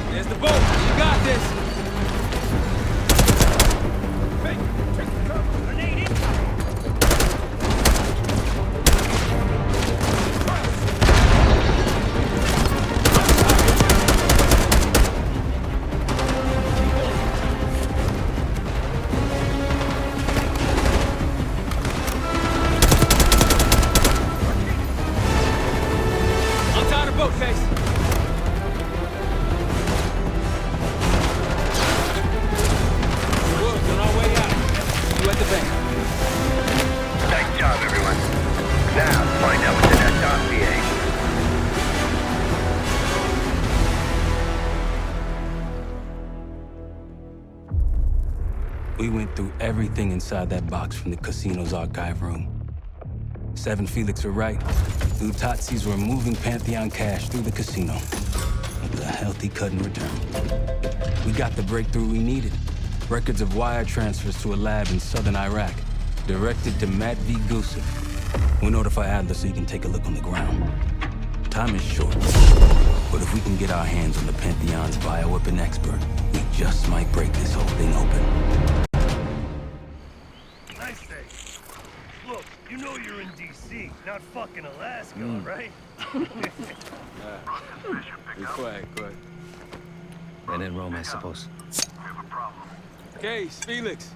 There's the boat. You got this. Hey, take the cover. Grenade incoming. Untie the boat, Case. Woods on our way out. You at the bank. Nice job, everyone. Now, find out what's in that dossier. We went through everything inside that box from the casino's archive room. 7 Felix were right. Lutazis were moving Pantheon cash through the casino with a healthy cut in return. We got the breakthrough we needed. Records of wire transfers to a lab in southern Iraq, directed to Matt V. Gusev. We'll notify Adler so he can take a look on the ground. Time is short, but if we can get our hands on the Pantheon's bioweapon expert, we just might break this whole thing open. Nice day. Look, you know you're in D.C., not fucking Alaska, right? Be quiet, quiet. And in Rome, I suppose. Case, Felix.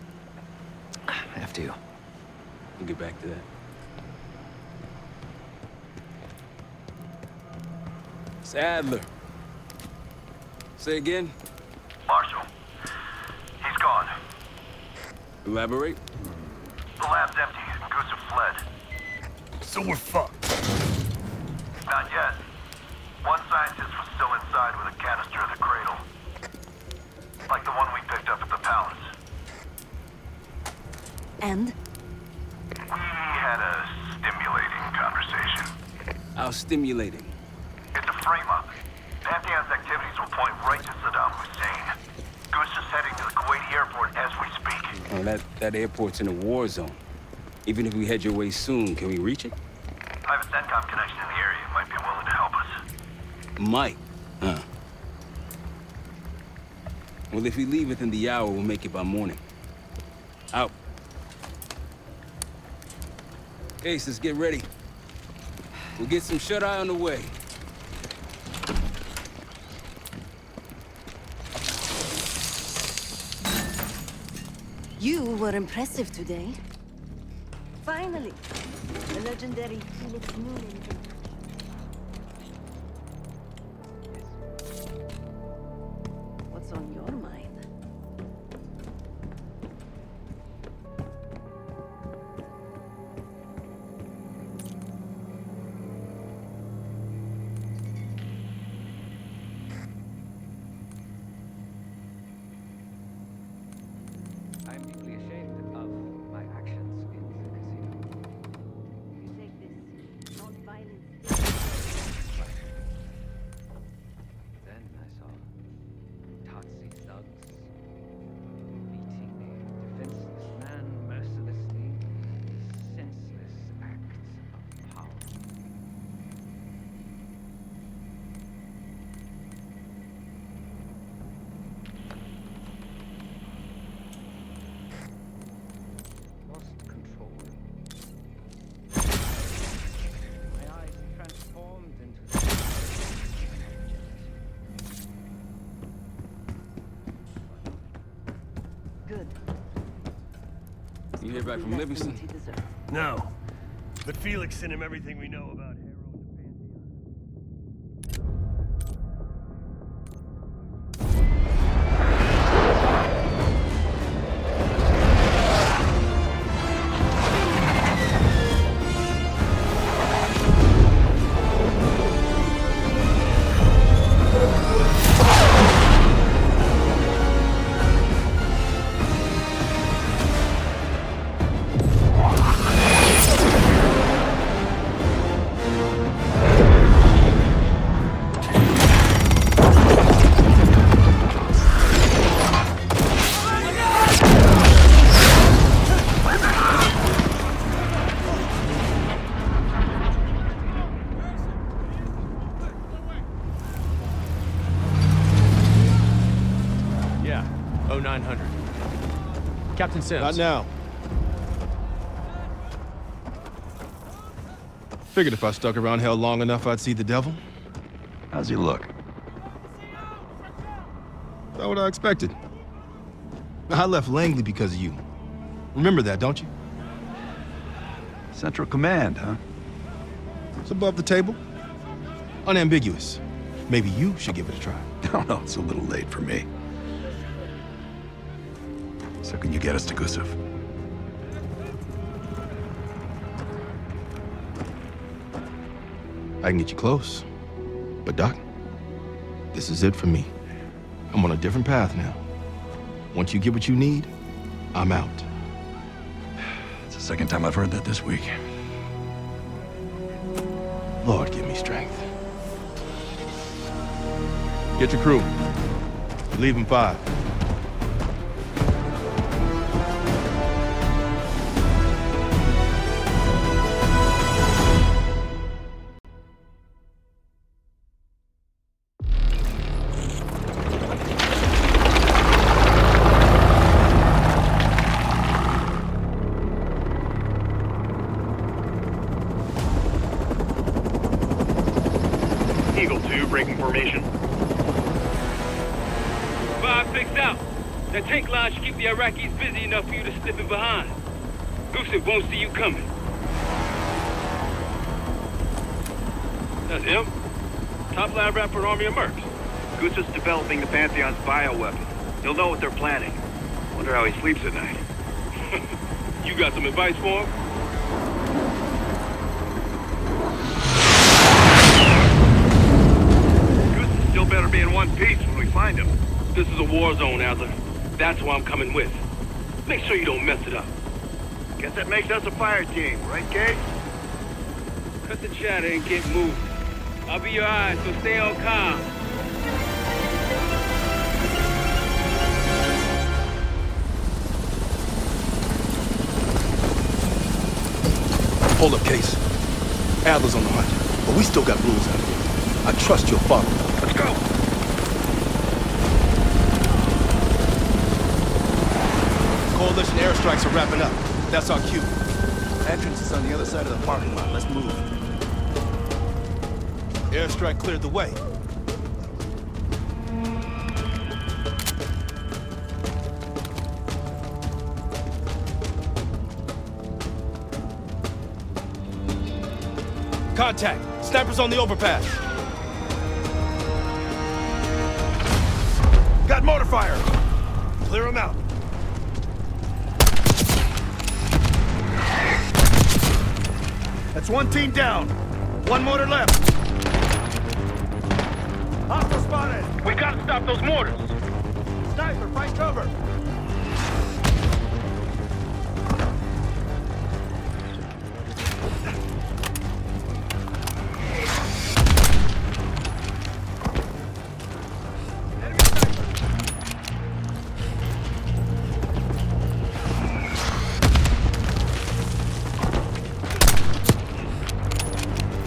After you. We'll get back to that. It's Adler. Say again? Marshal. He's gone. Elaborate? The lab's empty and Gusev fled. So we're fucked. Not yet. One scientist stimulating? It's a frame-up. Pantheon's activities will point right to Saddam Hussein. Goose is heading to the Kuwaiti airport as we speak. Oh, that airport's in a war zone. Even if we head your way soon, can we reach it? I have a CENTCOM connection in the area. Might be willing to help us. Might. Huh. Well, if we leave within the hour, we'll make it by morning. Out. Ace, let's get ready. We'll get some shut-eye on the way. You were impressive today. Finally, the legendary Felix Noonan. What's on your mind? I'm deeply ashamed of my actions in the casino. You take this non-violent. Then I saw Tatsi thugs beating a defenseless man mercilessly. Senseless acts of power. Lost control. My eyes transformed into Good. You hear back from Livingston? No. But Felix sent him everything we know about Harrow and the Pantheon. Yeah, 0900. Captain Sims. Not now. Figured if I stuck around hell long enough, I'd see the devil. How's he look? About what I expected. I left Langley because of you. Remember that, don't you? Central Command, huh? It's above the table. Unambiguous. Maybe you should give it a try. No, no, it's a little late for me. So can you get us to Gusev? I can get you close. But Doc, this is it for me. I'm on a different path now. Once you get what you need, I'm out. It's the second time I've heard that this week. Lord, give me strength. Get your crew. Leave in 5. Eagle 2, breaking formation. 5-6 out. That tank line should keep the Iraqis busy enough for you to slip in behind. Gusev won't see you coming. That's him. Top lab rat for an army of mercs. Gusev's developing the Pantheon's bioweapon. He'll know what they're planning. Wonder how he sleeps at night. You got some advice for him? Gusev's still better be in one piece when we find him. This is a war zone, Adler. That's why I'm coming with. Make sure you don't mess it up. Guess that makes us a fire team, right, Case? Cut the chatter and get moving. I'll be your eyes, so stay on calm. Hold up, Case. Adler's on the hunt, but we still got rules out here. I trust you'll follow. Let's go! Coalition airstrikes are wrapping up. That's our cue. Entrance is on the other side of the parking lot. Let's move. Airstrike cleared the way. Contact! Snipers on the overpass! Got mortar fire! Clear them out. That's one team down. One mortar left. Hostile spotted! We gotta stop those mortars! Sniper, find cover!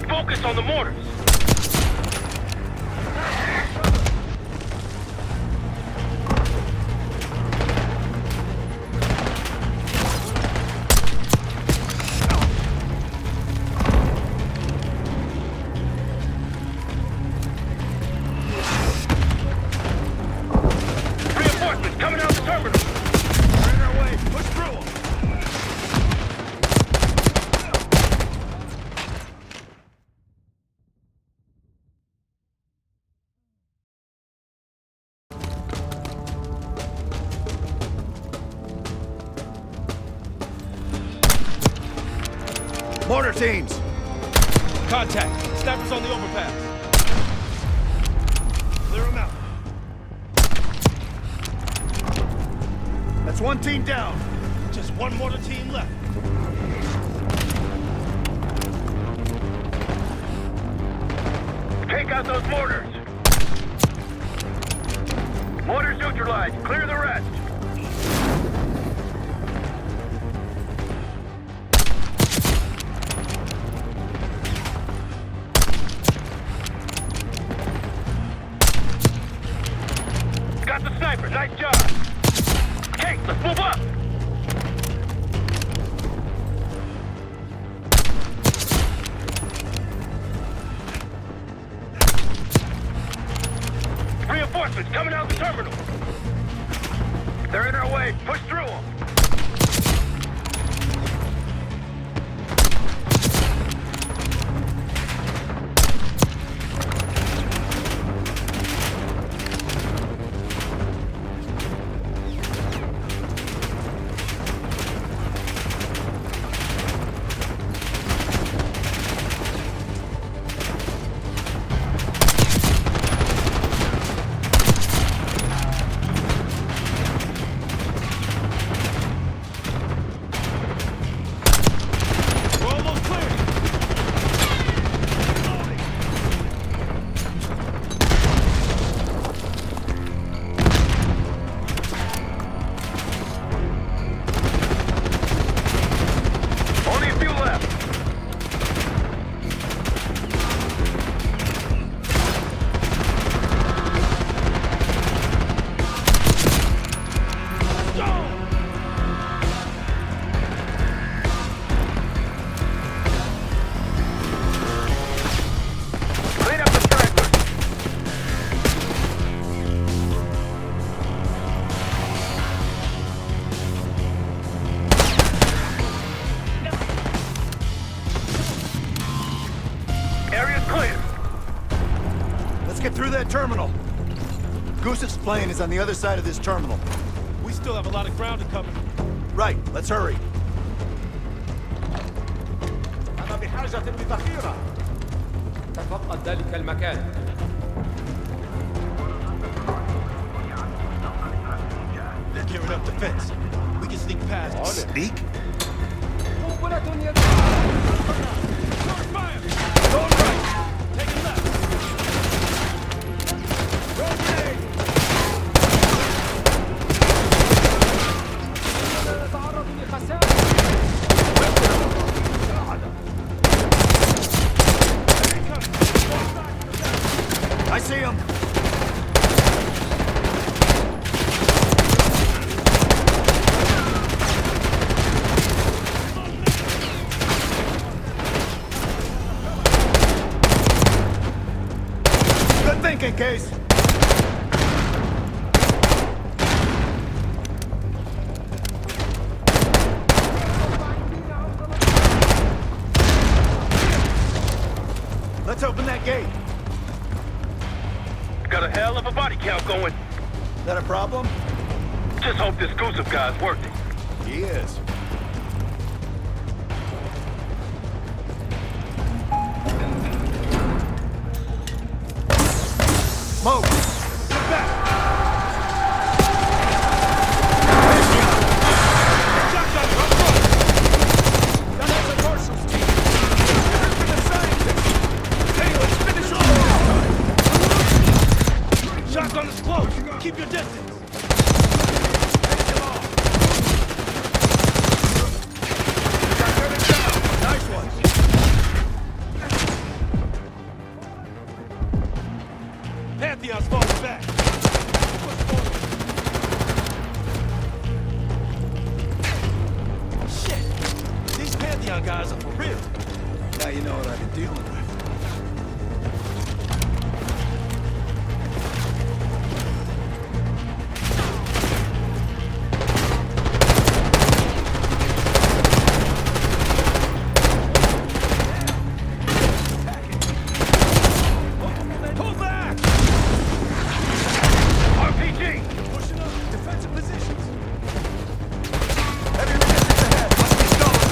Focus on the mortars! Reinforcements coming out the terminal! Right our way, push through them! Mortar teams! Contact! Snipers on the overpass! Clear them out. That's one team down. Just one mortar team left. Take out those mortars! Mortars neutralized. Clear the rest. Got the sniper. Nice job. Okay, let's move up. Reinforcements coming out the terminal. They're in our way. Push through them. Get through that terminal. Gustav's plane is on the other side of this terminal. We still have a lot of ground to cover. Right, let's hurry. أنا بحاجة بذخيرة. تفقد ذلك المكان. They're gearing up the fence. We can sneak past. Sneak? قنبلة يد. Going right. Taking left. I see him! Good thinking, Case! Let's open that gate. Got a hell of a body count going. That a problem? Just hope this Gusev guy's worth it. He is. Smoke! Get back! Shotgun from front! Now that's a Marshall's team. Here's for the scientists. Hey, let's finish off. Shotgun is close. Keep your distance. Finish him off. Shotgun is down. Nice one. Pantheon's falling back. Shit! These Pantheon guys are for real. Now you know what I've been dealing with. Pull back! RPG! Pushing up. Defensive positions. Heavy resistance ahead. Must be stolen.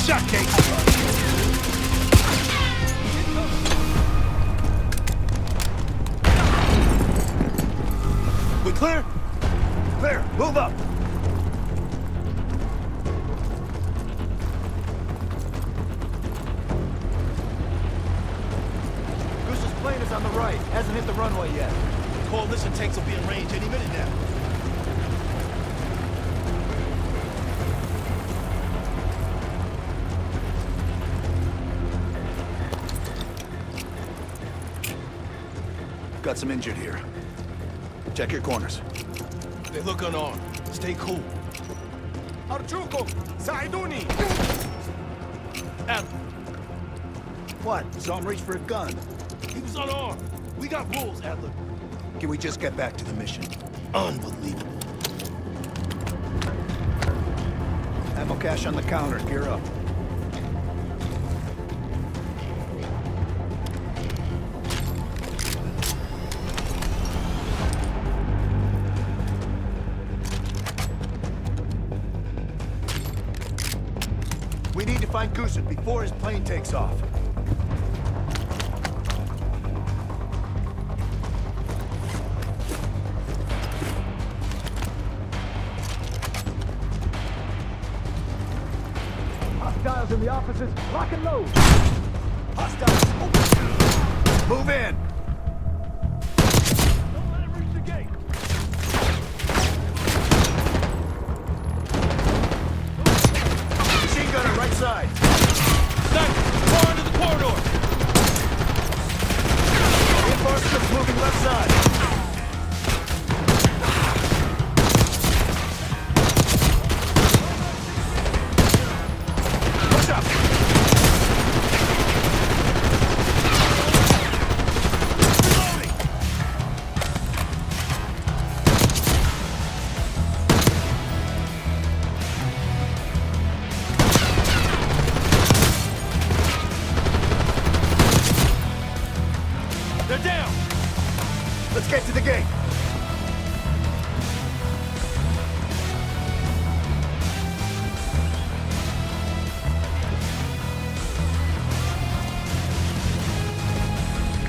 shot, Kate. We clear? Clear. Move up. Goose's plane is on the right. Hasn't hit the runway yet. Coalition tanks will be in range any minute now. Got some injured here. Check your corners. They look unarmed. Stay cool. Archuko! Saiduni! Adam, What? Saw him reach for a gun. he was unarmed. We got rules, Adler. Can we just get back to the mission? Unbelievable. Ammo cache on the counter. Gear up. We need to find Goosen before his plane takes off. Hostiles in the offices. Lock and load. Hostiles! Open. Move in! Don't let him reach the gate. Machine gunner, right side. Sniper, far into the corridor. Reinforcements moving left side. Push up! They're down. Let's get to the gate.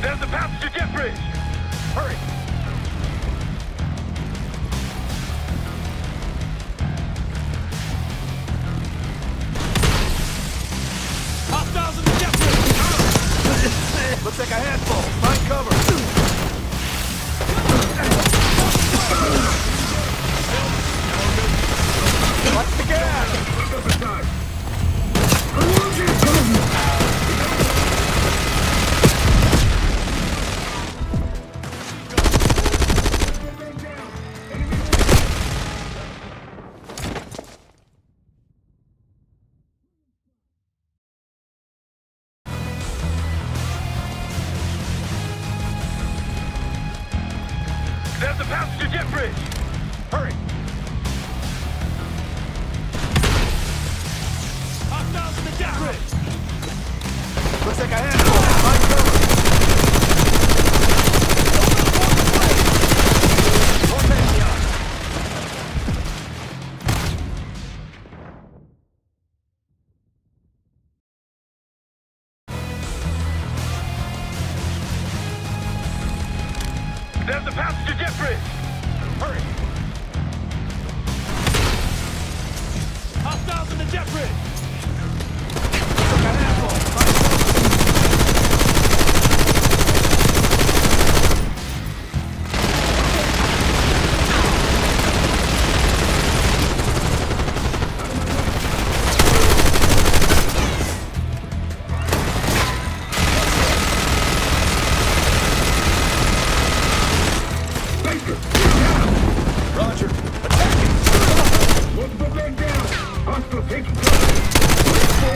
There's the passenger jet bridge. Hurry! Hostiles in the jet bridge. Looks like a handful. Find cover. Watch the gas! There's the passenger jet bridge. Hurry! Hostiles in the jet bridge. Looks like a handful. Find cover. One man beyond. There's the passenger jet bridge. Hurry! Hostiles in the jet bridge. Looks like a handful. Find cover. Roger. Attacking! Multiple men down. Hostile taking cover.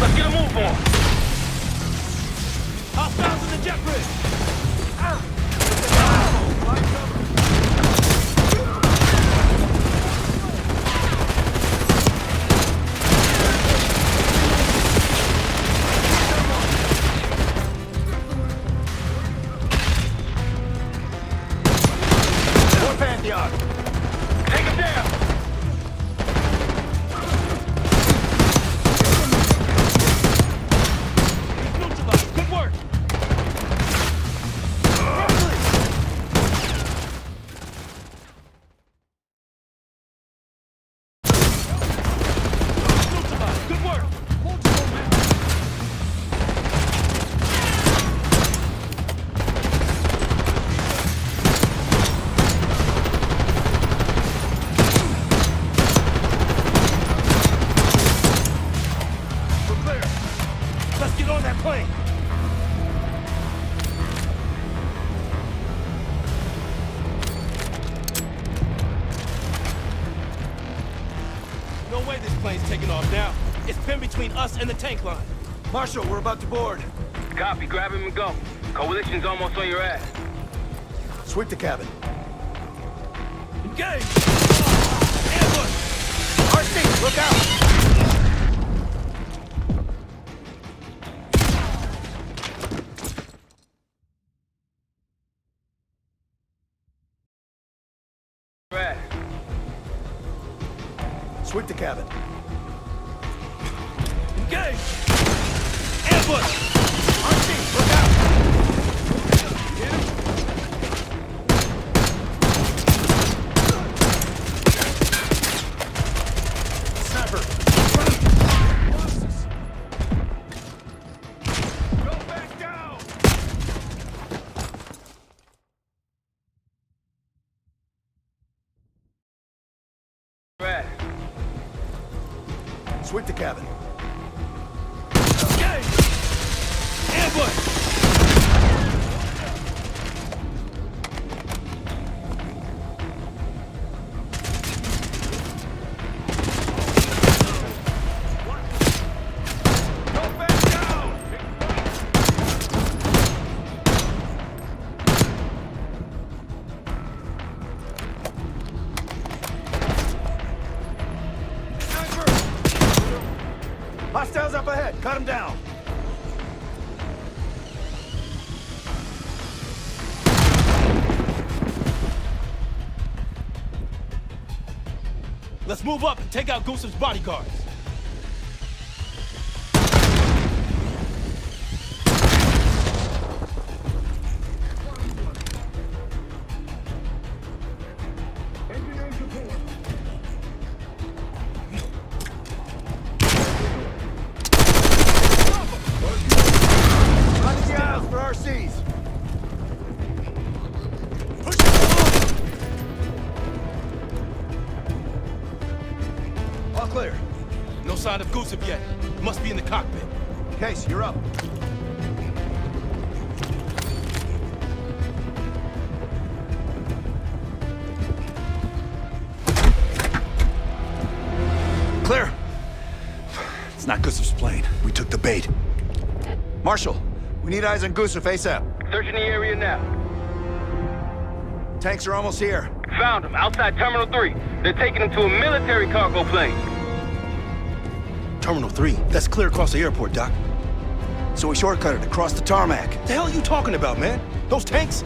Let's get a move on. Hostiles in the jet bridge! More Pantheon! Take him down! Neutralized. Good work! Neutralized. Good work! We're clear. Let's get on that plane. No way this plane's taking off now. It's pinned between us and the tank line. Marshal, we're about to board. Copy, grab him and go. Coalition's almost on your ass. Sweep the cabin. Engage! Ambush! RC, look out! Your ass. Sweep the cabin. Engage! Ambush! RC, look out! Sniper! Go back down! Your ass. Sweep the cabin. Engage! Ambush! Go back down! Hostiles up ahead. Cut them down. Let's move up and take out Goosev's bodyguards. Run the aisles for RCs. All clear. No sign of Gusev yet. Must be in the cockpit. Case, you're up. Clear. It's not Gusev's plane. We took the bait. Marshal, we need eyes on Gusev ASAP. Searching the area now. Tanks are almost here. Found him, outside Terminal 3. They're taking him to a military cargo plane. Terminal 3? That's clear across the airport, Doc. So we shortcutted across the tarmac. The hell are you talking about, man? Those tanks?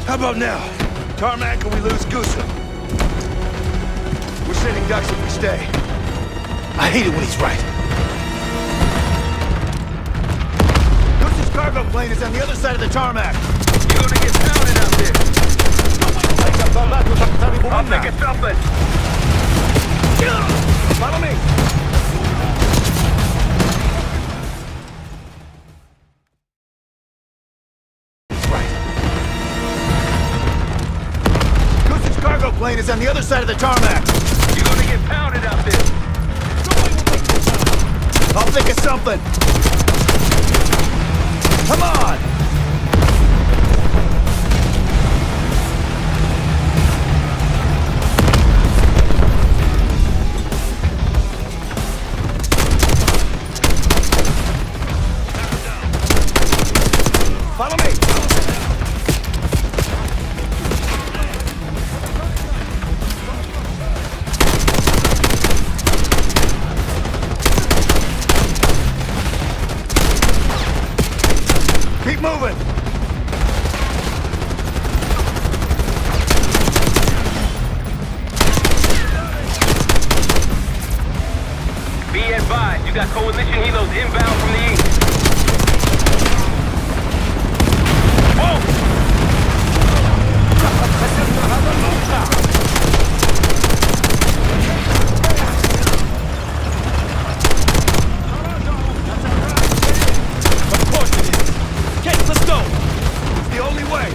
How about now? Tarmac or we lose Gusev? We're sitting ducks if we stay. I hate it when he's right. Gusev's cargo plane is on the other side of the tarmac. You're gonna get pounded out there. I'll make it something. Follow me. Gusev's cargo plane is on the other side of the tarmac. You're gonna get pounded out there. I'll think of something. Come on! got coalition helos inbound from the east. Whoa! Of course it is. Kate, let's go. It's the only way.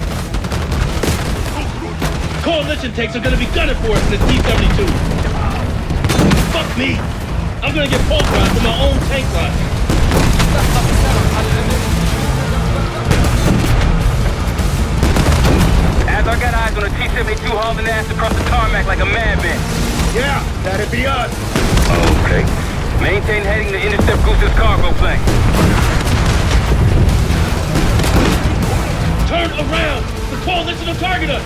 Coalition tanks are gonna be gunning for us in the T-72. Fuck me! I'm gonna get pulverized in my own tank line. As I got eyes on a T-72 hauling ass across the tarmac like a madman. Yeah, that'd be us. Okay. Maintain heading to intercept Goose's cargo plane. Turn around! The coalition will target us!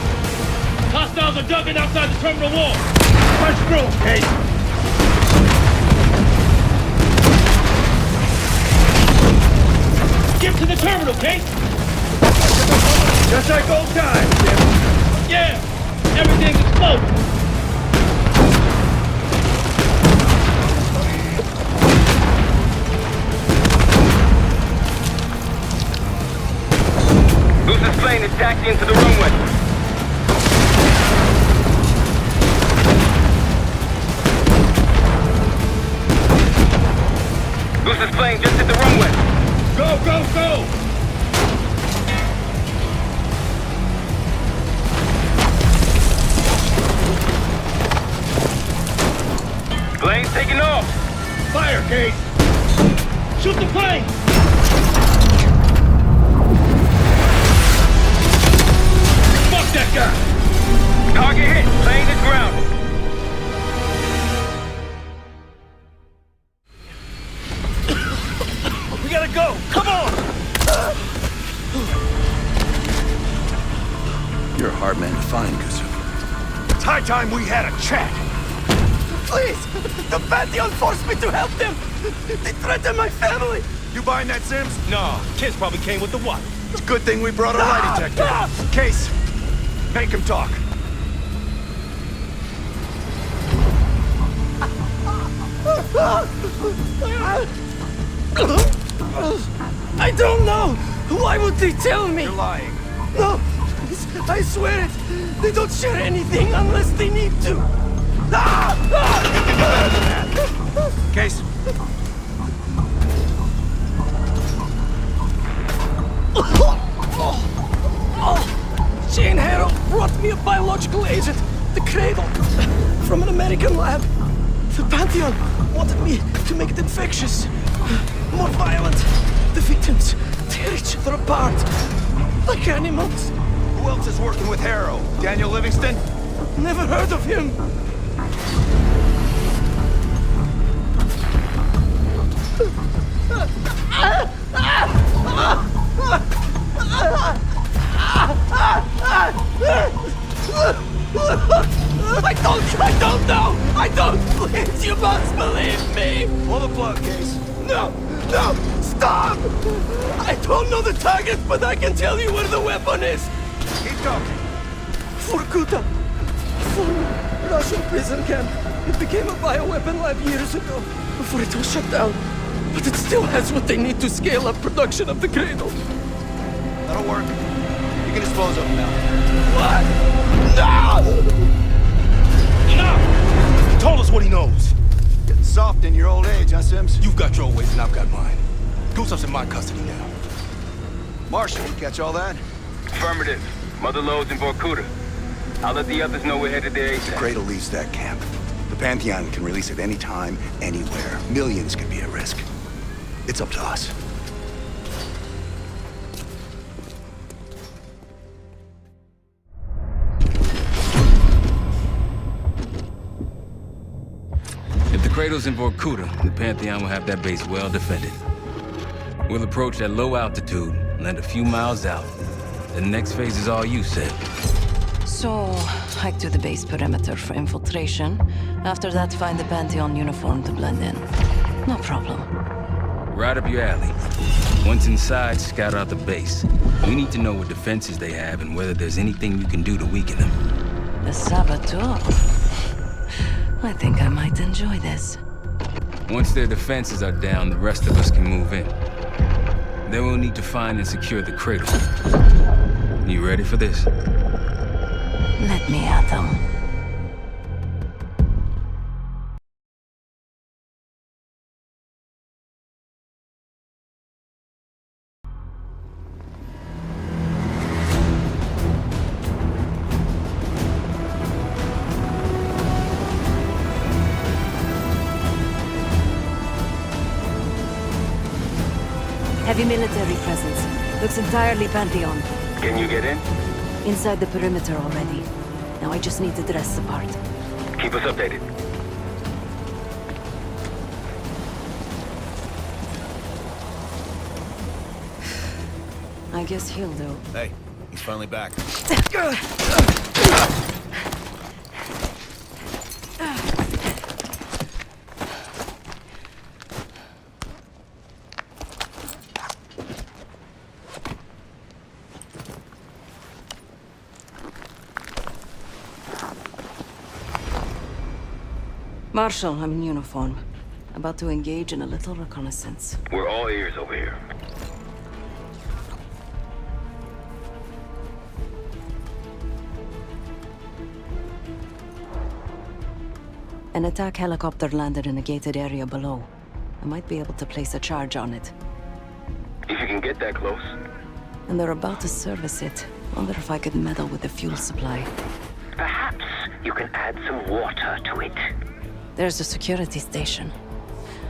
Hostiles are ducking outside the terminal wall! Punch through, Kate. Get to the terminal, Kate! Just like old times, Jim. Yeah! Everything's exploding! Goose's plane is taxiing to the runway. Goose's plane just hit the runway. Go, go, go! Plane's taking off. Fire, Kate! Shoot the plane! Fuck that guy! Target hit. Plane is grounded. We gotta go! Come on! You're a hard man to find, Gusu. It's high time we had a chat. Please! The Pantheon forced me to help them! They threatened my family! You buying that, Sims? Nah, kids probably came with the what? It's a good thing we brought a lie detector. Case, make him talk. I don't know! Why would they tell me? You're lying. No! I swear it! They don't share anything unless they need to! Case. Jane Harrow brought me a biological agent, the Cradle, from an American lab. The Pantheon wanted me to make it infectious, more violent. The victims tear each other apart, like animals. Who else is working with Harrow? Daniel Livingston? Never heard of him. I don't know! I don't! Please, you must believe me! Pull the plug, Case. No! No! Stop! I don't know the target, but I can tell you where the weapon is! Keep talking. Vorkuta. Former Russian prison camp. It became a bioweapon lab years ago, before it was shut down. But it still has what they need to scale up production of the Cradle. That'll work. You can dispose of him now. What? No! Enough! He told us what he knows. Getting soft in your old age, huh, Sims? You've got your ways and I've got mine. Gusev's in my custody now. Marshall, you catch all that? Affirmative. Mother loads in Vorkuta. I'll let the others know we're headed there ASAP. The Cradle leaves that camp. The Pantheon can release it any time, anywhere. Millions can be at risk. It's up to us. If the Cradle's in Vorkuta, the Pantheon will have that base well defended. We'll approach at low altitude, land a few miles out. The next phase is all you, Sid. So, hike to the base perimeter for infiltration. After that, find the Pantheon uniform to blend in. No problem. Right up your alley. Once inside, scout out the base. We need to know what defenses they have and whether there's anything you can do to weaken them. The Saboteur. I think I might enjoy this. Once their defenses are down, the rest of us can move in. Then we'll need to find and secure the cradle. You ready for this? Let me at them. Heavy military presence. Looks entirely Pantheon. Can you get in? Inside the perimeter already. Now I just need to dress the part. Keep us updated. I guess he'll do. Hey, he's finally back. Marshal, I'm in uniform. About to engage in a little reconnaissance. We're all ears over here. An attack helicopter landed in a gated area below. I might be able to place a charge on it. If you can get that close. And they're about to service it. Wonder if I could meddle with the fuel supply. Perhaps you can add some water to it. There's a security station.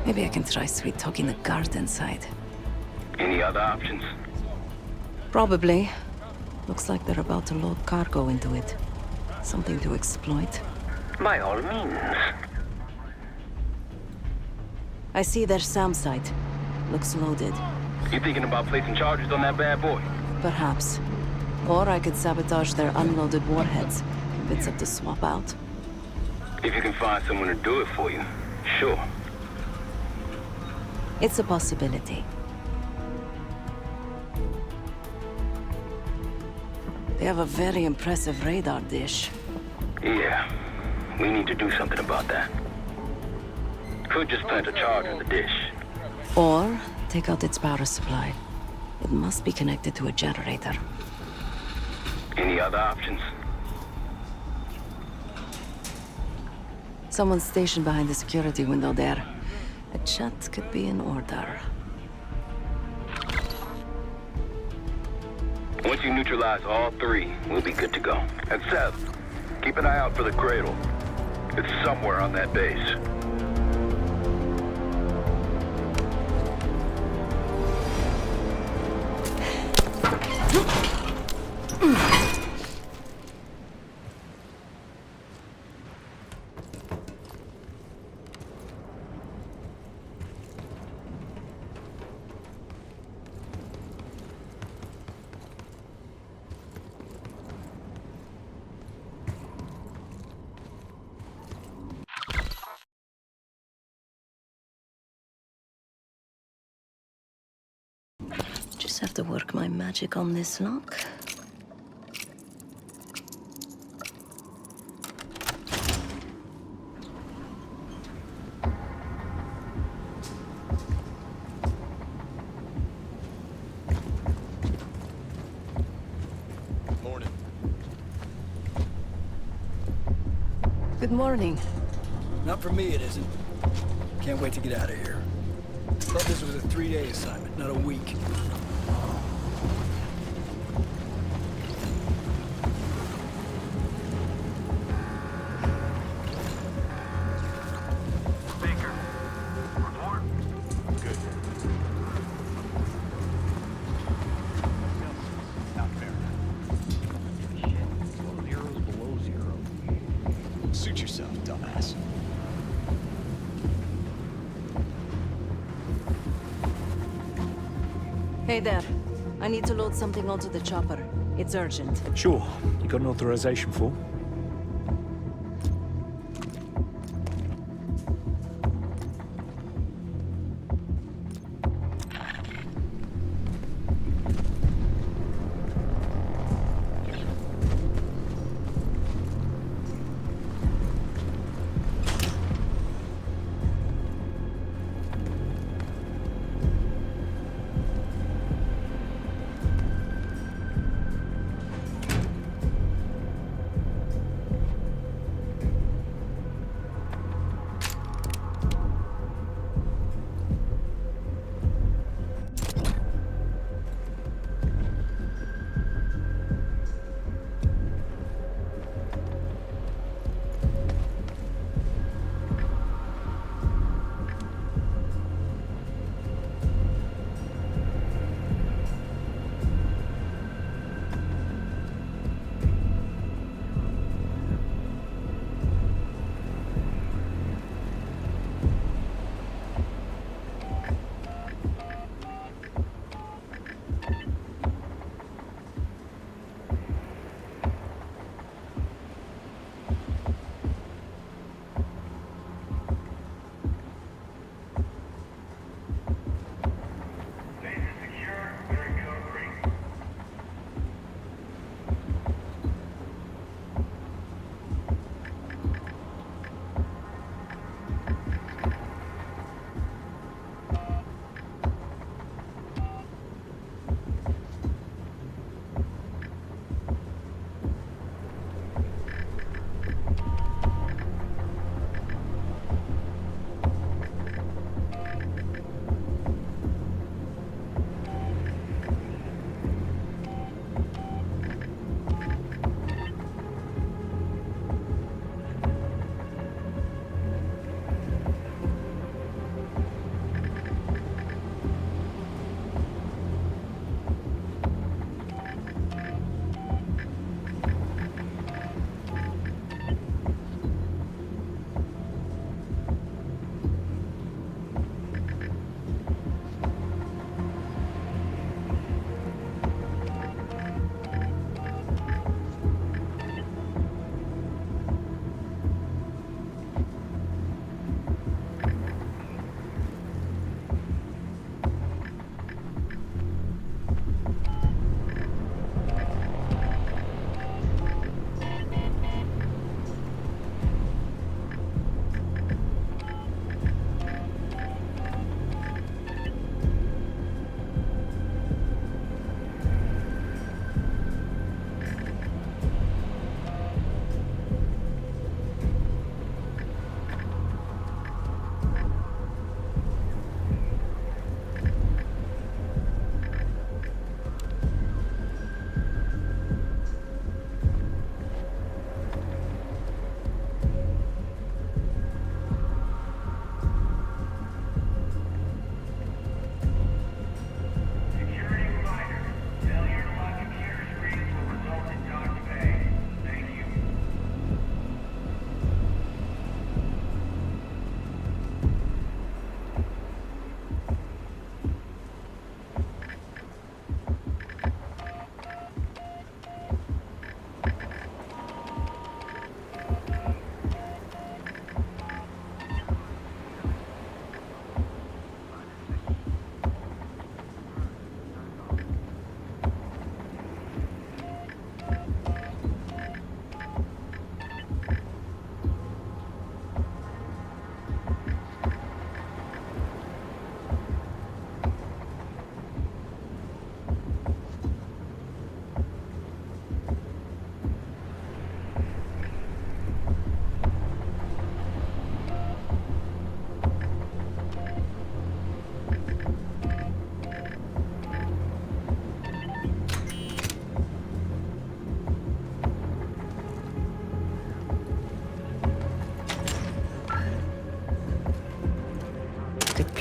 Maybe I can try sweet-talking the guard inside. Any other options? Probably. Looks like they're about to load cargo into it. Something to exploit. By all means. I see their SAM site. Looks loaded. You thinking about placing charges on that bad boy? Perhaps. Or I could sabotage their unloaded warheads. Convince them to swap out. If you can find someone to do it for you, sure. It's a possibility. They have a very impressive radar dish. Yeah, we need to do something about that. Could just plant a charge on the dish. Or take out its power supply. It must be connected to a generator. Any other options? Someone's stationed behind the security window there. A chat could be in order. Once you neutralize all three, we'll be good to go. And Seth, keep an eye out for the cradle. It's somewhere on that base. Just have to work my magic on this lock. Morning. Good morning. Not for me, it isn't. Can't wait to get out of here. Thought this was a 3-day assignment, not a week. Baker, report? Good. Not fair. Shit. 12 zeros below zero. Suit yourself, dumbass. Hey there. I need to load something onto the chopper. It's urgent. Sure. You got an authorization for?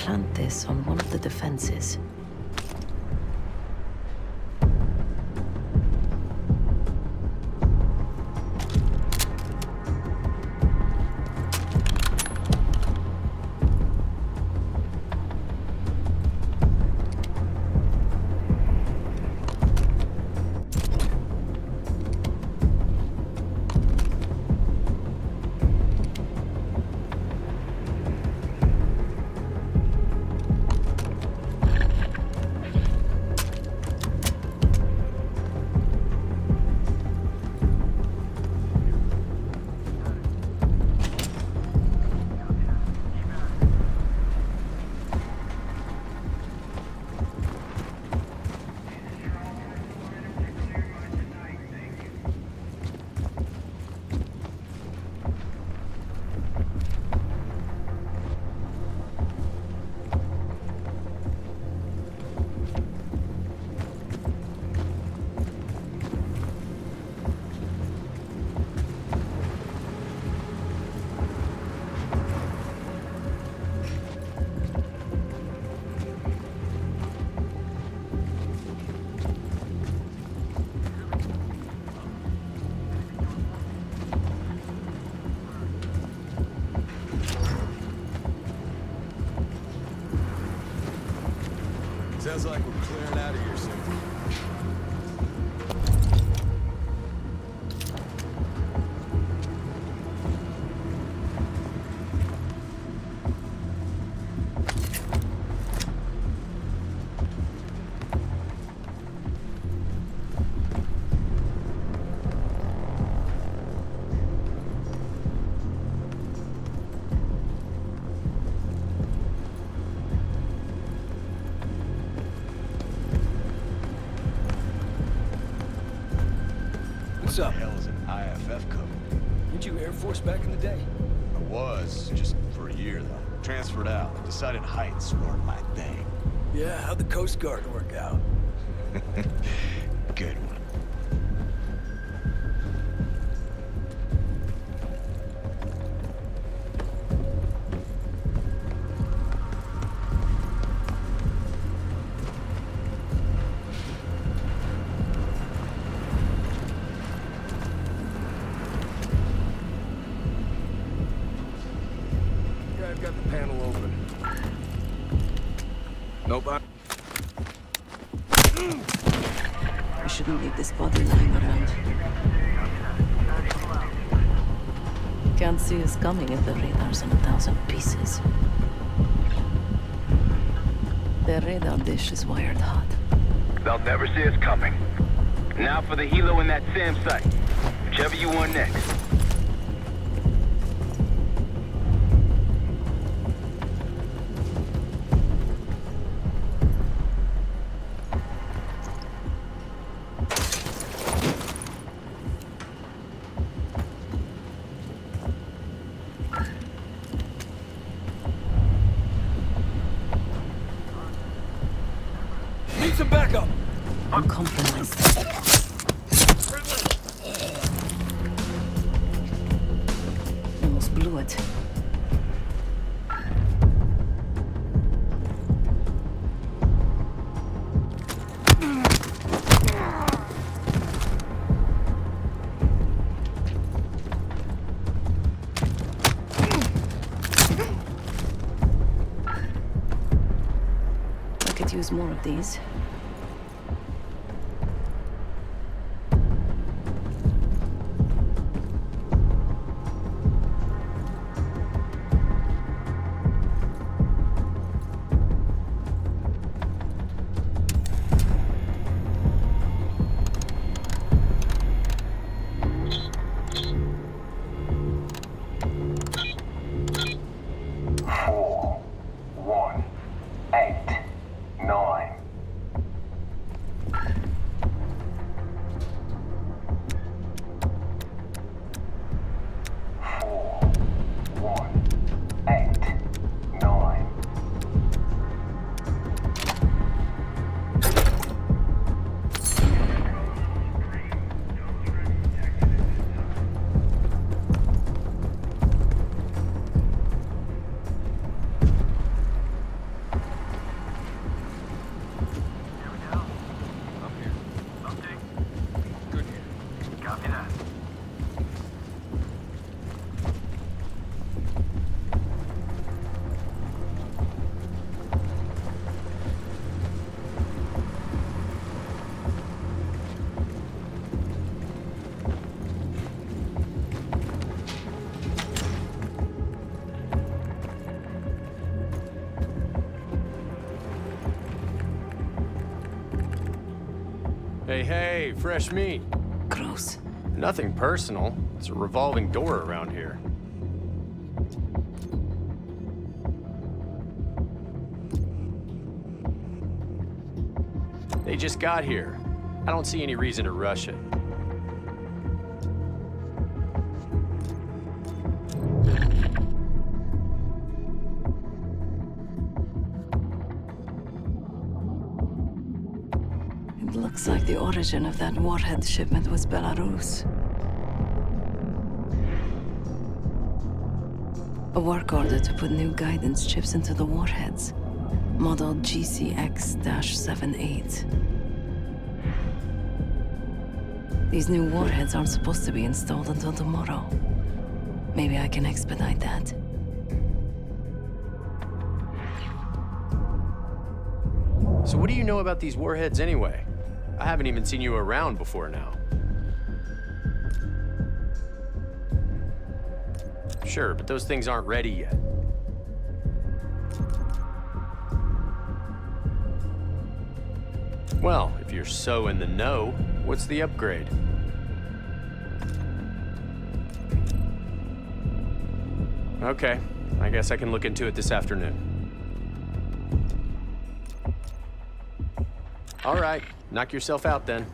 plant this on one of the defenses. Sounds like we're clearing out of here soon. What's up? What the hell is an IFF code? Weren't you Air Force back in the day? I was, just for a year though. Transferred out. Decided heights weren't my thing. Yeah, how'd the Coast Guard work out? Good one. I've got the panel open. Nobody. We shouldn't leave this body lying around. Can't see us coming if the radar's in 1,000 pieces. Their radar dish is wired hot. They'll never see us coming. Now for the helo in that SAM site. Whichever you want next. Need some backup! I'm compromised. Almost blew it. I could use more of these. Hey, fresh meat. Gross. Nothing personal. It's a revolving door around here. They just got here. I don't see any reason to rush it. It looks like the origin of that warhead shipment was Belarus. A work order to put new guidance chips into the warheads. Model GCX-78. These new warheads aren't supposed to be installed until tomorrow. Maybe I can expedite that. So what do you know about these warheads anyway? I haven't even seen you around before now. Sure, but those things aren't ready yet. Well, if you're so in the know, what's the upgrade? Okay, I guess I can look into it this afternoon. All right, knock yourself out then.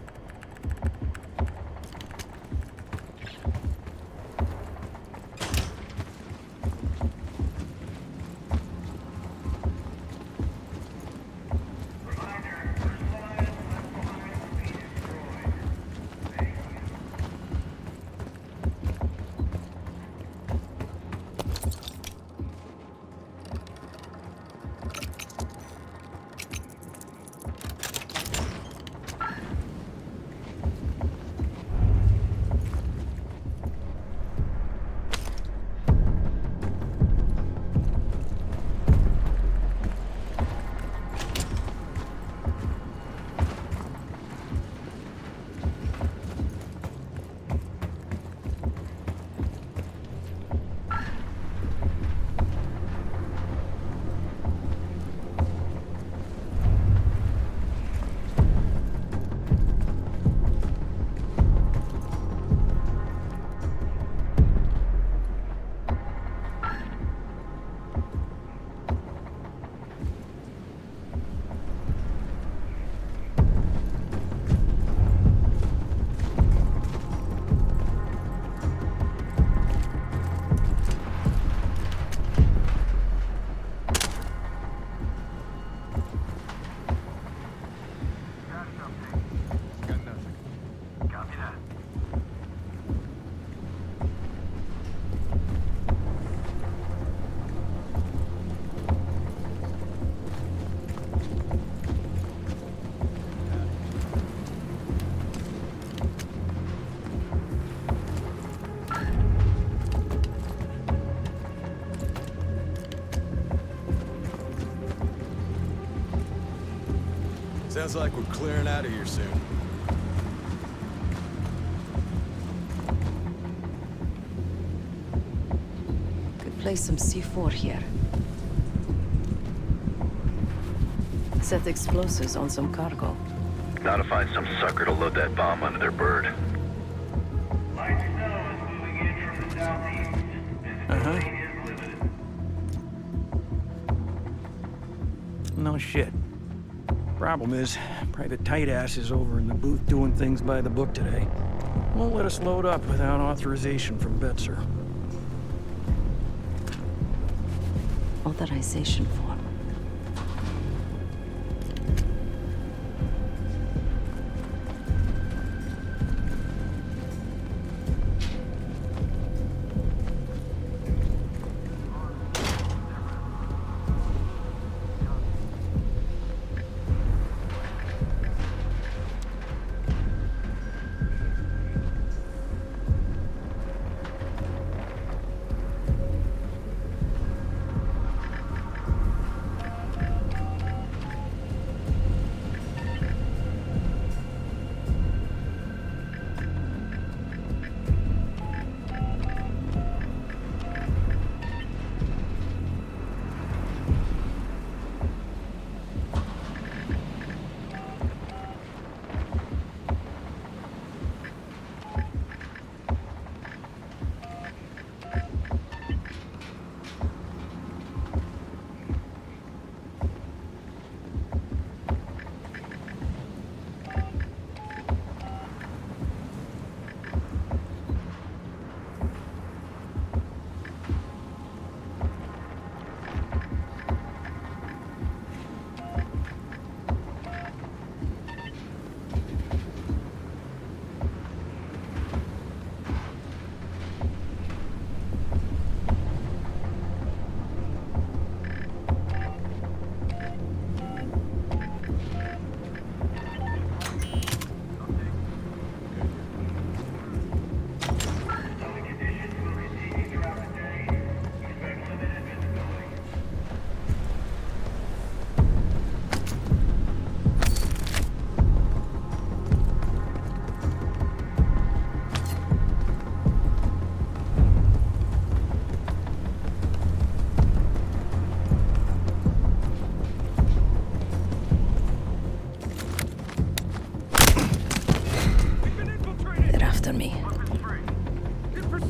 Sounds like we're clearing out of here soon. Could place some C4 here. Set explosives on some cargo. Now to find some sucker to load that bomb onto their bird. No shit. Problem is, Private Tight Ass is over in the booth doing things by the book today. Won't let us load up without authorization from Betzer. Authorization form.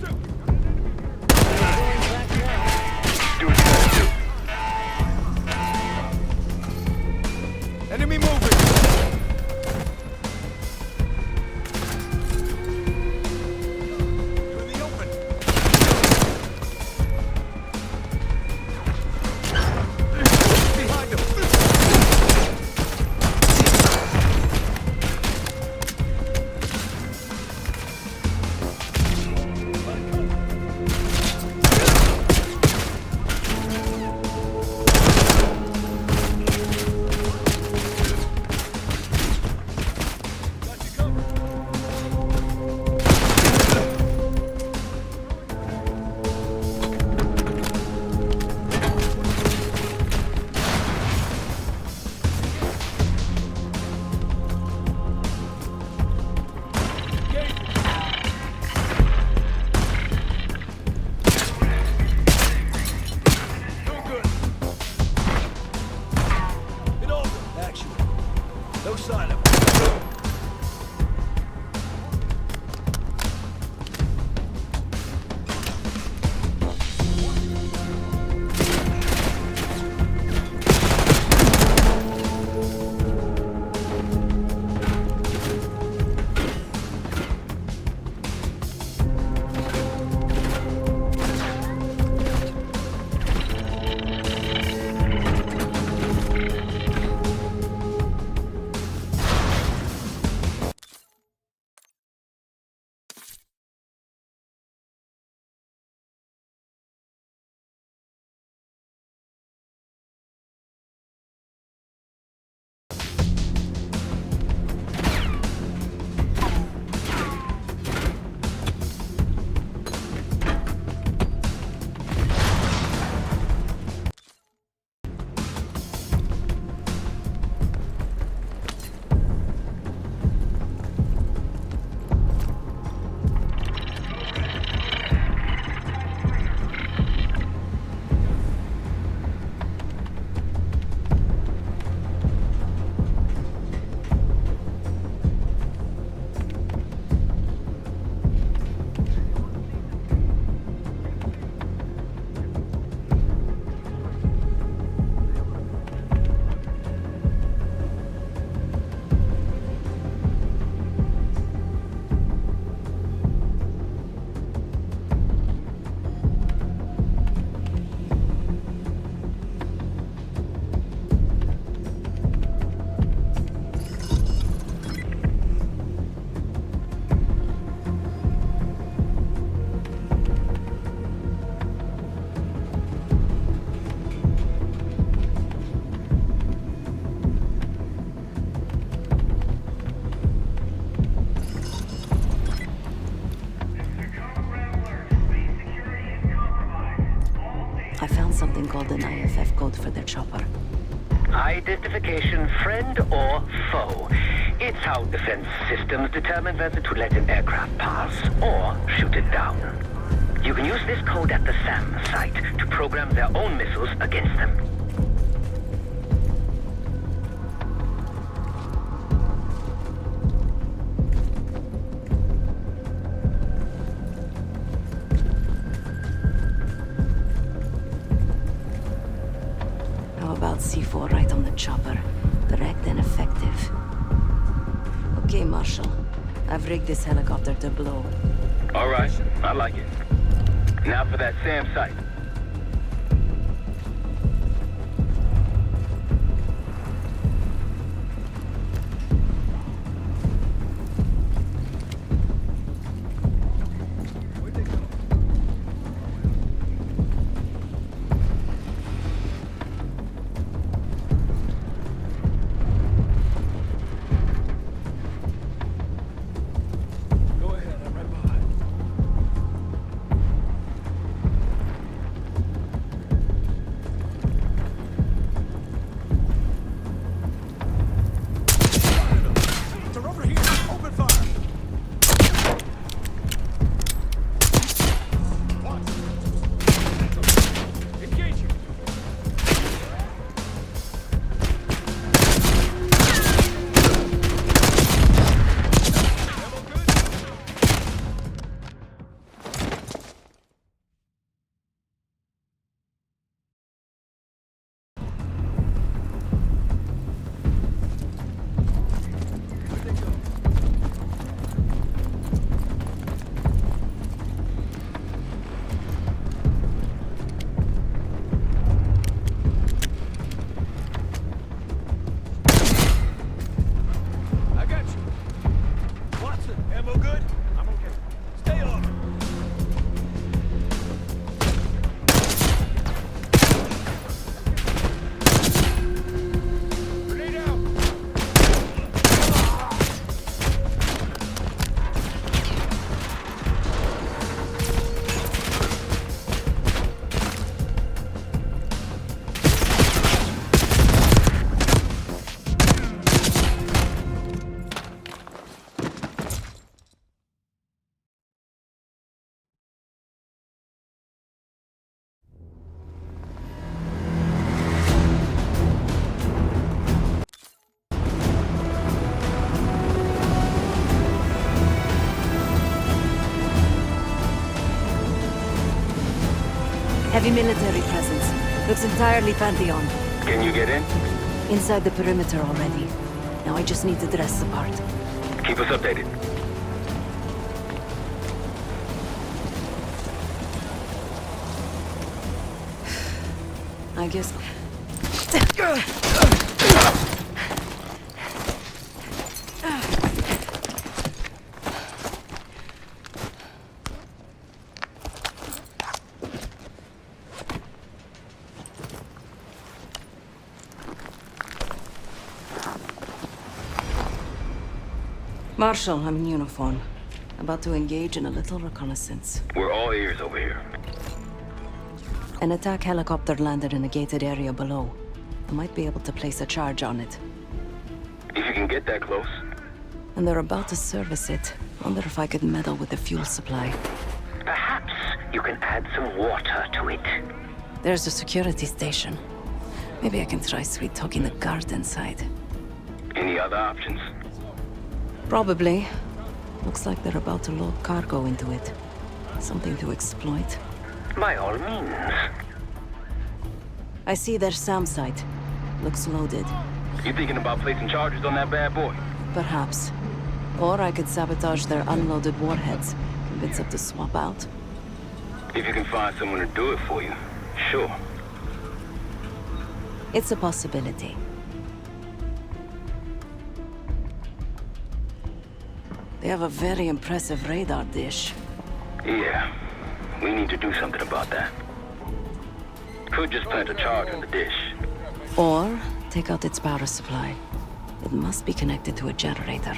Do what you gotta do. Enemy moving! You're in the open! Behind him! No sign of I found something called an IFF code for their chopper. Identification, friend or foe. It's how defense systems determine whether to let an aircraft pass or shoot it down. You can use this code at the SAM site to program their own missiles against them. How about C4 right on the chopper? Direct and effective. Okay, Marshal. I've rigged this helicopter to blow. All right, I like it. Now for that SAM site. Heavy military presence. Looks entirely Pantheon. Can you get in? Inside the perimeter already. Now I just need to dress the part. Keep us updated. I guess... Marshal, I'm in uniform. About to engage in a little reconnaissance. We're all ears over here. An attack helicopter landed in a gated area below. I might be able to place a charge on it. If you can get that close. And they're about to service it. Wonder if I could meddle with the fuel supply. Perhaps you can add some water to it. There's a security station. Maybe I can try sweet-talking the guard inside. Any other options? Probably. Looks like they're about to load cargo into it. Something to exploit. By all means. I see their SAM site. Looks loaded. You thinking about placing charges on that bad boy? Perhaps. Or I could sabotage their unloaded warheads. Convince them to swap out. If you can find someone to do it for you, sure. It's a possibility. They have a very impressive radar dish. Yeah, we need to do something about that. Could just plant a charge on the dish. Or take out its power supply. It must be connected to a generator.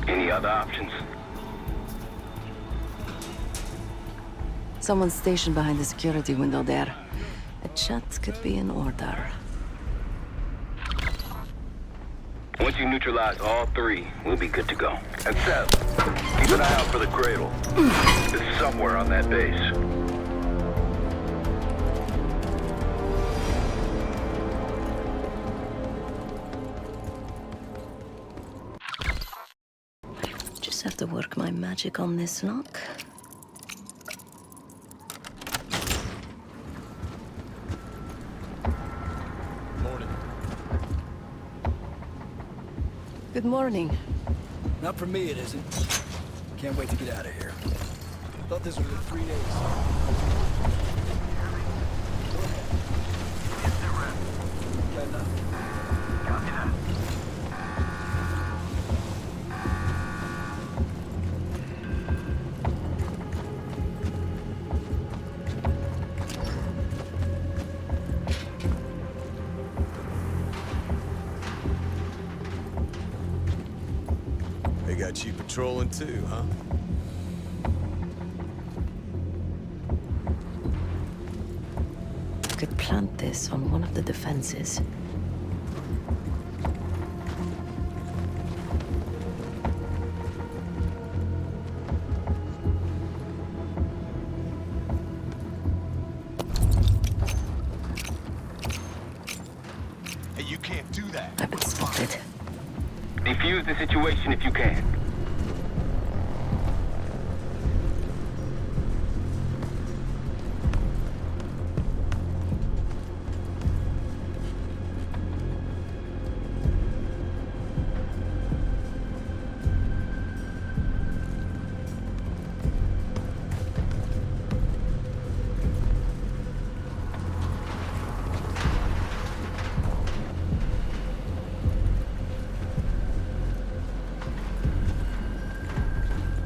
Any other options? Someone's stationed behind the security window there. A chat could be in order. Once you neutralize all three, we'll be good to go. And Seth, keep an eye out for the cradle. It's somewhere on that base. Just have to work my magic on this lock. Good morning. Not for me, it isn't. Can't wait to get out of here. Thought this would be 3 days. They got you patrolling too, huh? Could plant this on one of the defenses. Hey, you can't do that. I've been spotted. Defuse the situation if you can.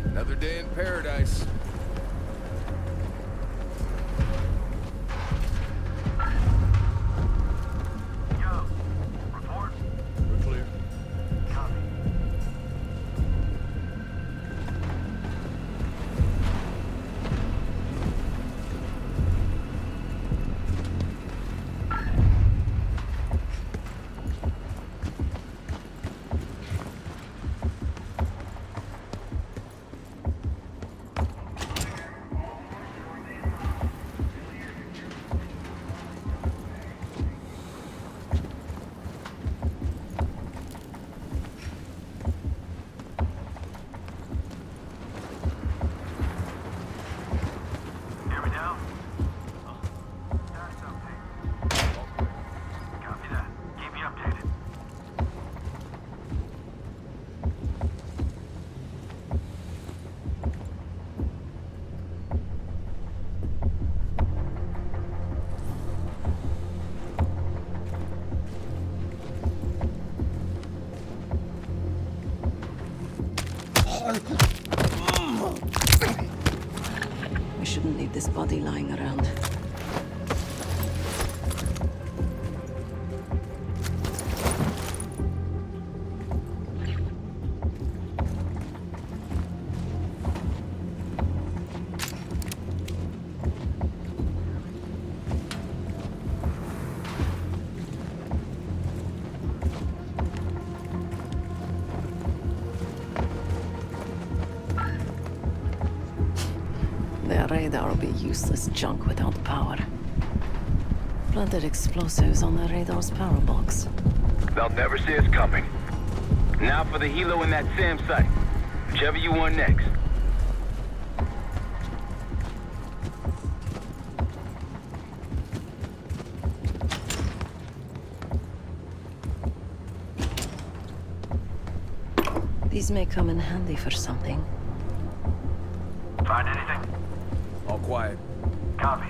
Another day in paradise. Yo, report. We're clear. Copy. shouldn't leave this body lying around. Their radar will be useless junk without power. Planted explosives on the radar's power box. They'll never see us coming. Now for the helo in that SAM site. Whichever you want next. These may come in handy for something. Find anything? All quiet. Copy.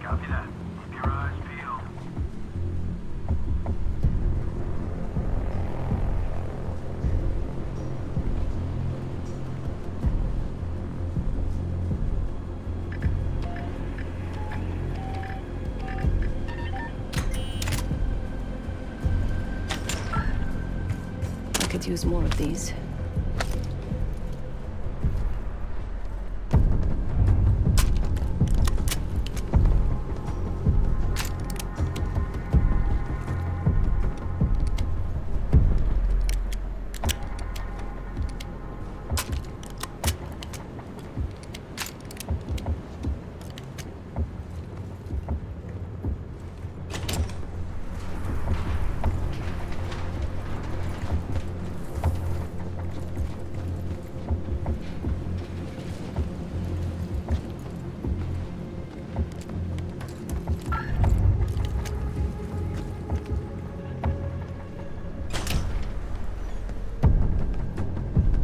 Copy that. Keep your eyes peeled. I could use more of these.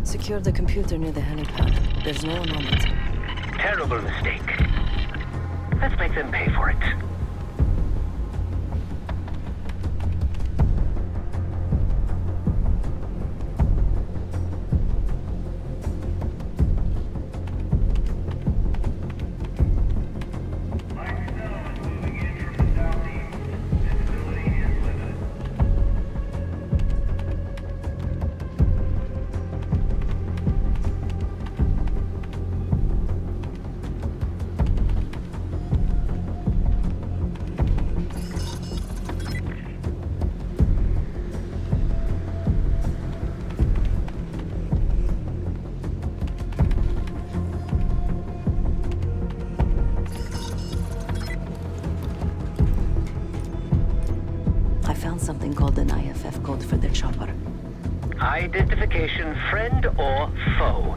Secure the computer near the helipad. There's no one on it. Terrible mistake. Let's make them pay for it. Something called an IFF code for the chopper. Identification, friend or foe.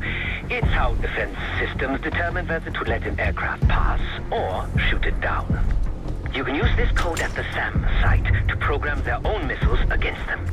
It's how defense systems determine whether to let an aircraft pass or shoot it down. You can use this code at the SAM site to program their own missiles against them.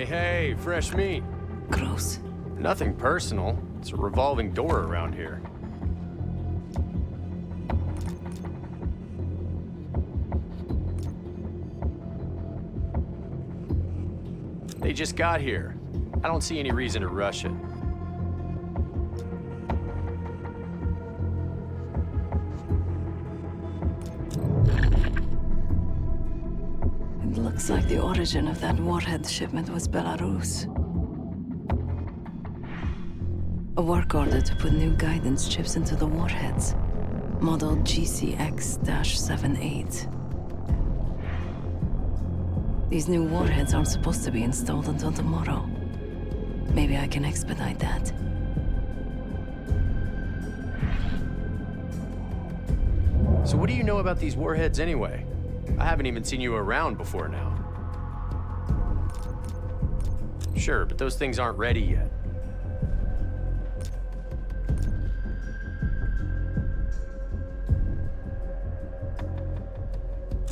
Hey, fresh meat. Gross. Nothing personal. It's a revolving door around here. They just got here. I don't see any reason to rush it. Looks like the origin of that warhead shipment was Belarus. A work order to put new guidance chips into the warheads. Model GCX-78. These new warheads aren't supposed to be installed until tomorrow. Maybe I can expedite that. So what do you know about these warheads anyway? I haven't even seen you around before now. Sure, but those things aren't ready yet.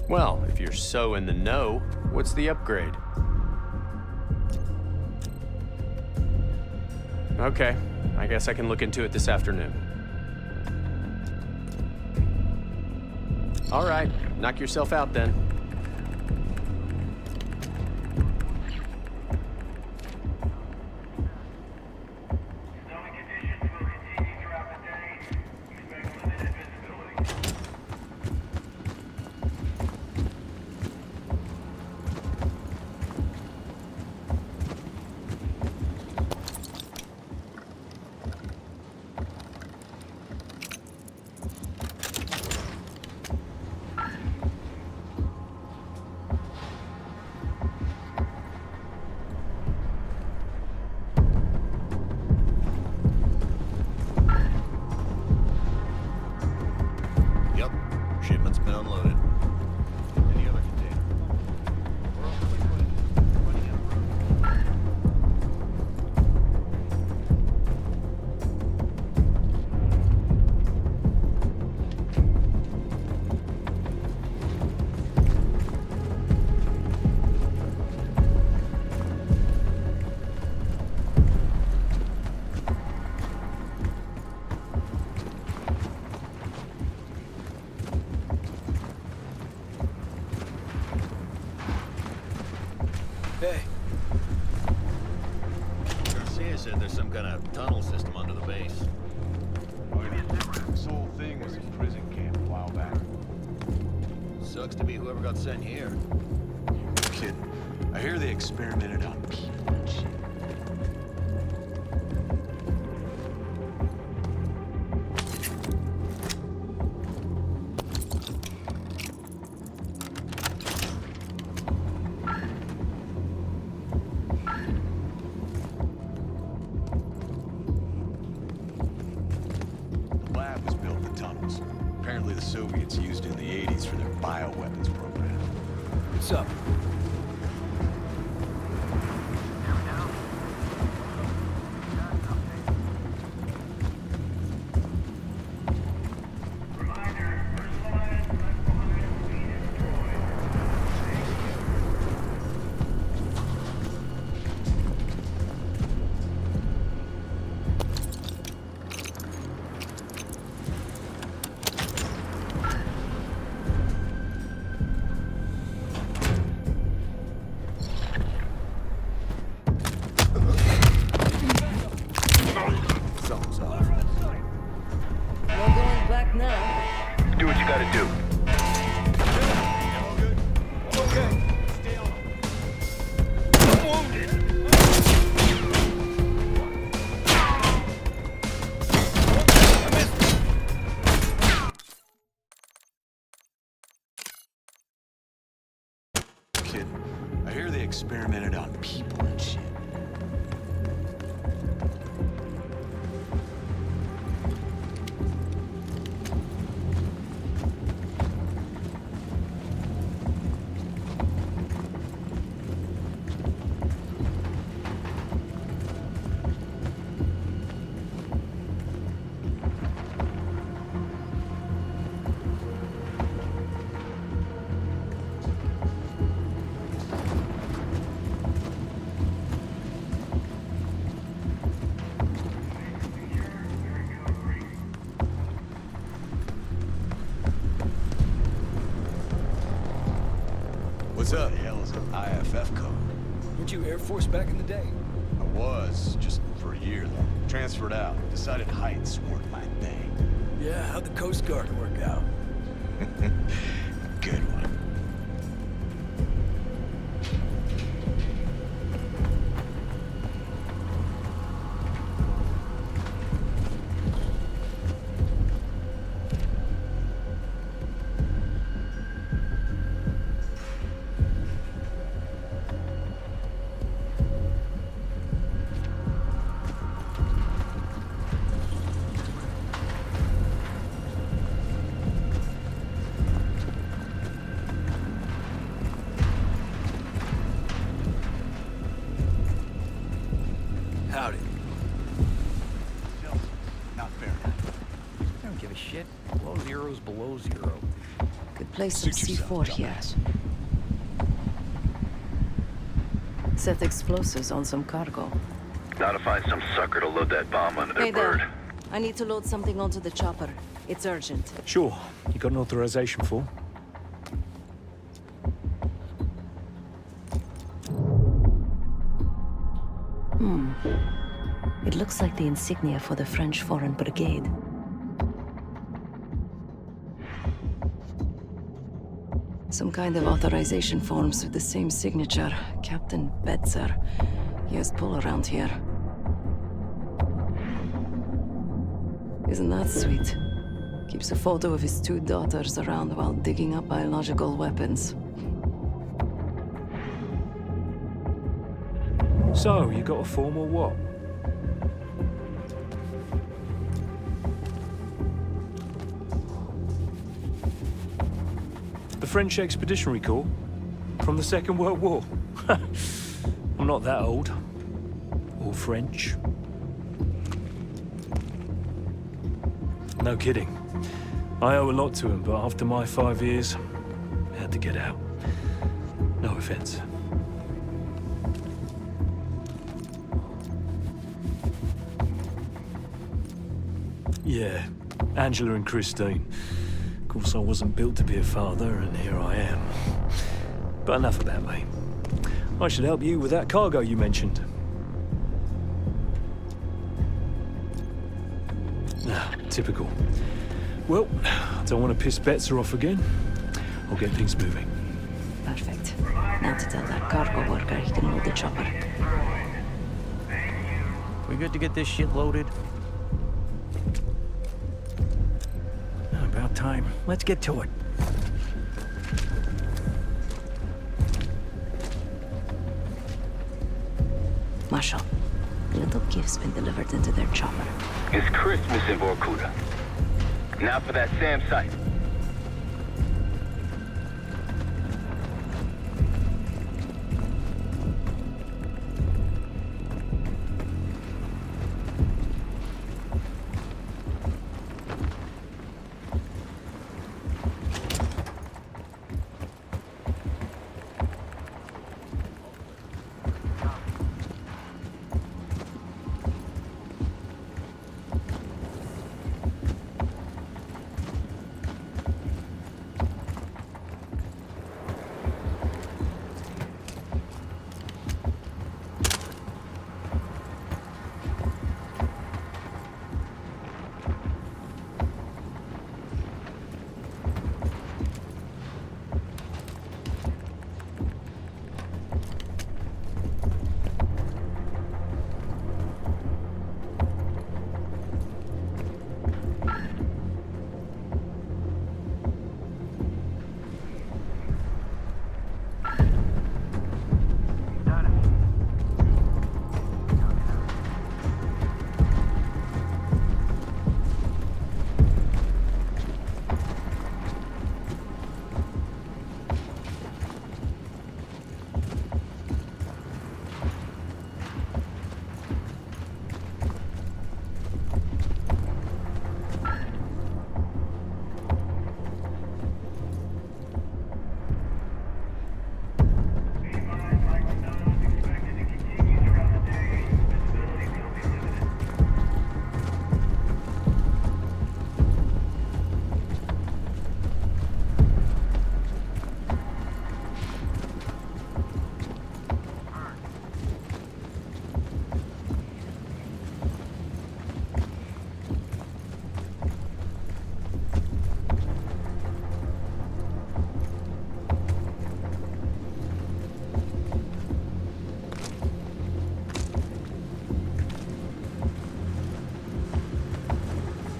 Well, if you're so in the know, what's the upgrade? Okay, I guess I can look into it this afternoon. All right, knock yourself out then. Shipment's been unloaded. Any other container? Hey. Garcia said there's some kind of tunnel system under the base. This whole thing was a prison camp a while back. Sucks to be whoever got sent here. Kid, I hear they experimented on people and shit. The lab was built in the tunnels. Apparently the Soviets used it in the 80s for their bioweapons program. What's up? Something's off. No going back now. Do what you gotta do. Kid, I hear they experimented on people and shit. What's up? What the hell is an IFF code? Weren't you Air Force back in the day? I was, just for a year though. Transferred out. Decided heights weren't my thing. Yeah, how'd the Coast Guard work out? Good one. shit. Below zero's below zero. Could place some C4 here. Set explosives on some cargo. Now to find some sucker to load that bomb under their Hey bird. there. I need to load something onto the chopper. It's urgent. Sure. You got an authorization for? It looks like the insignia for the French Foreign Brigade. Some kind of authorization forms with the same signature. Captain Betzer. He has pull around here. Isn't that sweet? Keeps a photo of his 2 daughters around while digging up biological weapons. So, you got a form or what? The French Expeditionary Corps? From the Second World War? I'm not that old. Or French. No kidding. I owe a lot to him, but after my 5 years, I had to get out. No offense. Yeah, Angela and Christine. Of course, I wasn't built to be a father, and here I am. But enough about me. I should help you with that cargo you mentioned. Ah, typical. Well, I don't want to piss Betzer off again. I'll get things moving. Perfect. Now to tell that cargo worker he can load the chopper. We good to get this shit loaded? About time. Let's get to it. Marshal, a little gift's been delivered into their chopper. It's Christmas in Vorkuta. Now for that SAM site.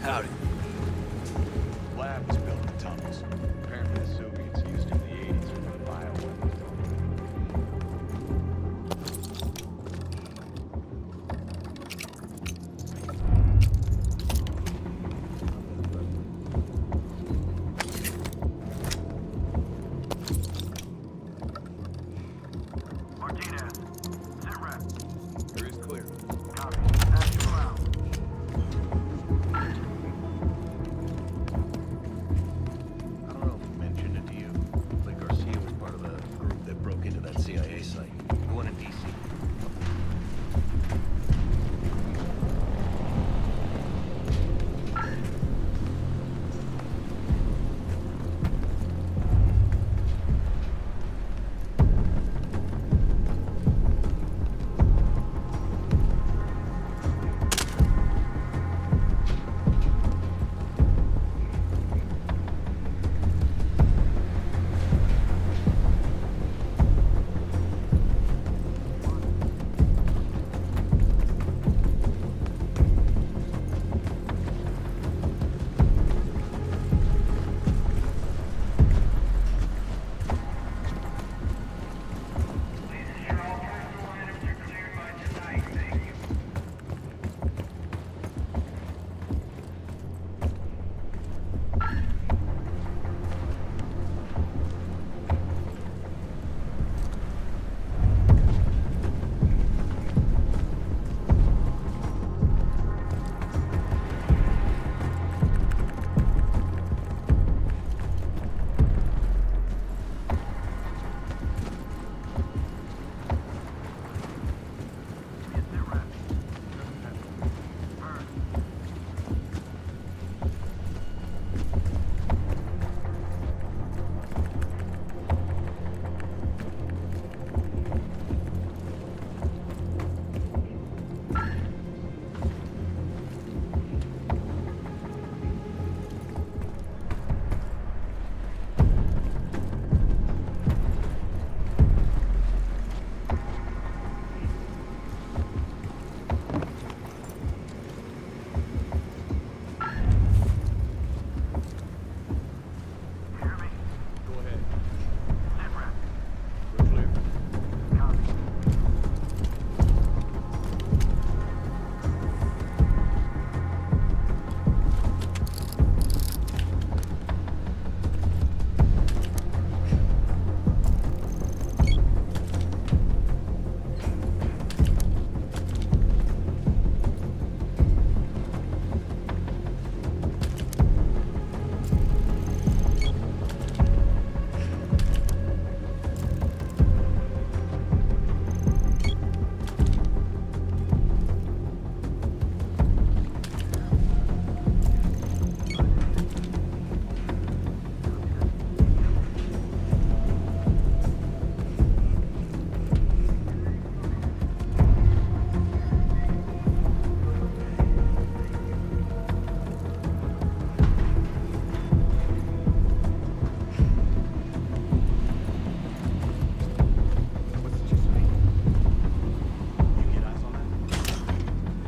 Howdy. Lab was built in tunnels. Apparently the Soviets used it in the 80s for their bioweapons. Martinez, sit rep. There is clear. Copy. That's you out.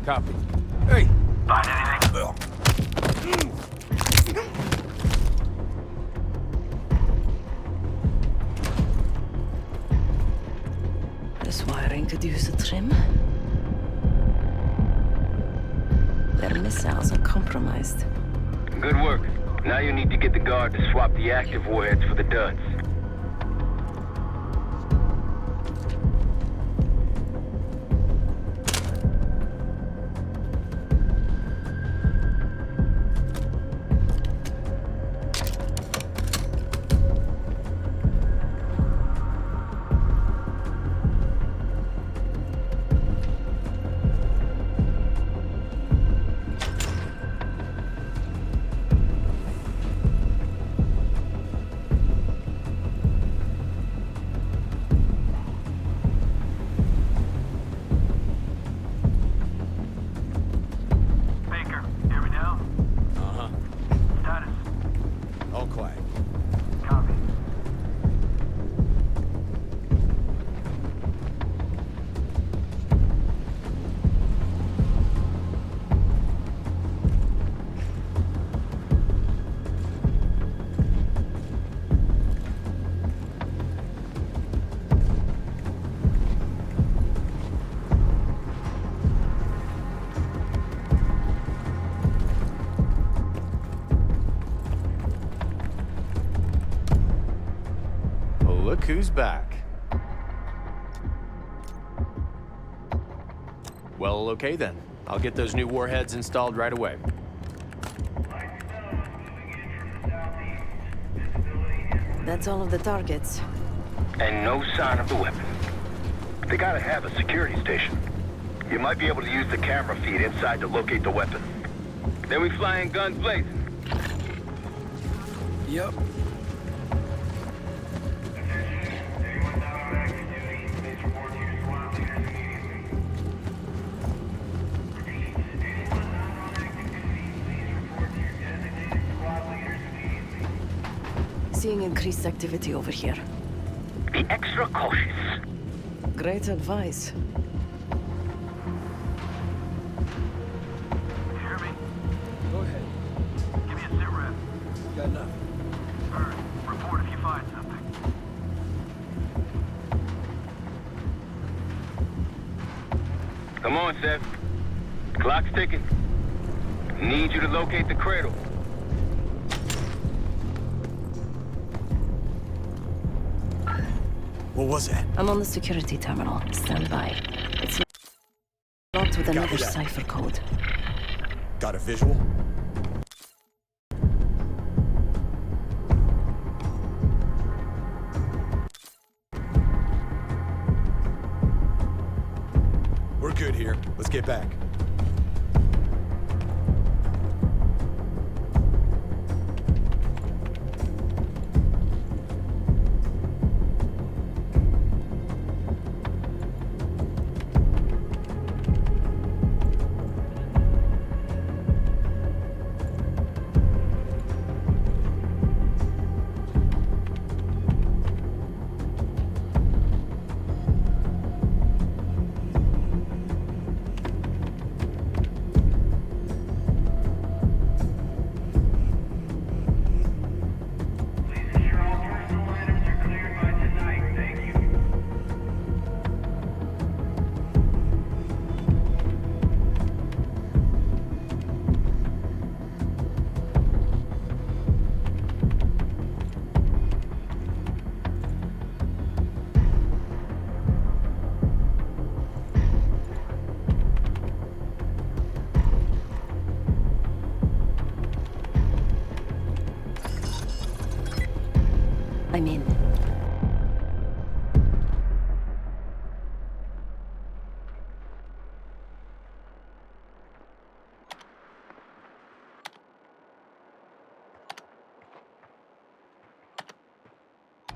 Copy. Hey! Find anything? This wiring could use a trim. Their missiles are compromised. Good work. Now you need to get the guard to swap the active warheads for the duds. Look who's back. Well, okay then. I'll get those new warheads installed right away. That's all of the targets. And no sign of the weapon. They gotta have a security station. You might be able to use the camera feed inside to locate the weapon. Then we fly in guns blazing. Yep. Seeing increased activity over here. Be extra cautious. Great advice. Go ahead. Give me a sit rep. Got enough. Bird, report if you find something. Come on, Seth. Clock's ticking. Need you to locate the cradle. What was that? I'm on the security terminal. Stand by. It's locked with another that. cipher code. Got a visual? We're good here. Let's get back. I'm in.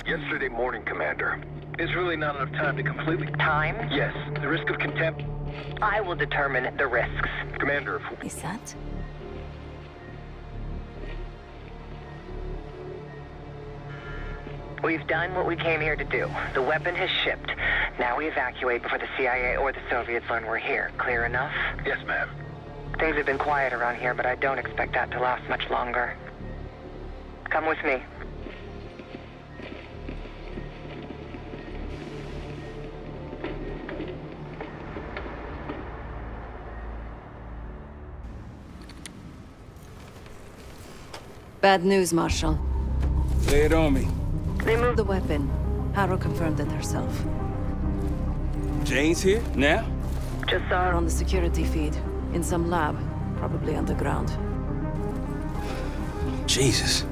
Yesterday morning, Commander. There's really not enough time to completely... Time? Yes, the risk of contempt... I will determine the risks. Commander, if... Is that? We've done what we came here to do. The weapon has shipped. Now we evacuate before the CIA or the Soviets learn we're here. Clear enough? Yes, ma'am. Things have been quiet around here, but I don't expect that to last much longer. Come with me. Bad news, Marshal. Lay it on me. They moved the weapon. Harrow confirmed it herself. Jane's here? Now? Just saw her on the security feed. In some lab. Probably underground. Jesus.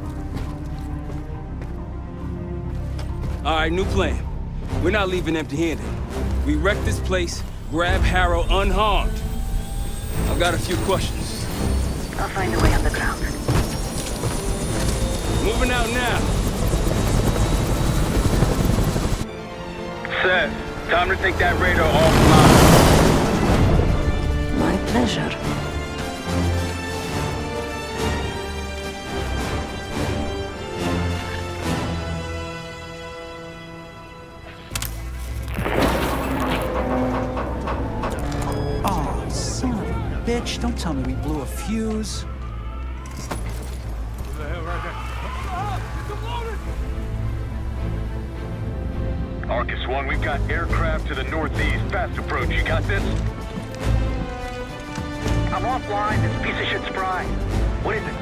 All right, new plan. We're not leaving empty-handed. We wreck this place, grab Harrow unharmed. I've got a few questions. I'll find a way underground. Moving out now. Seth, time to take that radar offline. My pleasure. Oh, son of a bitch. Don't tell me we blew a fuse. Arcus 1, we've got aircraft to the northeast. Fast approach. You got this? I'm offline. This piece of shit's fried. What is it?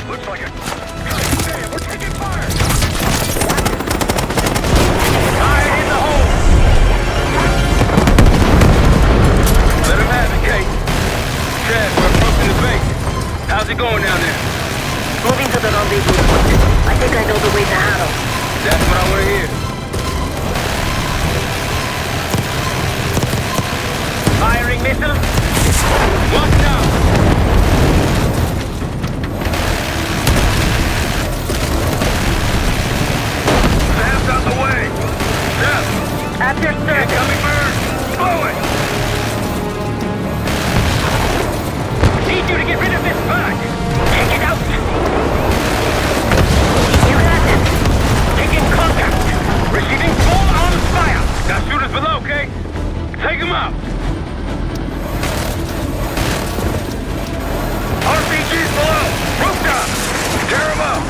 Looks like a... Damn, we're taking fire! Fire in the hole! Let him have it, Kate. Chad, we're approaching the base. How's it going down there? Moving to the rendezvous point. I think I know the way to Harrow. That's what I want to hear. Firing missile. Watch out! Sam's on the way. Sam! At your service. Incoming bird! Blow it! Need you to get rid of this bug. Take it out. You got it. Taking contact. Receiving full on fire! Got shooters below, Kate. Take them out! RPG's below! Rooftop! Tear them up!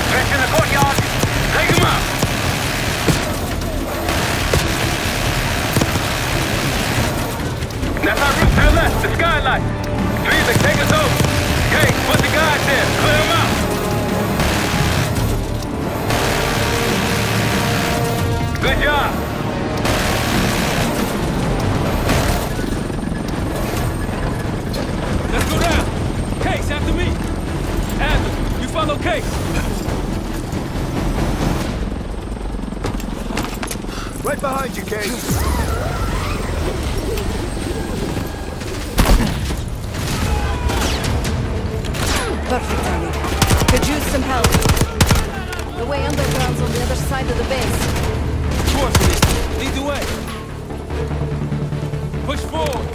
Trench in the courtyard! Take them out! That's our roof to the left, the skylight! Felix, take us over! Kate, put the guys there! Clear them out! Good job! Let's go down! Case, after me! Adler, you follow Case! Right behind you, Kate. Perfect timing. Could use some help. The way underground's on the other side of the base. Towards me! Lead the way! Push forward!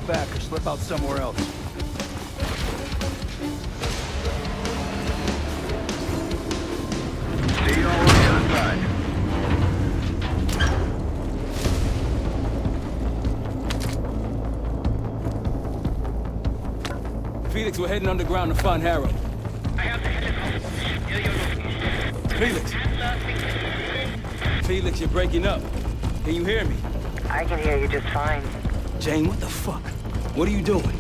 back or slip out somewhere else. See you all on the other side. Felix, we're heading underground to find Harrow. Felix! Felix, you're breaking up. Can you hear me? I can hear you just fine. Jane, what the fuck? What are you doing?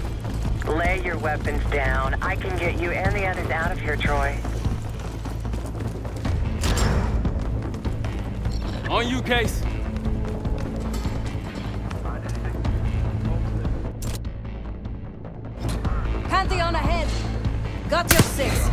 Lay your weapons down. I can get you and the others out of here, Troy. On you, Case. Pantheon ahead! Got your 6.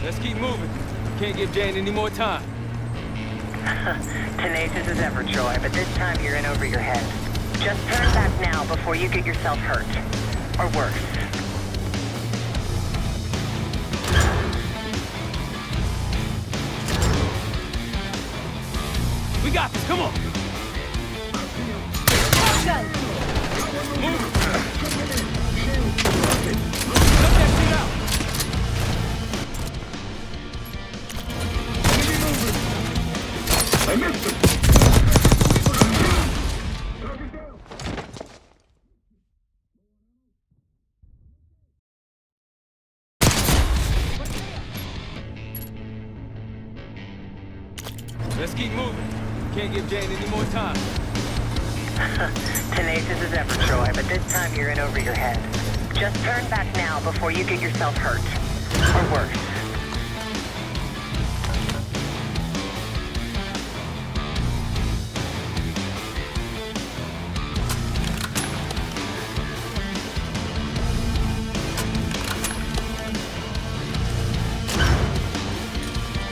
Let's keep moving. Can't give Jane any more time. Tenacious as ever, Troy, but this time you're in over your head. Just turn back now before you get yourself hurt. Or worse. We got this, come on! Move! Cut that shit out! I missed him! Let's keep moving. Can't give Jane any more time. Tenacious as ever, Troy, but this time you're in over your head. Just turn back now before you get yourself hurt. Or worse.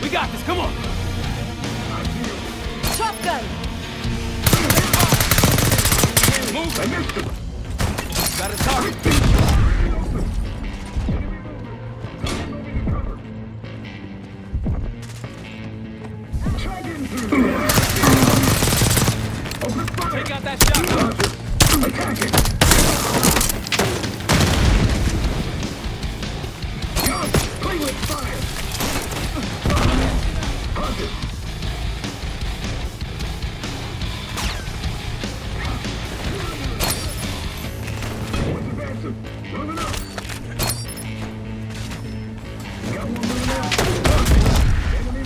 We got this, come on! Shotgun! Move! I missed him! Got a target! Take out that shotgun! Attack it! Play with fire! Hunted! Moving up! Got one moving out! Enemy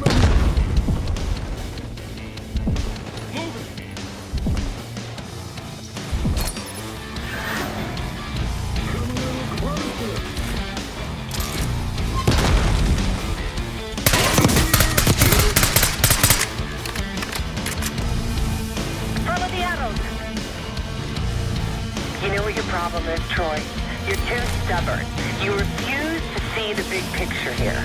Moving! Follow the arrows! You know what your problem is, Troy? You're too stubborn. You refuse to see the big picture here.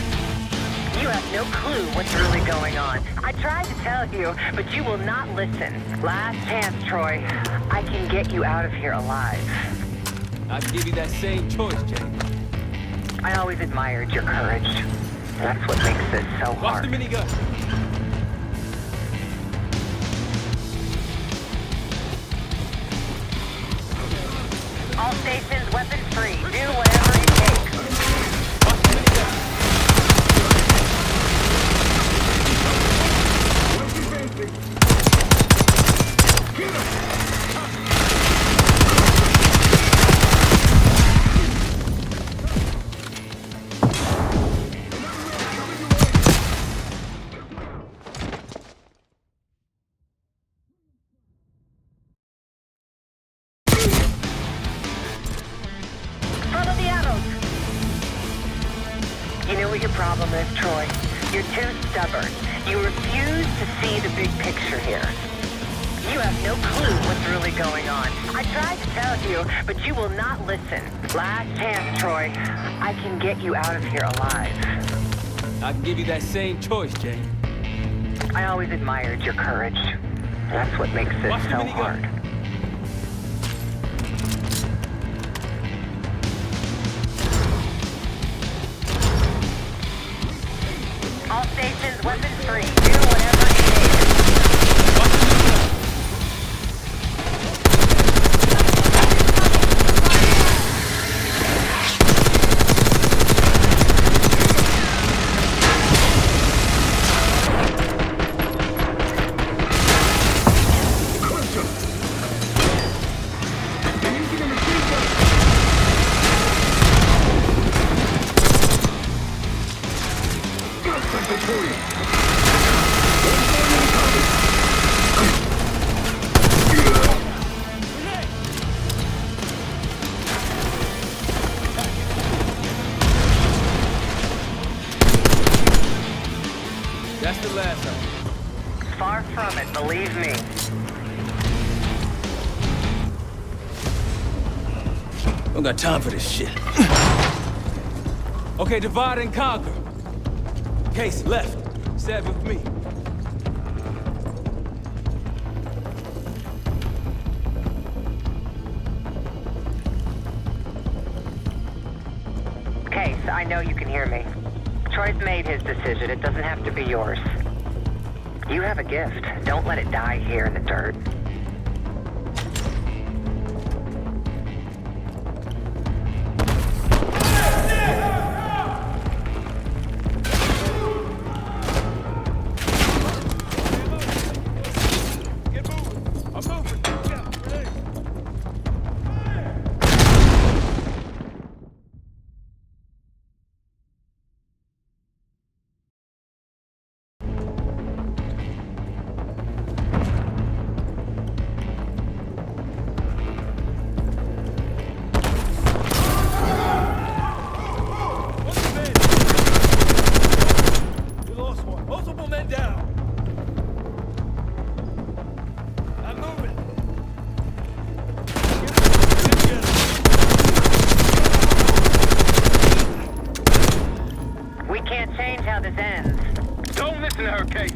You have no clue what's really going on. I tried to tell you, but you will not listen. Last chance, Troy. I can get you out of here alive. I'd give you that same choice, Jane. I always admired your courage. That's what makes this so Watch hard. the minigun! All stations, weapons free. Do whatever it takes. Watch the minigun! You know what your problem is, Troy? You're too stubborn. You refuse to see the big picture here. You have no clue what's really going on. I tried to tell you, but you will not listen. Last chance, Troy. I can get you out of here alive. I can give you that same choice, Jane. I always admired your courage. That's what makes this so hard. All stations, weapons free. Do whatever it takes. That's the last of them. Far from it, believe me. Don't got time for this shit. Okay, divide and conquer. Case left. Stab with me. Case, I know you can hear me. Troy's made his decision. It doesn't have to be yours. You have a gift. Don't let it die here in the dirt. Don't listen to her, Case.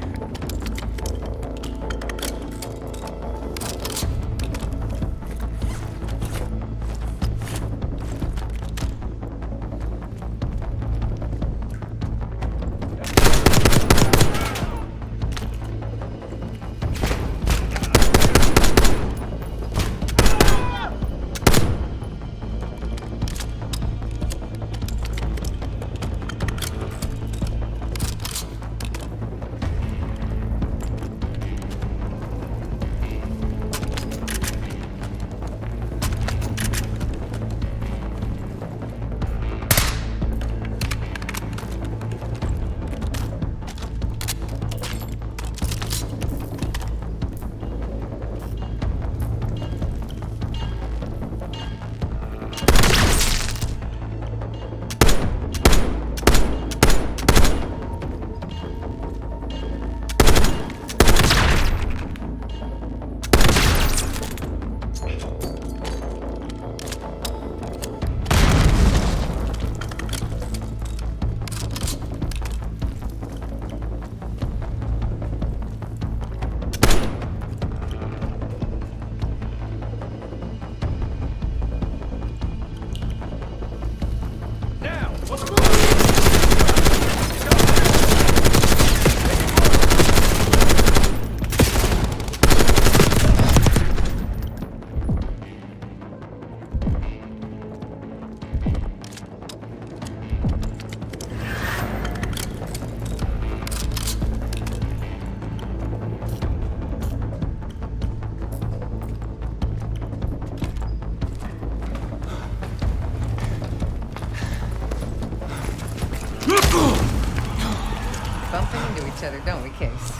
Bumping into each other, don't we, Case?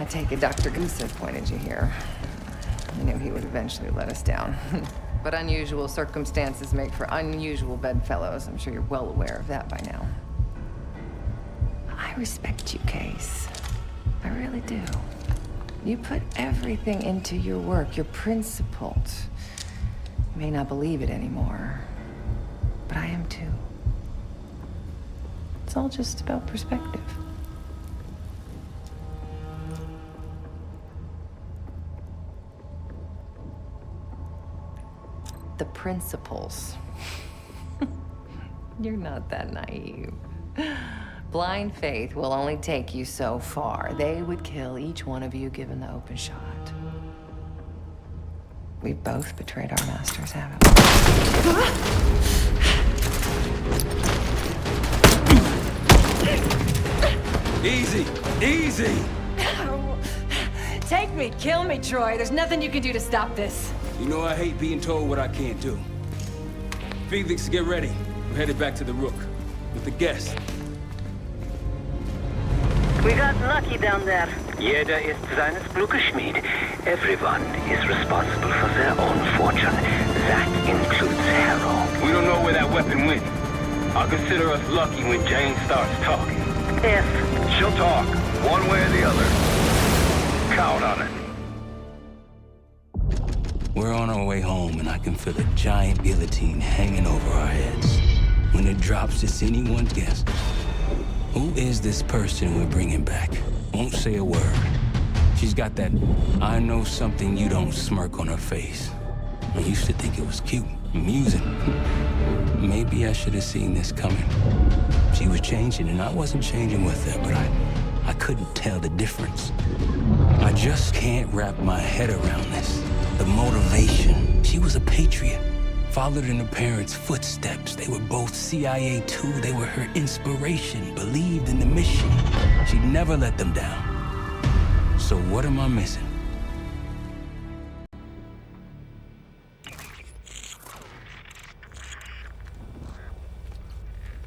I take it Dr. Gusev pointed you here. I knew he would eventually let us down. But unusual circumstances make for unusual bedfellows. I'm sure you're well aware of that by now. I respect you, Case. I really do. You put everything into your work. You're principled. You may not believe it anymore, but I am too. It's all just about perspective. The principles. You're not that naive. Blind faith will only take you so far. They would kill each one of you given the open shot. We both betrayed our masters, haven't we? Easy! Easy! Take me, kill me, Troy. There's nothing you can do to stop this. You know I hate being told what I can't do. Felix, get ready. We're headed back to the Rook. With the guest. We got lucky down there. Jeder ist seines Glückes Schmied. Everyone is responsible for their own fortune. That includes Harrow. We don't know where that weapon went. I'll consider us lucky when Jane starts talking. If She'll talk, one way or the other. Count on it. We're on our way home, and I can feel a giant guillotine hanging over our heads. When it drops, it's anyone's guess. Who is this person we're bringing back? Won't say a word. She's got that I know something you don't smirk on her face. I used to think it was cute, amusing. Maybe I should have seen this coming. She was changing, and I wasn't changing with her, but I couldn't tell the difference. I just can't wrap my head around this. The motivation. She was a patriot. Followed in her parents' footsteps. They were both CIA too. They were her inspiration. Believed in the mission. She'd never let them down. So what am I missing?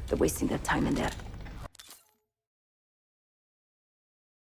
They're wasting their time in there.